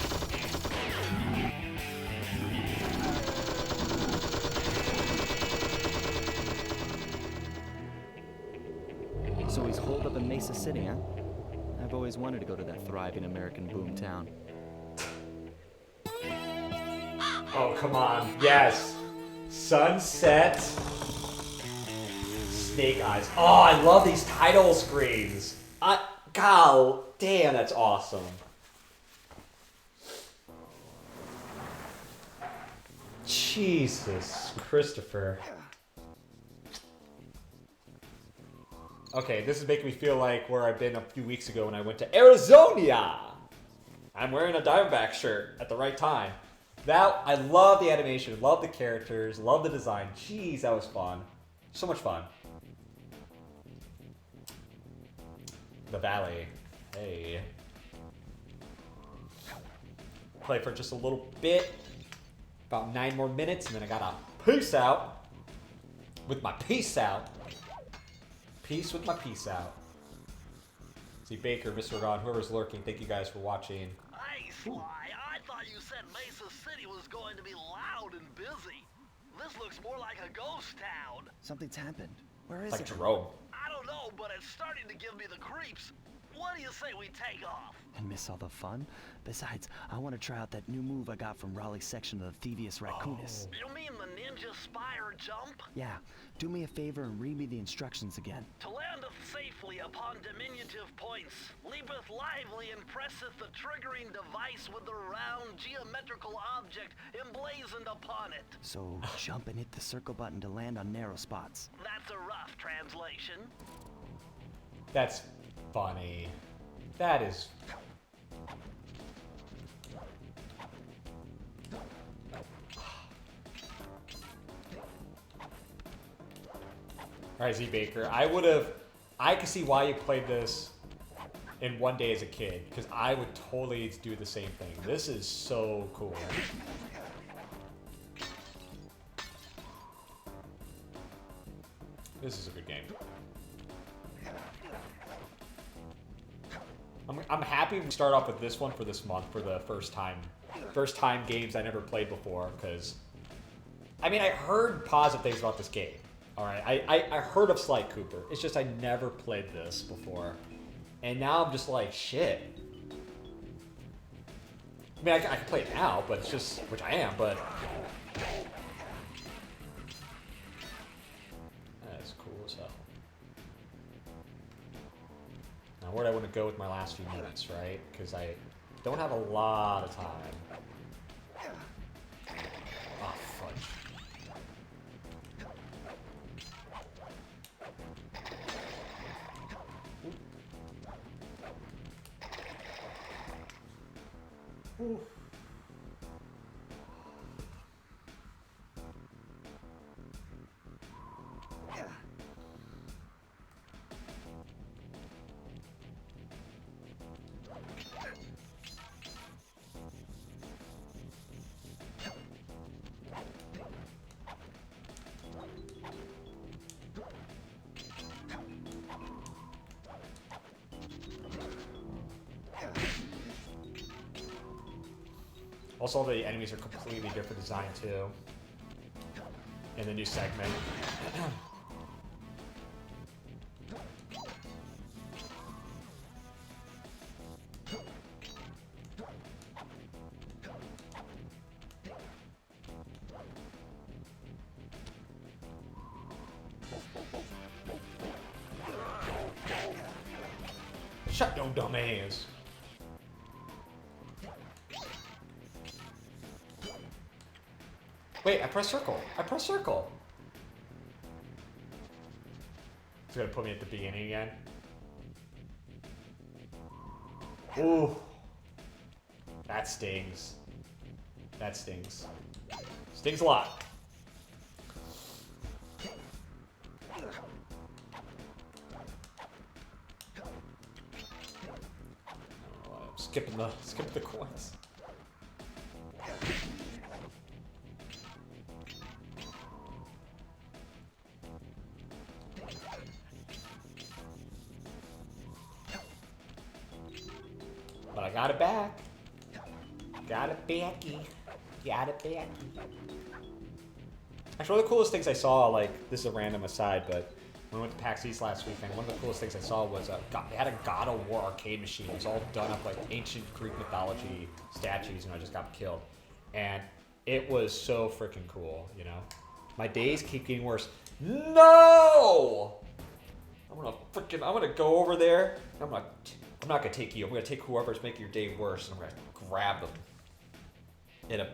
So he's holed up in Mesa City, huh? I I've always wanted to go to that thriving American boom town. Oh, come on. Yes. Sunset. Snake Eyes. Oh, I love these title screens. God damn, that's awesome. Jesus, Christopher. Okay, this is making me feel like where I've been a few weeks ago when I went to Arizona. I'm wearing a Diamondback shirt at the right time. I love the animation, love the characters, love the design. Jeez, that was fun. So much fun. The Valley. Hey. Play for just a little bit. About 9 more minutes, and then I gotta peace out. With my peace out. Peace with my peace out. See, Baker, Mr. Ron, whoever's lurking, thank you guys for watching. Hey, Sly, I thought you said Mesa City was going to be loud and busy. This looks more like a ghost town. Something's happened. Where is Like it? Jerome. I don't know, but it's starting to give me the creeps. What do you say we take off? And miss all the fun? Besides, I want to try out that new move I got from Raleigh's section of the Thievius Raccoonus. You mean the ninja spire jump? Yeah, do me a favor and read me the instructions again. To landeth safely upon diminutive points, leapeth lively and presseth the triggering device with the round geometrical object emblazoned upon it. So jump and hit the circle button to land on narrow spots. That's a rough translation. That's funny. That is... Alright, Z Baker. I can see why you played this in one day as a kid, because I would totally do the same thing. This is so cool. This is a good game. I'm happy we start off with this one for this month for the first time games I never played before, because I mean I heard positive things about this game. All right, I heard of Sly Cooper. It's just I never played this before, and now I'm just like shit. I mean I can play it now, but it's just which I am, but that's cool as hell. Now, where do I want to go with my last few minutes, right? Because I don't have a lot of time. Oh, fudge. Ooh. Also, the enemies are completely different design too. In the new segment. Shut your dumb ass. Wait, I pressed circle. I pressed circle. It's gonna put me at the beginning again. Ooh. That stings. That stings. Stings a lot. Oh, I'm skipping the coins. But I got it back. Got it backy. Got it backy. Actually, one of the coolest things I saw, like, this is a random aside, but When I went to PAX East last weekend, one of the coolest things I saw was they had a God of War arcade machine. It was all done up like ancient Greek mythology statues, and I just got killed. And it was so freaking cool, you know? My days keep getting worse. No! I'm gonna go over there. I'm not gonna take you. I'm gonna take whoever's making your day worse, and I'm gonna grab them in a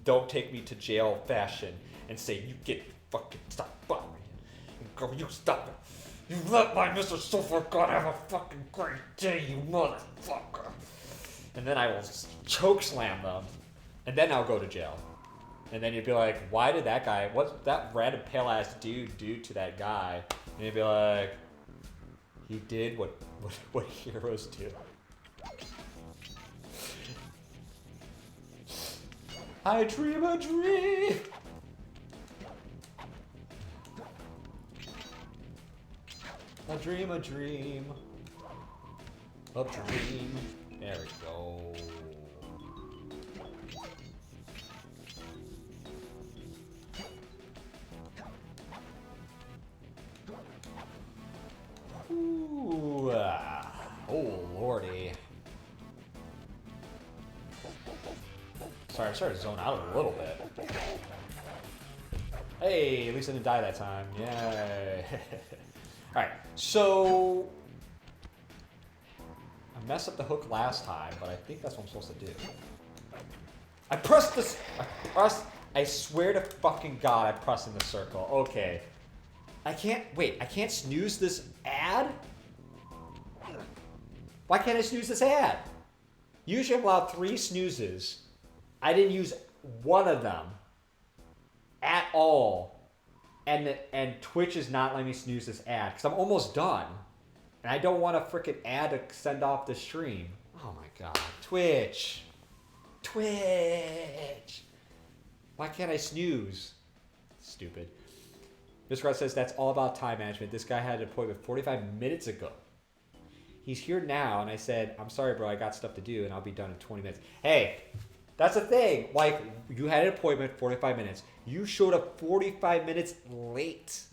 don't take me to jail fashion and say, you get fucking stop bothering me. You stop it. You let my Mr. Sofa God have a fucking great day, you motherfucker. And then I will choke slam them, and then I'll go to jail. And then you'd be like, why did that guy, what's that random pale ass dude do to that guy? And you'd be like, he did what heroes do. I dream a dream. I dream a dream. A dream. There we go. Ooh, oh lordy. Sorry, I started to zone out a little bit. Hey, at least I didn't die that time. Yay. Alright, so I messed up the hook last time, but I think that's what I'm supposed to do. I swear to fucking God, I pressed in the circle. Okay. I can't snooze this ad? Why can't I snooze this ad? Usually I'm allowed 3 snoozes. I didn't use one of them at all. And Twitch is not letting me snooze this ad because I'm almost done. And I don't want a freaking ad to send off the stream. Oh my God. Twitch. Why can't I snooze? Stupid. Mr. Ross says that's all about time management. This guy had an appointment 45 minutes ago. He's here now, and I said, I'm sorry, bro, I got stuff to do, and I'll be done in 20 minutes. Hey, that's the thing. Like, you had an appointment 45 minutes. You showed up 45 minutes late.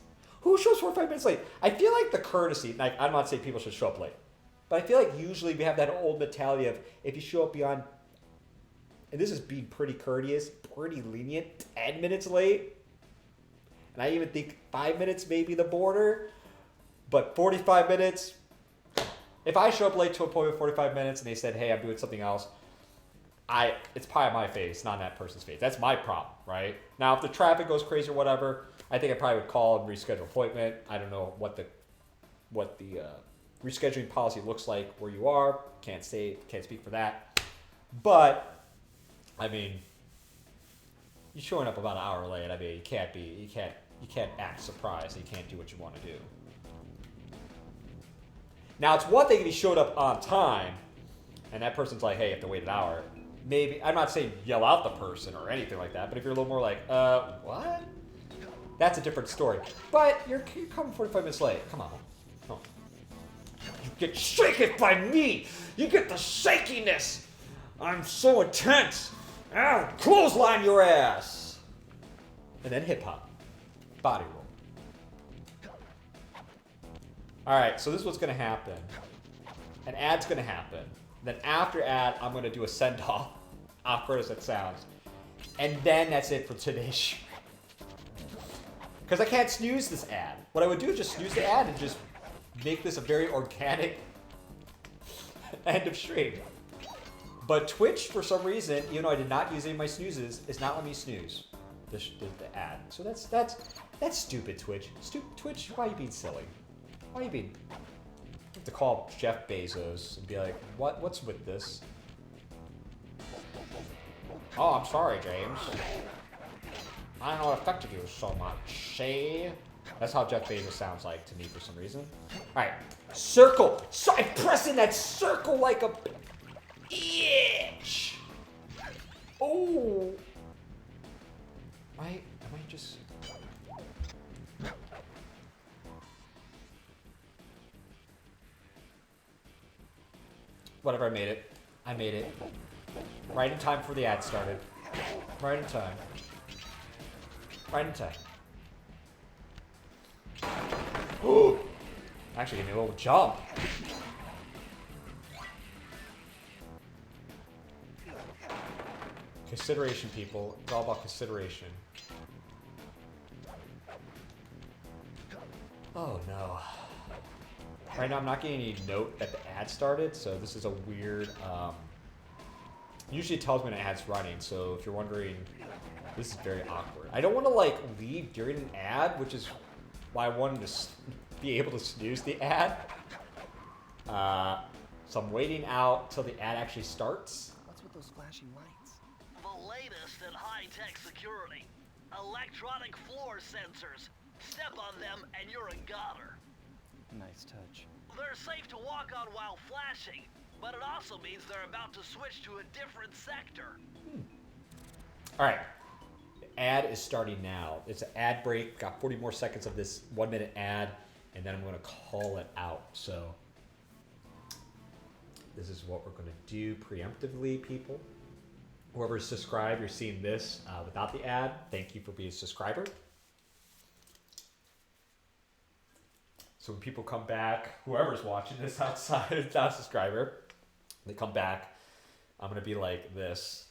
Who shows 45 minutes late? I feel like the courtesy, like, I'm not saying people should show up late, but I feel like usually we have that old mentality of if you show up beyond, and this is being pretty courteous, pretty lenient, 10 minutes late. And I even think 5 minutes may be the border, but 45 minutes, if I show up late to an appointment 45 minutes and they said, hey, I'm doing something else, it's probably on my face, not on that person's face. That's my problem, right? Now, if the traffic goes crazy or whatever, I think I probably would call and reschedule an appointment. I don't know what the rescheduling policy looks like where you are. Can't speak for that. But, I mean, you're showing up about an hour late. I mean, you can't act surprised. You can't do what you want to do. Now, it's one thing if you showed up on time, and that person's like, hey, you have to wait an hour. Maybe, I'm not saying yell out the person or anything like that, but if you're a little more like, what? That's a different story. But you're coming 45 minutes late. Come on. You get shaken by me. You get the shakiness. I'm so intense. I'll clothesline your ass. And then hip hop. Body roll. Alright, so this is what's going to happen. An ad's going to happen. Then after ad, I'm going to do a send-off. Awkward as it sounds. And then that's it for today's show. Because I can't snooze this ad. What I would do is just snooze the ad and just make this a very organic end of stream. But Twitch, for some reason, even though I did not use any of my snoozes, is not letting me snooze the ad. So that's stupid, Twitch. Twitch, why are you being silly? Why are you being... You have to call Jeff Bezos and be like, what's with this? Oh, I'm sorry, James. I don't know what affected you so much, see? That's how Jeff Bezos sounds like to me for some reason. Alright, circle! So I press in that circle like a... Itch! Oh! Am I just... Whatever, I made it. I made it. Right in time before the ad started. Right in time. Right in time. Actually, give me a little jump. Consideration, people. It's all about consideration. Oh no. Right now I'm not getting any note that the ad started, so this is a weird, usually it tells me when an ad's running, so if you're wondering, this is very awkward. I don't want to like leave during an ad, which is why I wanted to be able to snooze the ad. So I'm waiting out till the ad actually starts. What's with those flashing lights? The latest in high-tech security. Electronic floor sensors. Step on them and you're a goner. Nice touch. They're safe to walk on while flashing, but it also means they're about to switch to a different sector. All right, the ad is starting now. It's an ad break. Got 40 more seconds of this 1 minute ad, and then I'm going to call it out. So this is what we're going to do preemptively, people. Whoever's subscribed, you're seeing this without the ad. Thank you for being a subscriber. So when people come back, whoever's watching this outside, without a subscriber, they come back, I'm going to be like this.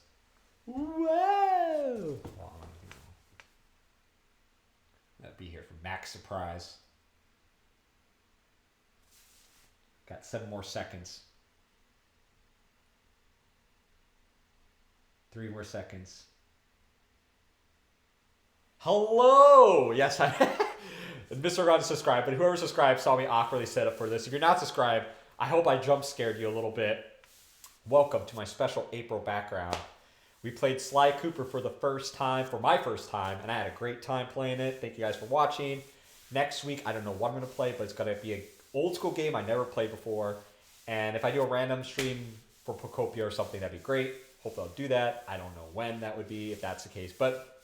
Whoa! That'd be here for max surprise. Got 7 more seconds. 3 more seconds. Hello! Yes, Mr. Ron subscribed, but whoever subscribed saw me awkwardly set up for this. If you're not subscribed, I hope I jump scared you a little bit. Welcome to my special April background. We played Sly Cooper for the first time, for my first time, and I had a great time playing it. Thank you guys for watching. Next week, I don't know what I'm going to play, but it's going to be an old school game I never played before. And if I do a random stream for Procopia or something, that'd be great. Hopefully I'll do that. I don't know when that would be, if that's the case. But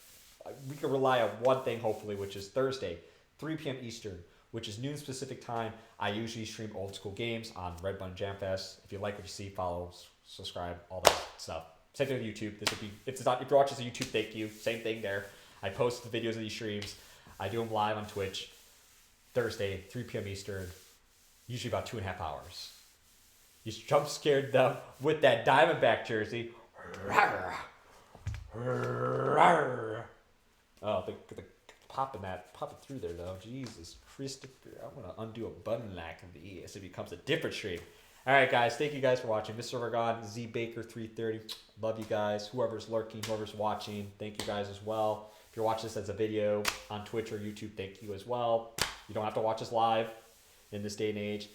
we can rely on one thing, hopefully, which is Thursday, 3 p.m. Eastern, which is noon Pacific time. I usually stream old school games on Red Button Jam Fest. If you like what you see, follow, subscribe, all that stuff. Same thing with YouTube. This would be if you're watching this on YouTube, thank you. Same thing there. I post the videos of these streams. I do them live on Twitch. Thursday, 3 p.m. Eastern. Usually about 2.5 hours. You jump scared them with that Diamondback jersey. Oh, the popping through there though. Jesus Christopher. I'm gonna undo a button like this. It becomes a different stream. Alright guys, thank you guys for watching. Mr. Oregon, Z Baker 330. Love you guys. Whoever's lurking, whoever's watching, thank you guys as well. If you're watching this as a video on Twitch or YouTube, thank you as well. You don't have to watch us live in this day and age.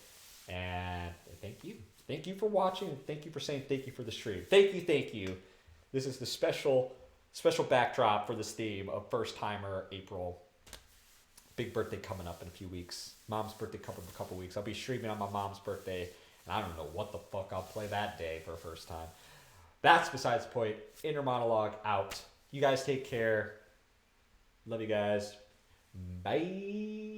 And thank you. Thank you for watching, and thank you for saying thank you for the stream. Thank you. This is the special backdrop for this theme of First Timer April. Big birthday coming up in a few weeks. Mom's birthday coming up in a couple weeks. I'll be streaming on my mom's birthday, and I don't know what the fuck I'll play that day for the first time. That's besides the point. Inner monologue out. You guys take care. Love you guys. Bye.